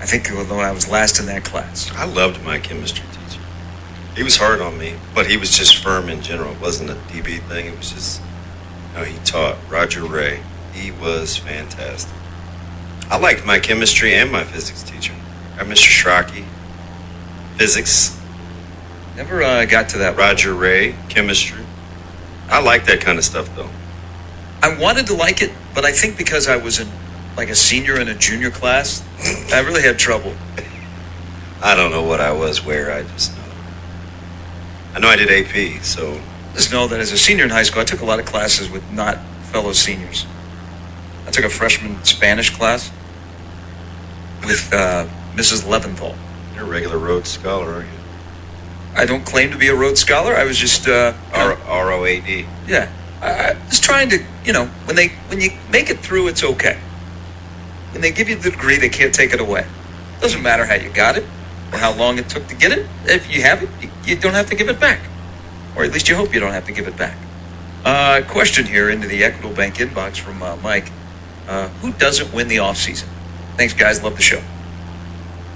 I think when I was last in that class. I loved my chemistry teacher. He was hard on me, but he was just firm in general. It wasn't a DB thing. It was just, he taught. Roger Ray. He was fantastic. I liked my chemistry and my physics teacher. Mr. Schrocky. Physics. Never got to that. Roger Ray. Chemistry. I like that kind of stuff, though. I wanted to like it, but I think because I was in like a senior in a junior class, I really had trouble. I don't know what I was where. I just know. I know I did AP, so. Just know that as a senior in high school, I took a lot of classes with not fellow seniors. I took a freshman Spanish class with Mrs. Leventhal. You're a regular Rhodes Scholar, aren't you? I don't claim to be a Rhodes Scholar. I was just ROAD. Yeah, I was trying to, when you make it through, it's okay. When they give you the degree, they can't take it away. Doesn't matter how you got it or how long it took to get it. If you have it, you don't have to give it back, or at least you hope you don't have to give it back. Question here into the Equitable Bank inbox from Mike. Who doesn't win the offseason? Thanks, guys. Love the show.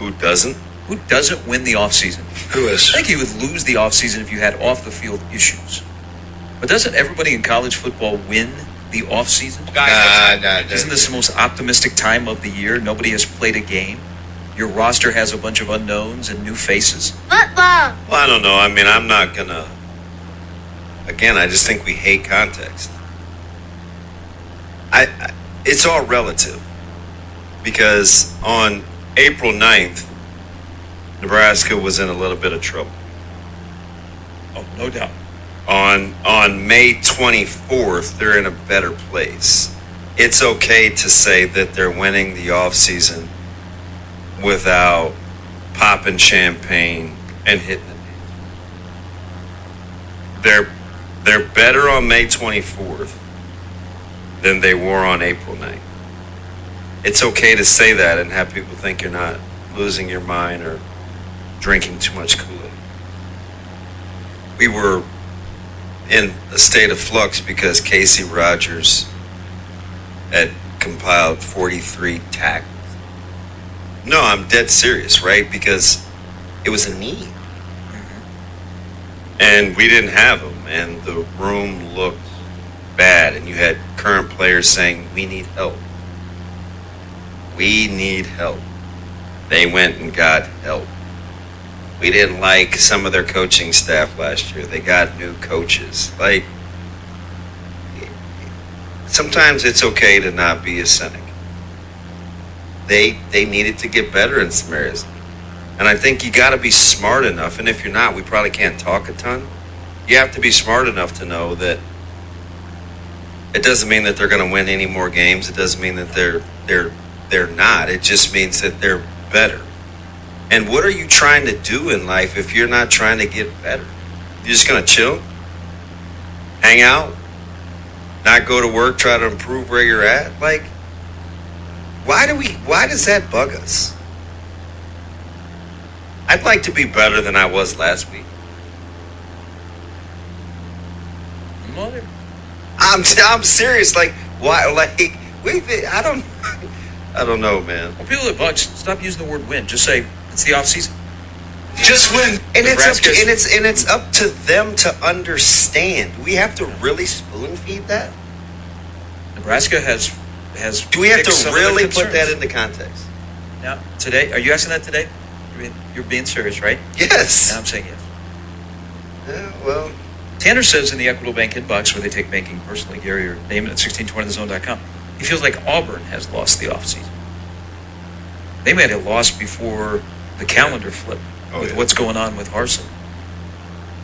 Who doesn't? Who doesn't win the offseason? Who is? I think you would lose the offseason if you had off-the-field issues. But doesn't everybody in college football win the offseason? Isn't this the most optimistic time of the year? Nobody has played a game. Your roster has a bunch of unknowns and new faces. Football. Well, I don't know. I mean, I'm not going to. Again, I just think we hate context. It's all relative. Because on April 9th, Nebraska was in a little bit of trouble. Oh, no doubt. On May 24th, they're in a better place. It's okay to say that they're winning the offseason without popping champagne and hitting it. They're better on May 24th than they were on April 9th. It's okay to say that and have people think you're not losing your mind or drinking too much Kool-Aid. We were in a state of flux because Casey Rogers had compiled 43 tackles. No, I'm dead serious, right? Because It was a need. And we didn't have them, and the room looked bad, and you had current players saying, we need help. We need help. They went and got help. We didn't like some of their coaching staff last year. They got new coaches. Like, sometimes it's okay to not be a cynic. They needed to get better in some areas. And I think you got to be smart enough, and if you're not, we probably can't talk a ton. You have to be smart enough to know that it doesn't mean that they're going to win any more games. It doesn't mean that they're not. It just means that they're better. And what are you trying to do in life if you're not trying to get better? You're just going to chill, hang out, not go to work, try to improve where you're at? Like, why does that bug us? I'd like to be better than I was last week. I'm serious. Like, why? Like, I don't know, man. Well, people that bugs, stop using the word win. Just say it's the off season. Just win, and it's up to them to understand. Do we have to really spoon feed that? Nebraska has. Do we have to really put that into context? Now, today, are you asking that today? You're being serious, right? Yes. And I'm saying yes. Yeah, well. Tanner says in the Equitable Bank inbox, where they take banking personally, Gary, or name it at 1620thezone.com, he feels like Auburn has lost the offseason. They made a loss before the calendar flipped with what's going on with Harsin.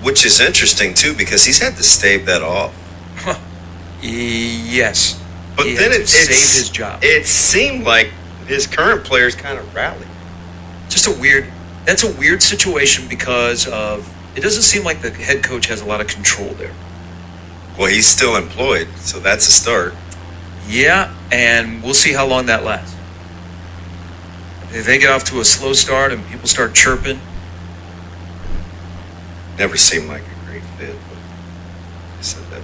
Which is interesting, too, because he's had to stave that off. Yes. But he then had to save his job. It seemed like his current players kind of rallied. That's a weird situation because of, it doesn't seem like the head coach has a lot of control there. Well, he's still employed, so that's a start. Yeah, and we'll see how long that lasts. If they get off to a slow start and people start chirping. Never seemed like a great fit, but I said that.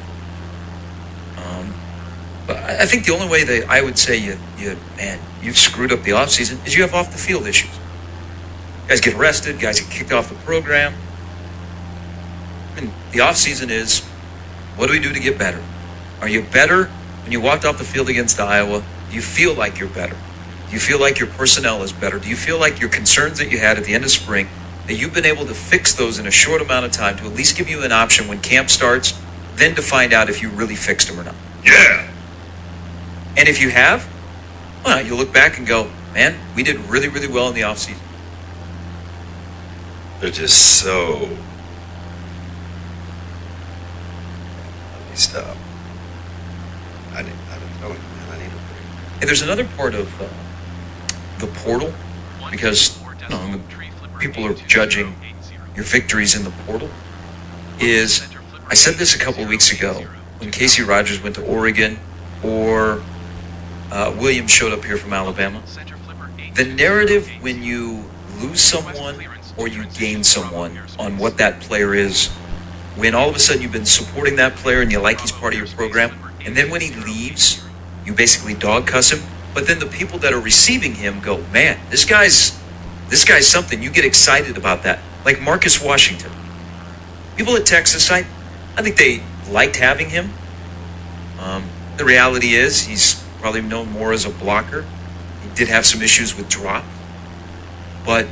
But I think the only way that I would say you've screwed up the offseason is you have off the field issues. Guys get arrested, guys get kicked off the program. And the offseason is, what do we do to get better? Are you better when you walked off the field against Iowa? Do you feel like you're better? Do you feel like your personnel is better? Do you feel like your concerns that you had at the end of spring, that you've been able to fix those in a short amount of time to at least give you an option when camp starts, then to find out if you really fixed them or not? Yeah. And if you have, well, you look back and go, man, we did really, really well in the offseason. They're just so... Let me stop. I didn't tell him, man. I need a break. Hey, there's another part of the portal, because people are judging your victories in the portal, is, I said this a couple of weeks ago, when Casey Rogers went to Oregon, or Williams showed up here from Alabama. The narrative when you lose someone or you gain someone on what that player is, when all of a sudden you've been supporting that player and you like he's part of your program, and then when he leaves, you basically dog cuss him, but then the people that are receiving him go, man, this guy's something. You get excited about that. Like Marcus Washington. People at Texas, I think they liked having him. The reality is he's probably known more as a blocker. He did have some issues with drop. But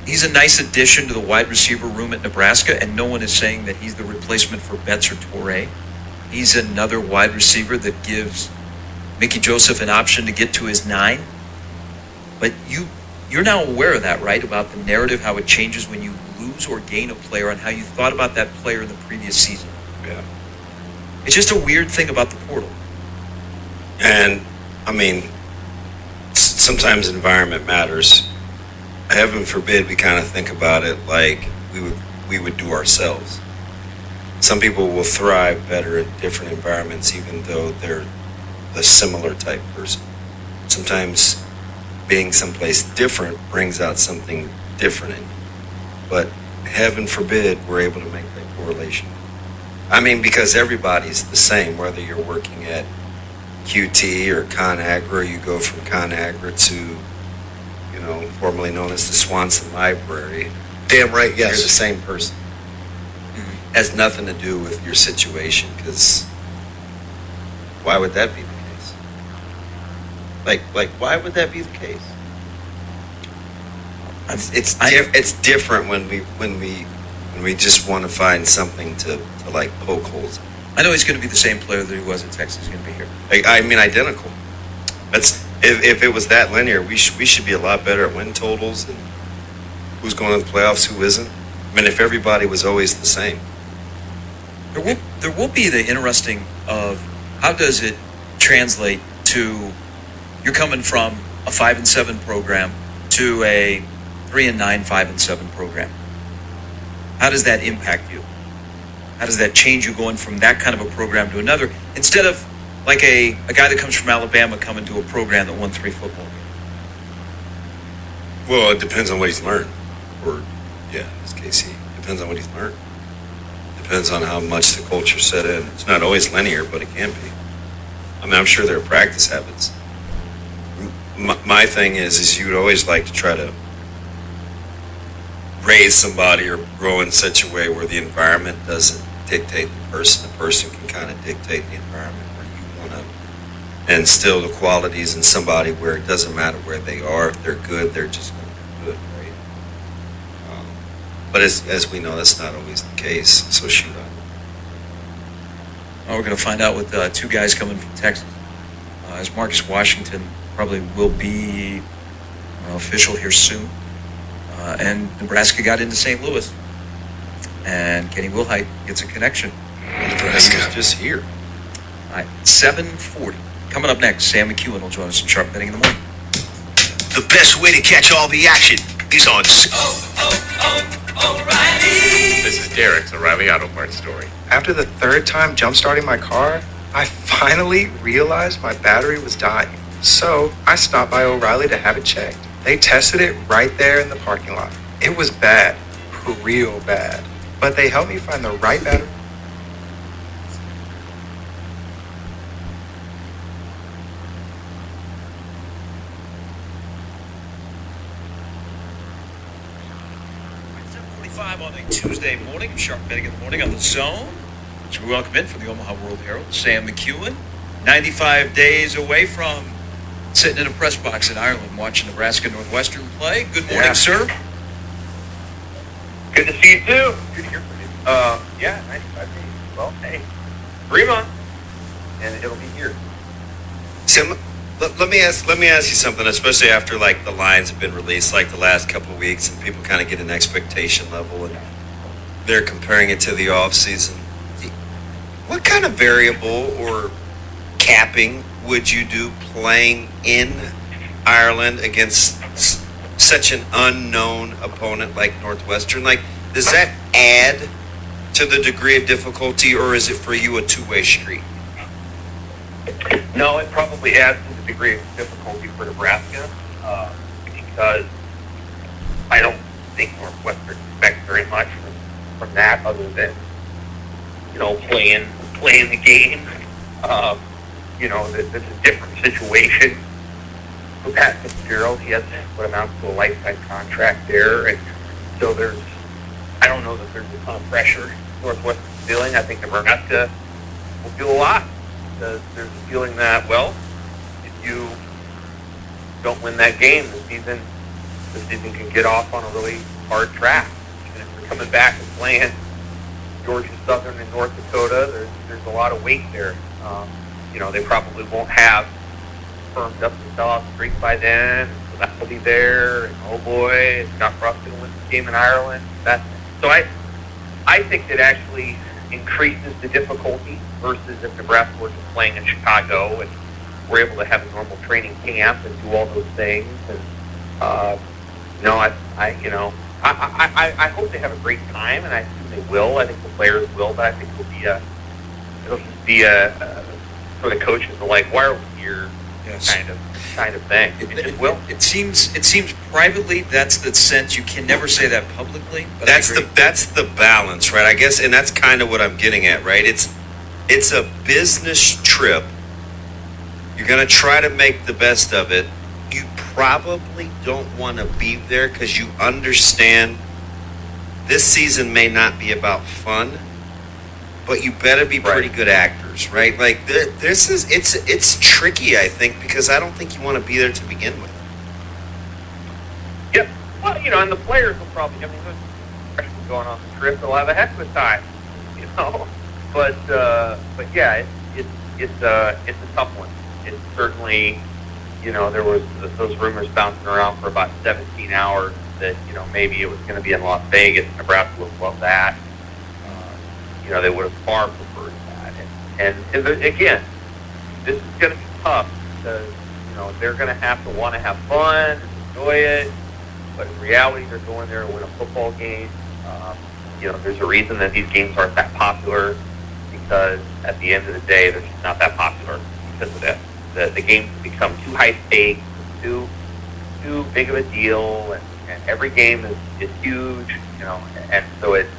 he's a nice addition to the wide receiver room at Nebraska, and no one is saying that he's the replacement for Betts or Torrey. He's another wide receiver that gives Mickey Joseph an option to get to his 9. But you're now aware of that, right? About the narrative, how it changes when you lose or gain a player, and how you thought about that player in the previous season. Yeah. It's just a weird thing about the portal. And, I mean, sometimes environment matters. Heaven forbid we kind of think about it like we would do ourselves. Some people will thrive better in different environments even though they're a similar type person. Sometimes being someplace different brings out something different in you. But heaven forbid we're able to make that correlation. I mean, because everybody's the same, whether you're working at QT or ConAgra, or you go from ConAgra to, formerly known as the Swanson Library, Damn right, You're the yes. same person. Has nothing to do with your situation, because why would that be the case? Like, why would that be the case? It's different when we just want to find something to like poke holes in. I know he's going to be the same player that he was at Texas. He's going to be here. I mean, identical. That's if it was that linear, we should be a lot better at win totals and who's going to the playoffs, who isn't. I mean, if everybody was always the same. There will be the interesting of how does it translate to you're coming from a 5-7 program to a 3-9, 5-7 program. How does that impact you? How does that change you going from that kind of a program to another? Instead of like a guy that comes from Alabama coming to a program that won 3 football games. Well, it depends on what he's learned. Or, yeah, in this case, he depends on what he's learned. Depends on how much the culture set in. It's not always linear, but it can be. I mean, I'm sure there are practice habits. My thing is you would always like to try to raise somebody or grow in such a way where the environment doesn't dictate the person. The person can kind of dictate the environment where you want to instill the qualities in somebody where it doesn't matter where they are. If they're good, they're just going to be good, right? But as we know, that's not always the case. So shoot on. Well, we're going to find out with 2 guys coming from Texas. As Marcus Washington probably will be official here soon. And Nebraska got into St. Louis. And Kenny Wilhite gets a connection. Nebraska's just here. All right, 7:40. Coming up next, Sam McEwen will join us in Sharp Betting in the Morning. The best way to catch all the action is on. O'Reilly. This is Derek's O'Reilly Auto Parts story. After the 3rd time jump-starting my car, I finally realized my battery was dying. So I stopped by O'Reilly to have it checked. They tested it right there in the parking lot. It was bad, real bad. But they helped me find the right battery. On a Tuesday morning, Sharp Betting in the Morning on the Zone. So we welcome in from the Omaha World Herald, Sam McEwen. 95 days away from sitting in a press box in Ireland watching Nebraska Northwestern play. Good morning, sir. Good to see you too. Good to hear from you. 95 days. Well, hey, 3 months, and it'll be here. Sam, let me ask you something, especially after like the lines have been released like the last couple of weeks and people kind of get an expectation level and they're comparing it to the off season. What kind of variable or capping would you do playing in Ireland against such an unknown opponent like Northwestern? Like, does that add to the degree of difficulty, or is it for you a two-way street? No, it probably adds to the degree of difficulty for Nebraska because I don't think Northwestern expects very much from that other than, playing the game. It's a different situation for Pat Fitzgerald. He has what amounts to a lifetime contract there, and so I don't know that there's a ton of pressure Northwestern feeling. I think Nebraska will feel a lot. There's a feeling that, well, if you don't win that game, the season can get off on a really hard track. And if you're coming back and playing Georgia Southern and North Dakota, there's a lot of weight there. They probably won't have firmed up the sellout streak by then. So that will be there. And oh boy, Scott Frost going to win this game in Ireland. So I think that actually increases the difficulty versus if Nebraska was playing in Chicago and we're able to have a normal training camp and do all those things. And I hope they have a great time, and I assume they will. I think the players will, but I think it'll just be a for the coaches why are we here? Yes. kind of thing. It seems privately that's the sense. You can never say that publicly. But That's the balance, right? I guess, and that's kind of what I'm getting at, right? It's a business trip. You're going to try to make the best of it. You probably don't want to be there because you understand this season may not be about fun, but you better be pretty good actors, right? Like it's tricky, I think, because I don't think you want to be there to begin with. Yep. Well, and the players will probably. I mean, those freshmen going on the trip, they'll have a heck of a time, But yeah, it's a tough one. It's certainly, there was those rumors bouncing around for about 17 hours that maybe it was going to be in Las Vegas. Nebraska would love that. They would have far preferred that. And again, this is going to be tough because they're going to have to want to have fun, enjoy it. But in reality, they're going there to win a football game. There's a reason that these games aren't that popular because at the end of the day, they're just not that popular because of this. The games become too high stakes, too big of a deal, and every game is huge, and so it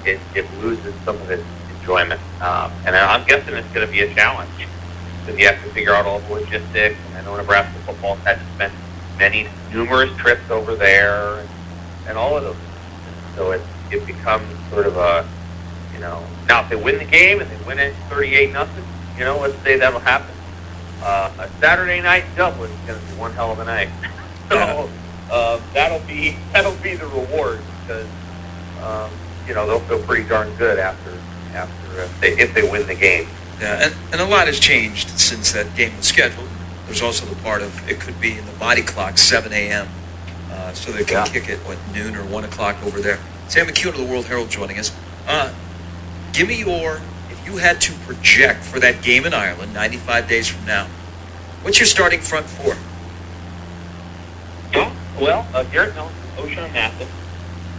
loses some of its enjoyment. And I'm guessing it's going to be a challenge because you have to figure out all the logistics. And I know Nebraska football had to spend numerous trips over there and all of those things. So it becomes sort of a, now if they win the game and they win it 38-0, let's say that'll happen. A Saturday night in Dublin is going to be one hell of a night. So that'll be the reward because they'll feel pretty darn good after if they win the game. Yeah, and a lot has changed since that game was scheduled. There's also the part of it could be in the body clock, 7 a.m. So they can kick it, noon or 1 o'clock over there. Sam McCune of the World Herald joining us. Give me if you had to project for that game in Ireland 95 days from now, what's your starting front four? Well, Garrett Nelson, O'Shawn Mathis,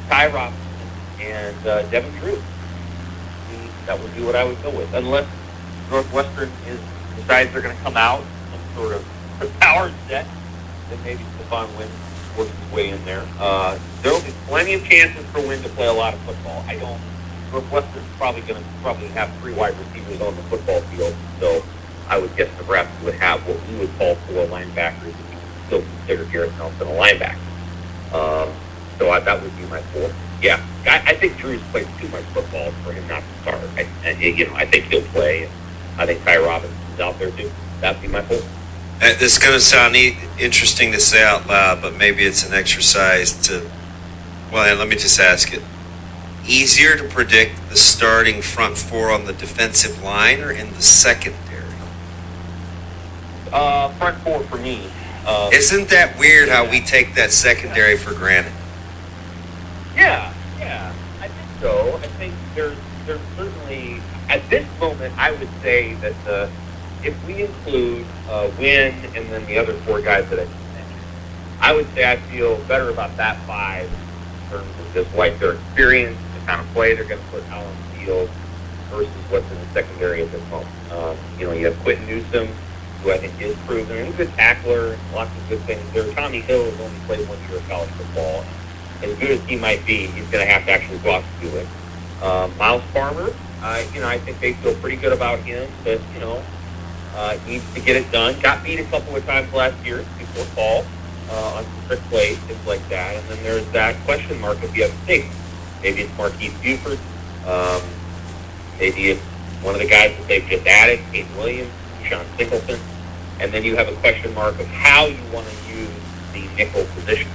Ty Robinson, and Devin Drew. That would be what I would go with, unless Northwestern decides they're going to come out some sort of power set. Then maybe Stephon Wynn works his way in there. There will be plenty of chances for Wynn to play a lot of football. Northwestern's probably going to have 3 wide receivers on the football field, so I would guess Nebraska would have what we would call 4 linebackers, if you still consider Garrett Nelson a linebacker. So that would be my 4. Yeah, I think Drew's played too much football for him not to start. I think he'll play. And I think Ty Robinson's out there too. That'd be my 4. This is going to sound interesting to say out loud, but maybe it's an exercise to. Well, and let me just ask it: easier to predict the starting front 4 on the defensive line or in the secondary? Front 4 for me. Isn't that weird how we take that secondary for granted? Yeah, I think so. I think there's certainly, at this moment, I would say that if we include Wynn and then the other 4 guys that I just mentioned, I would say I feel better about that 5 in terms of just like their experience, the kind of play they're going to put out on the field versus what's in the secondary at this moment. You have Quentin Newsom, who I think is proven, and a good tackler, lots of good things there. Tommy Hill has only played 1 year of college football. As good as he might be, he's going to have to actually go out and do it. Miles Farmer, I think they feel pretty good about him, but, needs to get it done. Got beat a couple of times last year before fall on some trick plays, things like that. And then there's that question mark if you have a safety. Maybe it's Marquise Buford. Maybe it's one of the guys that they've just added, Caden Williams, Sean Singleton. And then you have a question mark of how you want to use the nickel position.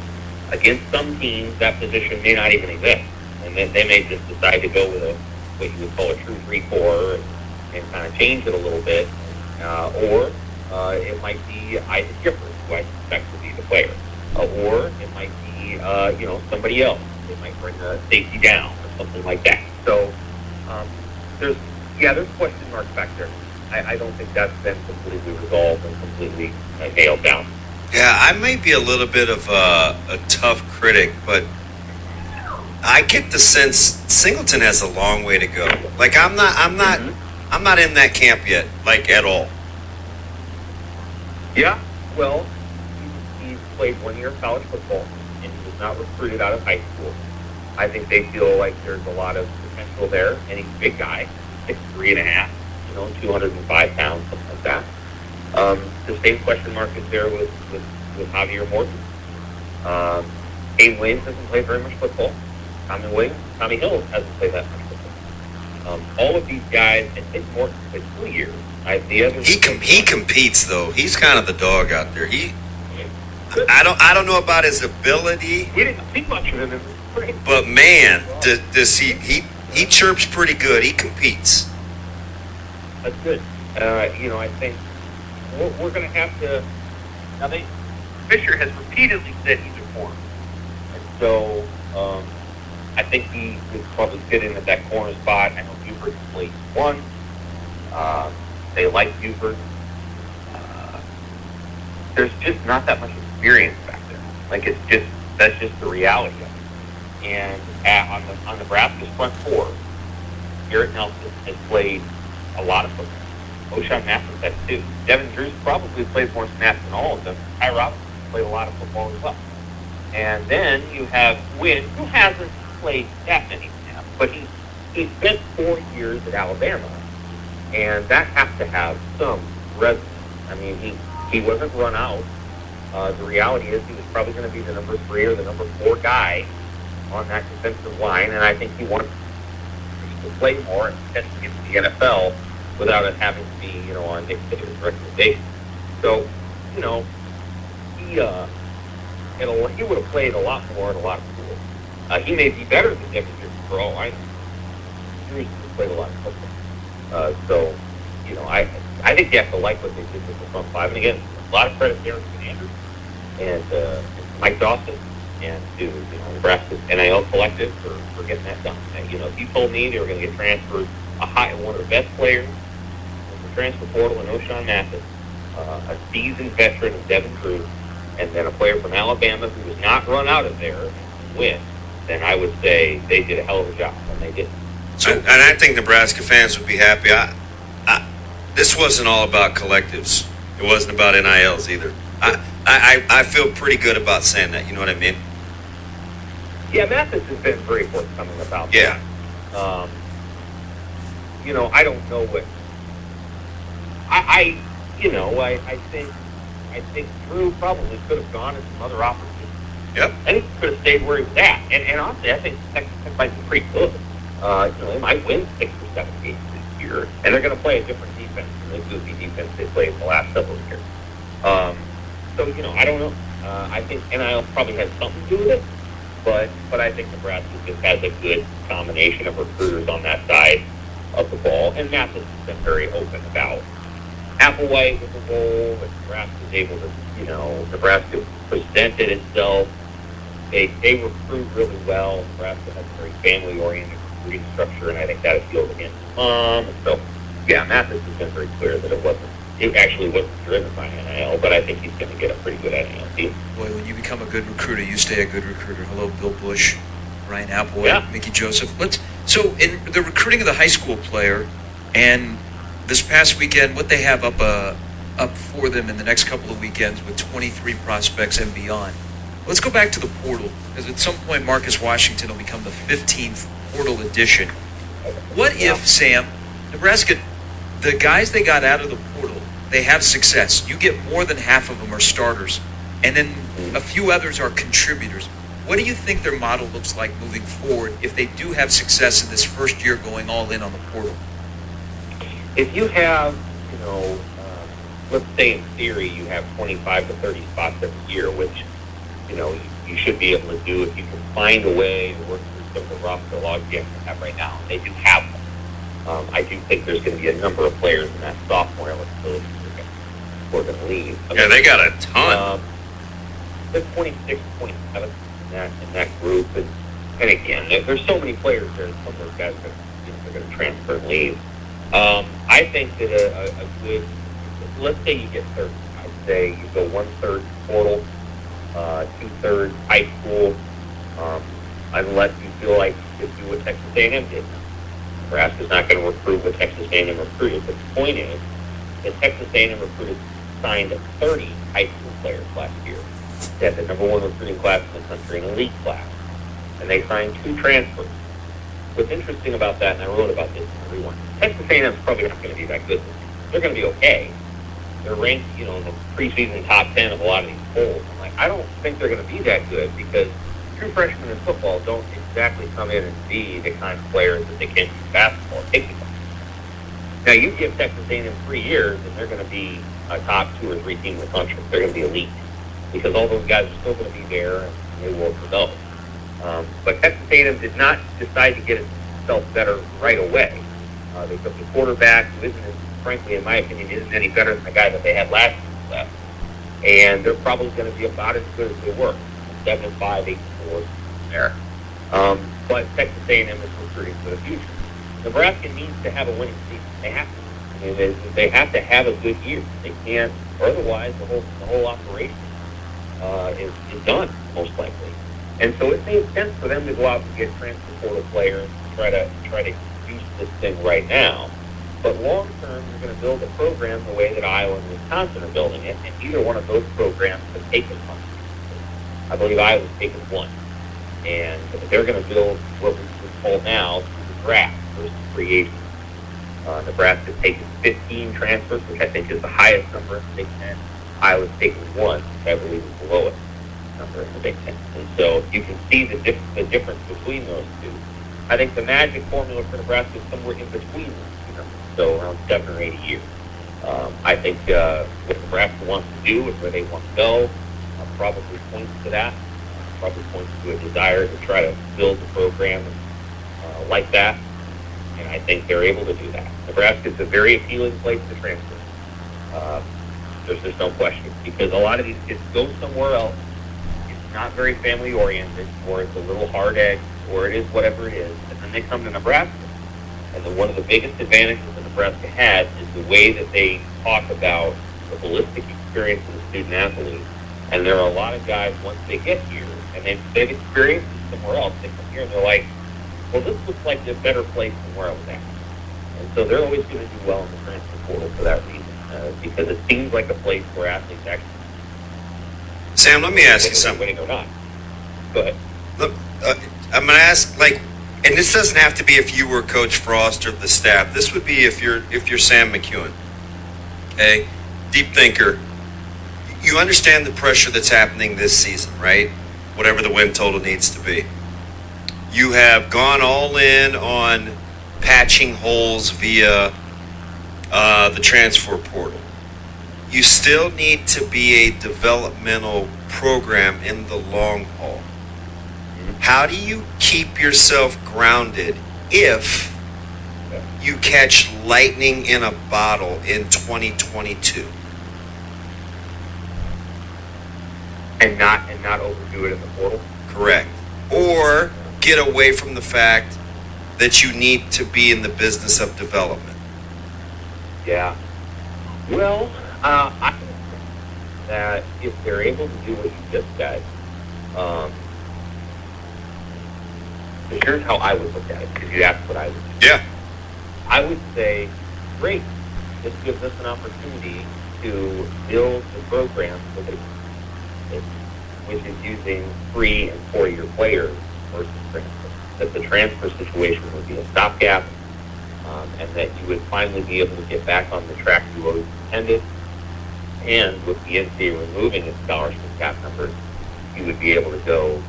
Against some teams, that position may not even exist. And then they may just decide to go with what you would call a true 3-4 and kind of change it a little bit. Or it might be Isaac Gifford, who I suspect will be the player. Or it might be, somebody else. They might bring the safety down or something like that. So there's question marks back there. I don't think that's been completely resolved and completely nailed down. Yeah, I may be a little bit of a tough critic, but I get the sense Singleton has a long way to go. Like I'm not in that camp yet, like at all. Yeah, well, he's played 1 year of college football, and he was not recruited out of high school. I think they feel like there's a lot of potential there, and he's a big guy, 6'3.5", 205 pounds, something like that. The same question mark is there with Javier Morton. Caden Williams hasn't played very much football. Tommy Williams, Tommy Hill hasn't played that much football. All of these guys, and Nick Morton played 2 years. He competes though. He's kind of the dog out there. I don't know about his ability. We didn't see much of him in the spring. But man, does he chirps pretty good. He competes. That's good. I think we're going to have to. Now, Fisher has repeatedly said he's a corner, and so I think he would probably fit in at that corner spot. I know Buford played one. They like Buford. There's just not that much experience back there. Like that's just the reality of it. And on Nebraska's front four, Garrett Nelson has played a lot of football. O'Shawn Mathis has too. Devin Drews probably played more snaps than all of them. Ty Robinson played a lot of football as well. And then you have Wynn, who hasn't played that many snaps, but he spent 4 years at Alabama, and that has to have some resonance. I mean, he wasn't run out. The reality is he was probably going to be the number 3 or the number 4 guy on that defensive line, and I think he wanted to play more and potentially get to the NFL without it having to be, on Nick Saban's recommendation. So, he would have played a lot more in a lot of schools. He may be better than Devin Drews for all I know. Drews played a lot of football. So, I think you have to like what they did with the front five. And again, a lot of credit to Eric Andrews and Mike Dawson and to Nebraska's NIL collective for getting that done. And, if you told me they were going to get transferred one of the best players in the transfer portal in O'Shawn Mathis, a seasoned veteran of Devin Drews, and then a player from Alabama who was not run out of there and win, then I would say they did a hell of a job, and they did. And I think Nebraska fans would be happy. This wasn't all about collectives. It wasn't about NILs either. I feel pretty good about saying that. You know what I mean? Yeah, Mathis has been very forthcoming about that. I don't know what. I think Drew probably could have gone to some other opportunities. Yep. And he could have stayed where he was at. And honestly, I think Texas Tech might be pretty good. They might win 6 or 7 games this year, and they're going to play a different defense than the goofy defense they played in the last several years. I don't know. I think NIL probably has something to do with it, but I think Nebraska just has a good combination of recruiters on that side of the ball, and Mathis has been very open about Applewhite with the role, and Nebraska is able to, Nebraska presented itself. They recruit really well. Nebraska has a very family-oriented recruiting structure, and I think that appealed to him. And so, Mathis has been very clear that it actually wasn't driven by NIL, but I think he's going to get a pretty good NIL team. Boy, when you become a good recruiter, you stay a good recruiter. Hello, Bill Bush, Ryan Applewhite, Mickey Joseph. So in the recruiting of the high school player, and this past weekend, what they have up for them in the next couple of weekends with 23 prospects and beyond. Let's go back to the portal, because at some point Marcus Washington will become the 15th portal edition. What if, Sam, Nebraska, the guys they got out of the portal, they have success. You get more than half of them are starters, and then a few others are contributors. What do you think their model looks like moving forward if they do have success in this first year going all in on the portal? If you have, let's say in theory you have 25 to 30 spots every year, which, you should be able to do if you can find a way to work through some of the roster logjams you have right now. They do have them. I do think there's going to be a number of players in that sophomore eligibility who are going to leave. Yeah, they got a ton. The 26, 27 in that group. And again, there's so many players there. Some of those guys are going to transfer and leave. I think that a good, let's say you get 30. I'd say you go 1/3 portal, 2/3 high school, unless you feel like you could do what Texas A&M did. Nebraska's not going to recruit what Texas A&M recruited. But the point is that Texas A&M recruited signed 30 high school players last year. They had the number 1 recruiting class in the country, an elite class. And they signed 2 transfers. What's interesting about that, and I wrote about this in the Rewind, Texas A&M is probably not going to be that good. They're going to be okay. They're ranked, in the preseason top 10 of a lot of these polls. I'm like, I don't think they're going to be that good because true freshmen in football don't exactly come in and be the kind of players that they can in basketball. Now, you give Texas A&M 3 years, and they're going to be a top 2 or 3 team in the country. They're going to be elite because all those guys are still going to be there, and they will develop. But Texas A&M did not decide to get itself better right away. They took a quarterback who isn't, frankly, in my opinion, isn't any better than the guy that they had last year left. And they're probably going to be about as good as they were. 7-5, 8-4 there. But Texas A&M is recruiting for the future. Nebraska needs to have a winning season. They have to. I mean, they have to have a good year. They can't, or otherwise the whole operation is done, most likely. And so it makes sense for them to go out and get transfer portal players and try to use this thing right now. But long term, you're going to build a program the way that Iowa and Wisconsin are building it, and either one of those programs has taken one. I believe Iowa's taken one. And they're going to build what we call now the draft versus free agency. Nebraska's taken 15 transfers, which I think is the highest number in the Big Ten. Iowa's taken 1, which I believe is the lowest number in the Big Ten. And so you can see the difference between those two. I think the magic formula for Nebraska is somewhere in between those two numbers, so around 7 or 8 a year. I think what Nebraska wants to do and where they want to go probably points to that. Probably points to a desire to try to build a program like that. And I think they're able to do that. Nebraska is a very appealing place to transfer. There's no question. Because a lot of these kids go somewhere else. It's not very family-oriented, or it's a little hard-edged, or it is whatever it is. And then they come to Nebraska. And then one of the biggest advantages that Nebraska has is the way that they talk about the holistic experience of the student-athlete. And there are a lot of guys, once they get here, and they've experienced it somewhere else, they come here and they're like, well, this looks like a better place than where I was at. And so they're always going to do well in the transfer portal for that reason, because it seems like a place where athletes actually... Sam, let me ask you something. Winning or not. Go ahead. Look, I'm going to ask, and this doesn't have to be if you were Coach Frost or the staff. This would be if you're Sam McEwen, okay? Deep thinker. You understand the pressure that's happening this season, right? Whatever the win total needs to be. You have gone all in on patching holes via the transfer portal. You still need to be a developmental program in the long haul. How do you keep yourself grounded if you catch lightning in a bottle in 2022? And not overdo it in the portal? Correct. Or get away from the fact that you need to be in the business of development. Yeah. Well, I think that if they're able to do what you just said, here's how I would look at it, because you asked what I would do. Yeah. I would say, great, this gives us an opportunity to build the program so that which is using 3- and 4-year players versus transfer. That the transfer situation would be a stopgap, and that you would finally be able to get back on the track you always intended. And with the NCAA removing its scholarship cap numbers, you would be able to go,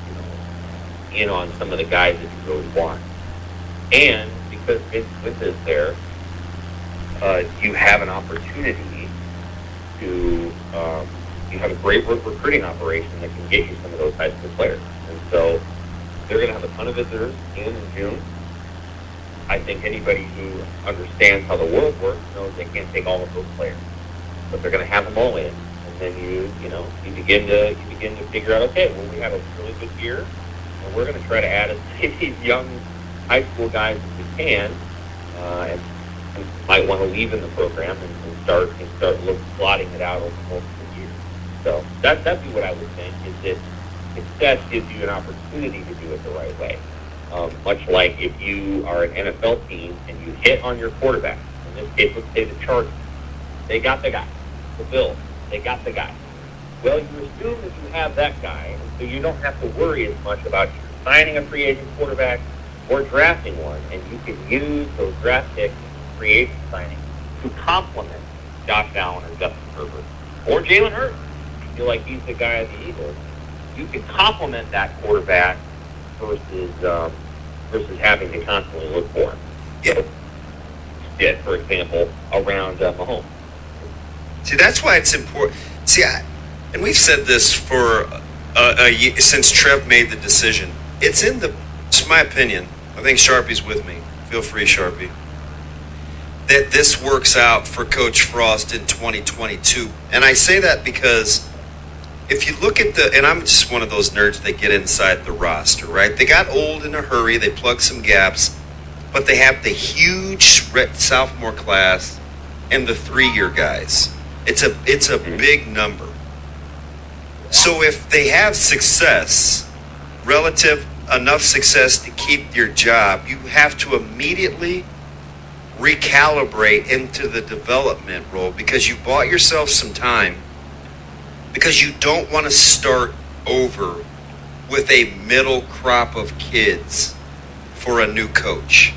in on some of the guys that you really want. And because Vince Smith is there, you have an opportunity to. You have a great recruiting operation that can get you some of those high school players. And so they're going to have a ton of visitors in June. I think anybody who understands how the world works knows they can't take all of those players. But they're going to have them all in. And then you begin to figure out, okay, well, we have a really good year, and we're going to try to add as many of these young high school guys as we can, and who might want to leave in the program and start plotting it out over multiple years. So that'd be what I would think, is that success gives you an opportunity to do it the right way. Much like if you are an NFL team and you hit on your quarterback, in this case, let's say the Chargers, they got the guy. The Bills, they got the guy. Well, you assume that you have that guy, and so you don't have to worry as much about signing a free agent quarterback or drafting one, and you can use those draft picks and free agent signings to complement Josh Allen or Justin Herbert or Jalen Hurts. You feel like he's the guy of the Eagles. you can complement that quarterback versus having to constantly look for him. Yeah. For example, around Mahomes. See, that's why it's important. See, and we've said this for a year, since Trev made the decision. It's my opinion. I think Sharpie's with me. Feel free, Sharpie. That this works out for Coach Frost in 2022. And I say that because if you look at and I'm just one of those nerds that get inside the roster, right? They got old in a hurry. They plugged some gaps, but they have the huge sophomore class and the 3-year guys. It's a big number. So if they have success, enough success to keep your job, you have to immediately recalibrate into the development role because you bought yourself some time, because you don't want to start over with a middle crop of kids for a new coach.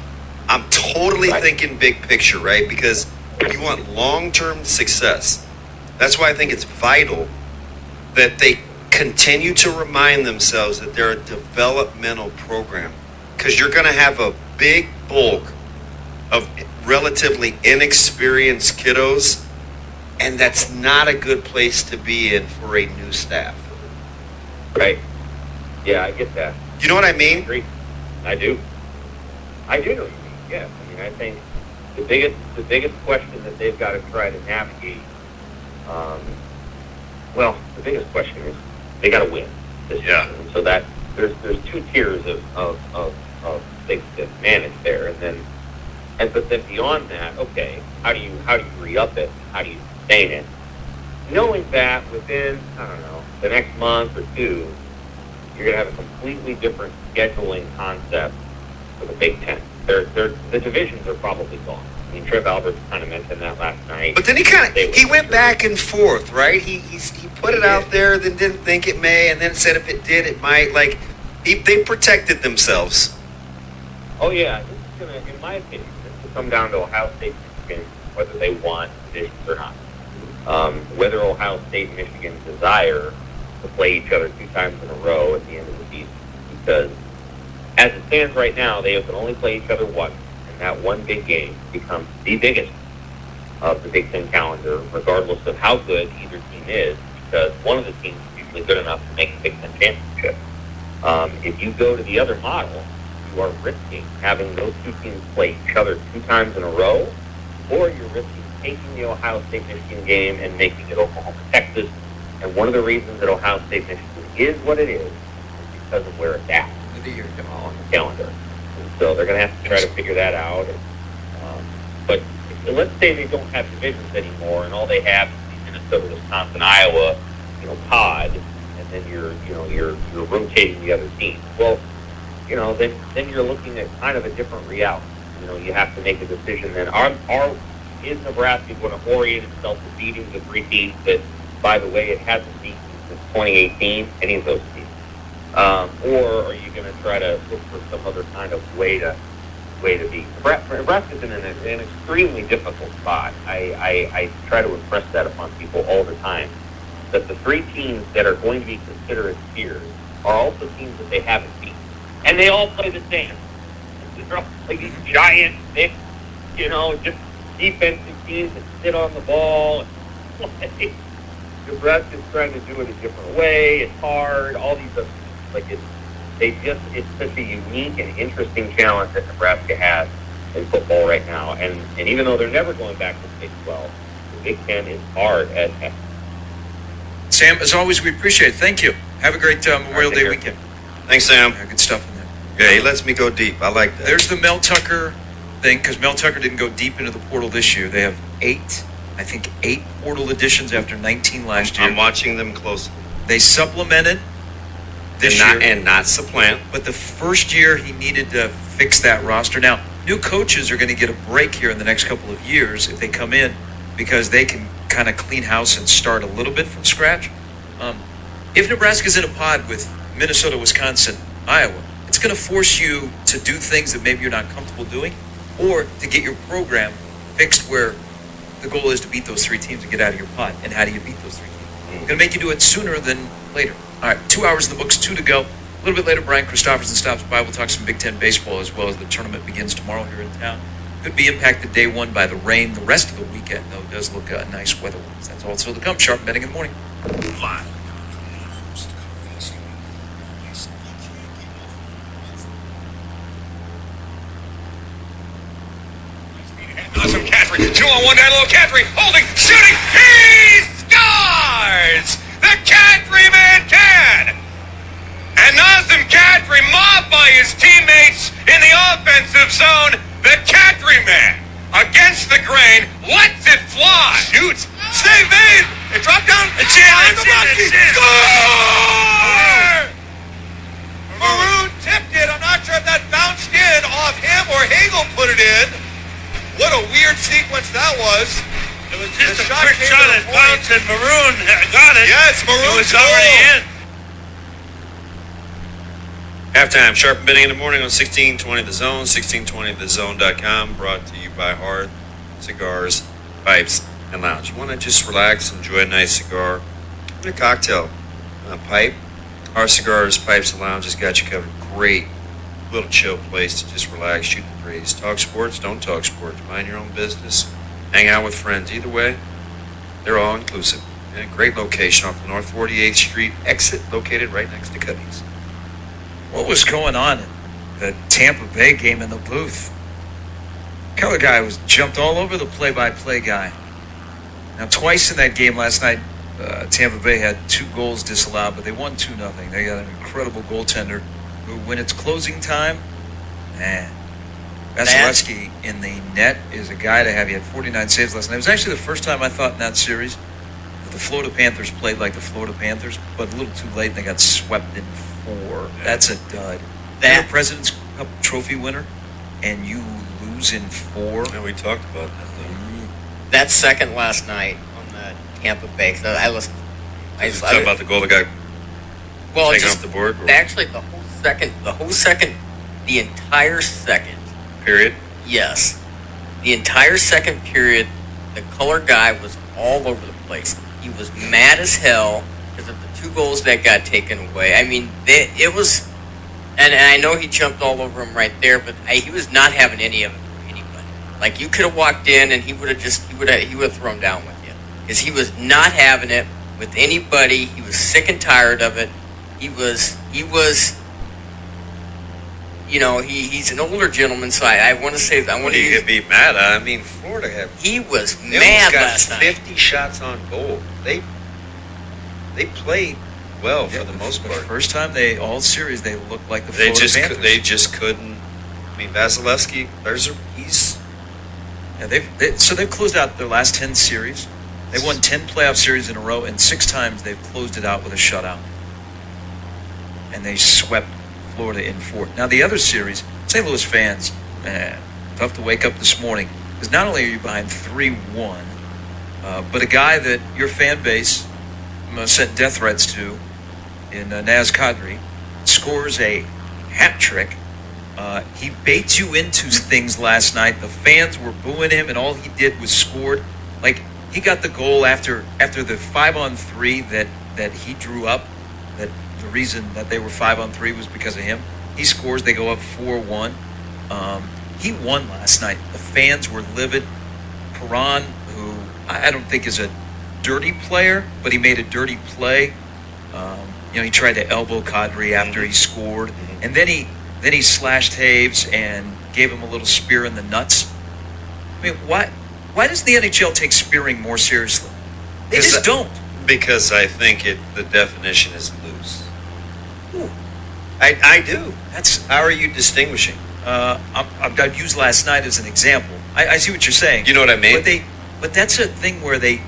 I'm totally thinking big picture, right? Because you want long-term success. That's why I think it's vital that they continue to remind themselves that they're a developmental program, because you're going to have a big bulk of relatively inexperienced kiddos, and that's not a good place to be in for a new staff. Right. Yeah, I get that. You know what I mean? I agree. I do know what you mean. Yeah. I mean, I think the biggest question that they've got to try to navigate, the biggest question is they got to win this season. So that there's 2 tiers of things to manage there, but then beyond that, okay, how do you re-up it? How do you sustain it? Knowing that within, I don't know, the next month or 2, you're going to have a completely different scheduling concept for the Big Ten. The divisions are probably gone. I mean, Trev Alberts kind of mentioned that last night. But then he went back and forth, right? He put it out there, then didn't think it may, and then said if it did, it might. Like, they protected themselves. Oh, yeah. This is going to, in my opinion, come down to Ohio State and Michigan, whether they want divisions or not. Whether Ohio State and Michigan desire to play each other 2 times in a row at the end of the season. Because as it stands right now, they can only play each other once, and that one big game becomes the biggest of the Big Ten calendar, regardless of how good either team is, because one of the teams is usually good enough to make the Big Ten championship. If you go to the other model, you are risking having those 2 teams play each other 2 times in a row, or you're risking taking the Ohio State-Michigan game and making it Oklahoma-Texas. And one of the reasons that Ohio State-Michigan is what it is because of where it's at on the calendar. And so they're going to have to try to figure that out. But let's say they don't have divisions anymore, and all they have is the Minnesota, Wisconsin, Iowa, pod, and then you're rotating the other teams. Well, then you're looking at kind of a different reality. You have to make a decision then. Is Nebraska going to orient itself to beating the 3 teams that, by the way, it hasn't beaten since 2018, any of those teams? Or are you going to try to look for some other kind of way to beat? Nebraska's in an extremely difficult spot. I try to impress that upon people all the time, that the 3 teams that are going to be considered peers are also teams that they haven't beaten. And they all play the same. They're all like these giant, thick, just defensive teams that sit on the ball. Nebraska's trying to do it a different way. It's hard. All these other things. It's such a unique and interesting challenge that Nebraska has in football right now. And even though they're never going back to the Big 12, the Big 10 is hard as heck. Sam, as always, we appreciate it. Thank you. Have a great Memorial Day weekend. Thanks, Sam. Good stuff in there. Yeah, he lets me go deep. I like that. There's the Mel Tucker thing, because Mel Tucker didn't go deep into the portal this year. They have 8 portal additions after 19 last year. I'm watching them closely. They supplemented this year. And not supplant. But the first year he needed to fix that roster. Now, new coaches are going to get a break here in the next couple of years if they come in, because they can kind of clean house and start a little bit from scratch. If Nebraska's in a pod with Minnesota, Wisconsin, Iowa, it's going to force you to do things that maybe you're not comfortable doing, or to get your program fixed where the goal is to beat those 3 teams and get out of your pod. And how do you beat those 3 teams? It's going to make you do it sooner than later. All right, 2 hours in the books, 2 to go. A little bit later, Brian Christopherson stops by. We'll talk some Big Ten baseball as well as the tournament begins tomorrow here in town. Could be impacted day one by the rain. The rest of the weekend, though, does look nice weather-wise. That's all still to come. Sharp betting in the morning. Fly. Awesome Catry. 2-on-1 down low. Catry holding, shooting. He scores! The Catry man can! And Nazem Kadri mobbed by his teammates in the offensive zone. The Kadri man, against the grain, lets it fly. Shoots. Save made. It dropped down. It's in. Score! Maroon tipped it. I'm not sure if that bounced in off him or Hagel put it in. What a weird sequence that was. It was just a quick shot at bounce and Maroon got it. Yes, Maroon. It was already in. Halftime, Sharp Betting in the morning on 1620 The Zone, 1620thezone.com, brought to you by Hearth, Cigars, Pipes, and Lounge. You want to just relax, enjoy a nice cigar, and a cocktail, a pipe. Our Cigars, Pipes, and Lounge has got you covered. Great little chill place to just relax, shoot the breeze. Talk sports, don't talk sports. Mind your own business. Hang out with friends. Either way, they're all inclusive. And a great location off the North 48th Street exit, located right next to Cuddy's. What was going on in the Tampa Bay game in the booth? Color guy was jumped all over the play-by-play guy. Now, twice in that game last night, Tampa Bay had 2 goals disallowed, but they won 2-0. They got an incredible goaltender who, when it's closing time, man, Vasilevsky in the net is a guy to have. He had 49 saves last night. It was actually the first time I thought in that series that the Florida Panthers played like the Florida Panthers, but a little too late, and they got swept in 4. That's a dud. You're a President's Cup trophy winner, and you lose in 4. Yeah, we talked about that, though. That second last night on the Tampa Bay, so I listened. Talking about the goal that got taken off the board? Or? Actually, the whole second, the entire second. Period? Yes. The entire second period, the color guy was all over the place. He was mad as hell because of the 2 goals that got taken away. I mean, it was, and I know he jumped all over him right there, but he was not having any of it for anybody. Like, you could have walked in and he would have thrown down with you because he was not having it with anybody. He was sick and tired of it. He was. You know, he's an older gentleman, so I want to say that I want to. You could be mad. I mean, Florida had. He was mad last night. 50 shots on goal. They played well for the most part. The first time all series they looked like the Florida Panthers. They just couldn't. I mean, Vasilevsky. He's. Yeah, they've closed out their last 10 series. They won 10 playoff series in a row, and 6 times they've closed it out with a shutout. And they swept Florida in 4. Now, the other series, St. Louis fans, man, tough to wake up this morning. Because not only are you behind 3-1, but a guy that your fan base sent death threats to in Naz Kadri scores a hat trick. He baits you into things last night. The fans were booing him, and all he did was scored. Like, he got the goal after the 5-on-3 that he drew up. That the reason that they were 5-on-3 was because of him. He scores. They go up 4-1. He won last night. The fans were livid. Perron, who I don't think is a dirty player, but he made a dirty play. He tried to elbow Kadri after he scored, and then he slashed Taves and gave him a little spear in the nuts. I mean, why does the NHL take spearing more seriously? They just don't. Because I think the definition is loose. Ooh. I do. How are you distinguishing? I've used last night as an example. I see what you're saying. You know what I mean? But that's a thing where they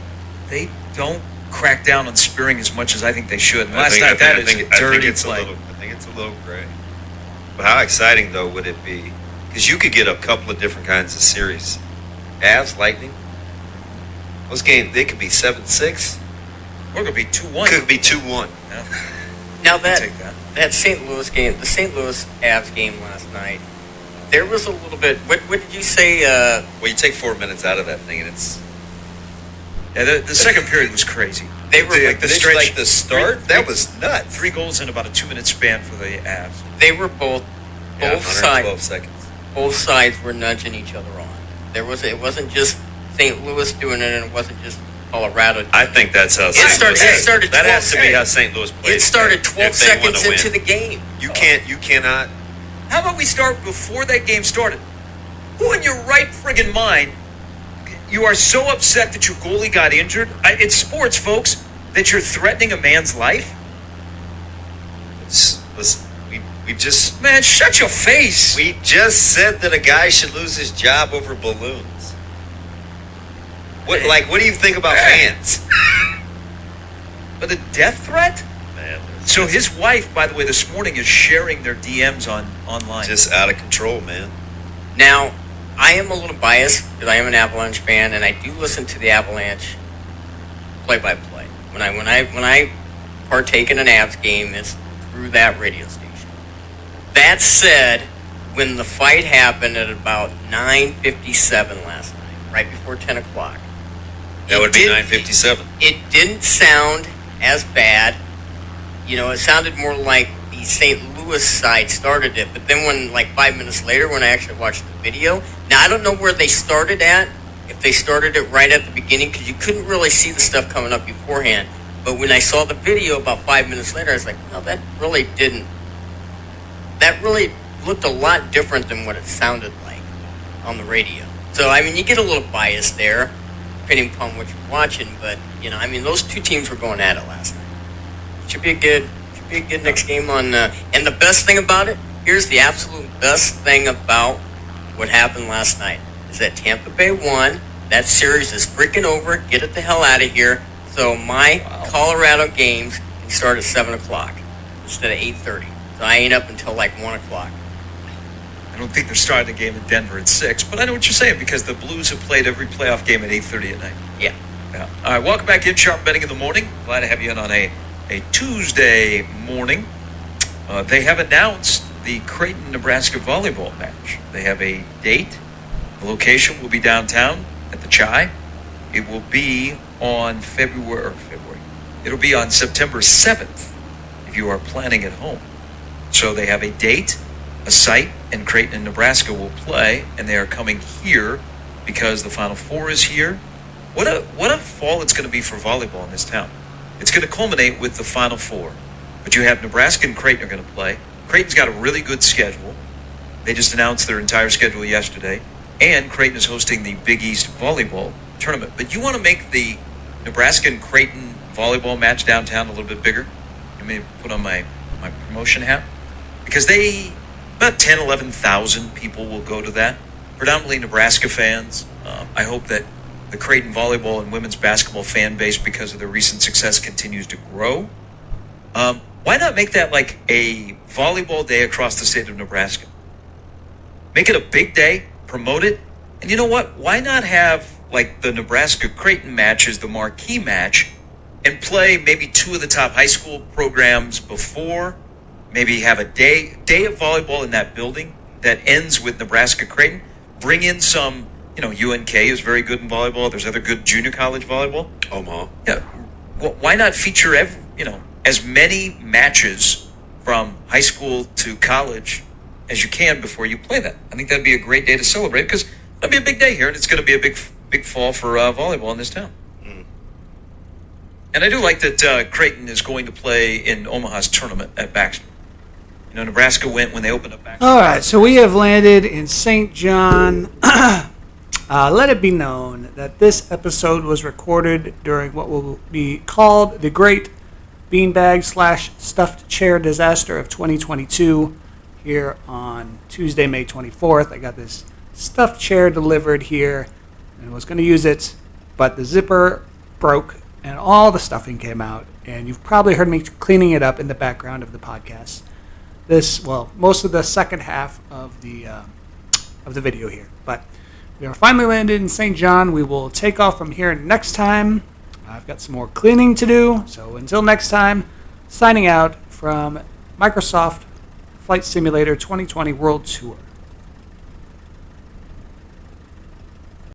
don't crack down on spearing as much as I think they should. And last night, that is a dirty play. I think it's a little gray. But how exciting, though, would it be? Because you could get a couple of different kinds of series. Avs, Lightning. Those games, they could be 7-6. Or it could be 2-1. Could be 2-1. Yeah. Now that St. Louis game, the St. Louis Avs game last night, there was a little bit. What did you say? Well, you take 4 minutes out of that thing, and it's. Yeah, the second period was crazy. They were like the stretch, like the start. That was nuts. 3 goals in about a 2-minute span for the Avs. They were both sides. 12 seconds. Both sides were nudging each other on. It wasn't just St. Louis doing it, and it wasn't just Colorado. I think that's how It started. That has to be how St. Louis played. It started 12 seconds into the game. You cannot. How about we start before that game started? Who in your right friggin' mind, you are so upset that your goalie got injured? It's sports, folks, that you're threatening a man's life? Listen, we just... Man, shut your face. We just said that a guy should lose his job over balloons. What do you think about fans? But a death threat? Man. So his wife, by the way, this morning is sharing their DMs online. Just out of control, man. Now, I am a little biased because I am an Avalanche fan, and I do listen to the Avalanche play-by-play. When I partake in an Avs game, it's through that radio station. That said, when the fight happened at about 9:57 last night, right before 10 o'clock, that would be 9:57. It didn't sound as bad. You know, it sounded more like the St. Louis side started it. But then when, 5 minutes later, when I actually watched the video, now I don't know where they started at, if they started it right at the beginning, because you couldn't really see the stuff coming up beforehand. But when I saw the video about 5 minutes later, I was like, no, that really looked a lot different than what it sounded like on the radio. So, I mean, you get a little bias there, depending upon what you're watching. But, those two teams were going at it last night. Should be a good next game on. And the best thing about it, here's the absolute best thing about what happened last night, is that Tampa Bay won. That series is freaking over. Get it the hell out of here. So my Colorado games can start at 7 o'clock instead of 8:30. So I ain't up until 1 o'clock. I don't think they're starting the game in Denver at 6, but I know what you're saying because the Blues have played every playoff game at 8:30 at night. Yeah. All right, welcome back in Sharp Betting in the Morning. Glad to have you in on a Tuesday morning. They have announced the Creighton, Nebraska volleyball match. They have a date. The location will be downtown at the Chai. It will be on It'll be on September 7th if you are planning at home. So they have a date, a site, and Creighton and Nebraska will play, and they are coming here because the Final Four is here. What a fall it's going to be for volleyball in this town. It's going to culminate with the Final Four. But you have Nebraska and Creighton are going to play. Creighton's got a really good schedule. They just announced their entire schedule yesterday. And Creighton is hosting the Big East volleyball tournament. But you want to make the Nebraska and Creighton volleyball match downtown a little bit bigger? Let me put on my promotion hat. Because about 10, 11,000 people will go to that. Predominantly Nebraska fans. I hope that the Creighton volleyball and women's basketball fan base, because of their recent success, continues to grow. Why not make that like a volleyball day across the state of Nebraska? Make it a big day, promote it, and you know what? Why not have like the Nebraska-Creighton match as the marquee match and play maybe 2 of the top high school programs before, maybe have a day of volleyball in that building that ends with Nebraska-Creighton, bring in some, UNK is very good in volleyball. There's other good junior college volleyball. Omaha. Yeah. Well, why not feature as many matches from high school to college as you can before you play that? I think that'd be a great day to celebrate because it'll be a big day here, and it's going to be a big fall for volleyball in this town. Mm. And I do like that Creighton is going to play in Omaha's tournament at Baxter. Nebraska went when they opened up Baxter. All right, so we have landed in St. John. Let it be known that this episode was recorded during what will be called the Great Beanbag / Stuffed Chair Disaster of 2022 here on Tuesday, May 24th. I got this stuffed chair delivered here and was going to use it, but the zipper broke and all the stuffing came out, and you've probably heard me cleaning it up in the background of the podcast. Most of the second half of the video here, but we are finally landed in St. John. We will take off from here next time. I've got some more cleaning to do, so until next time, signing out from Microsoft Flight Simulator 2020 World Tour.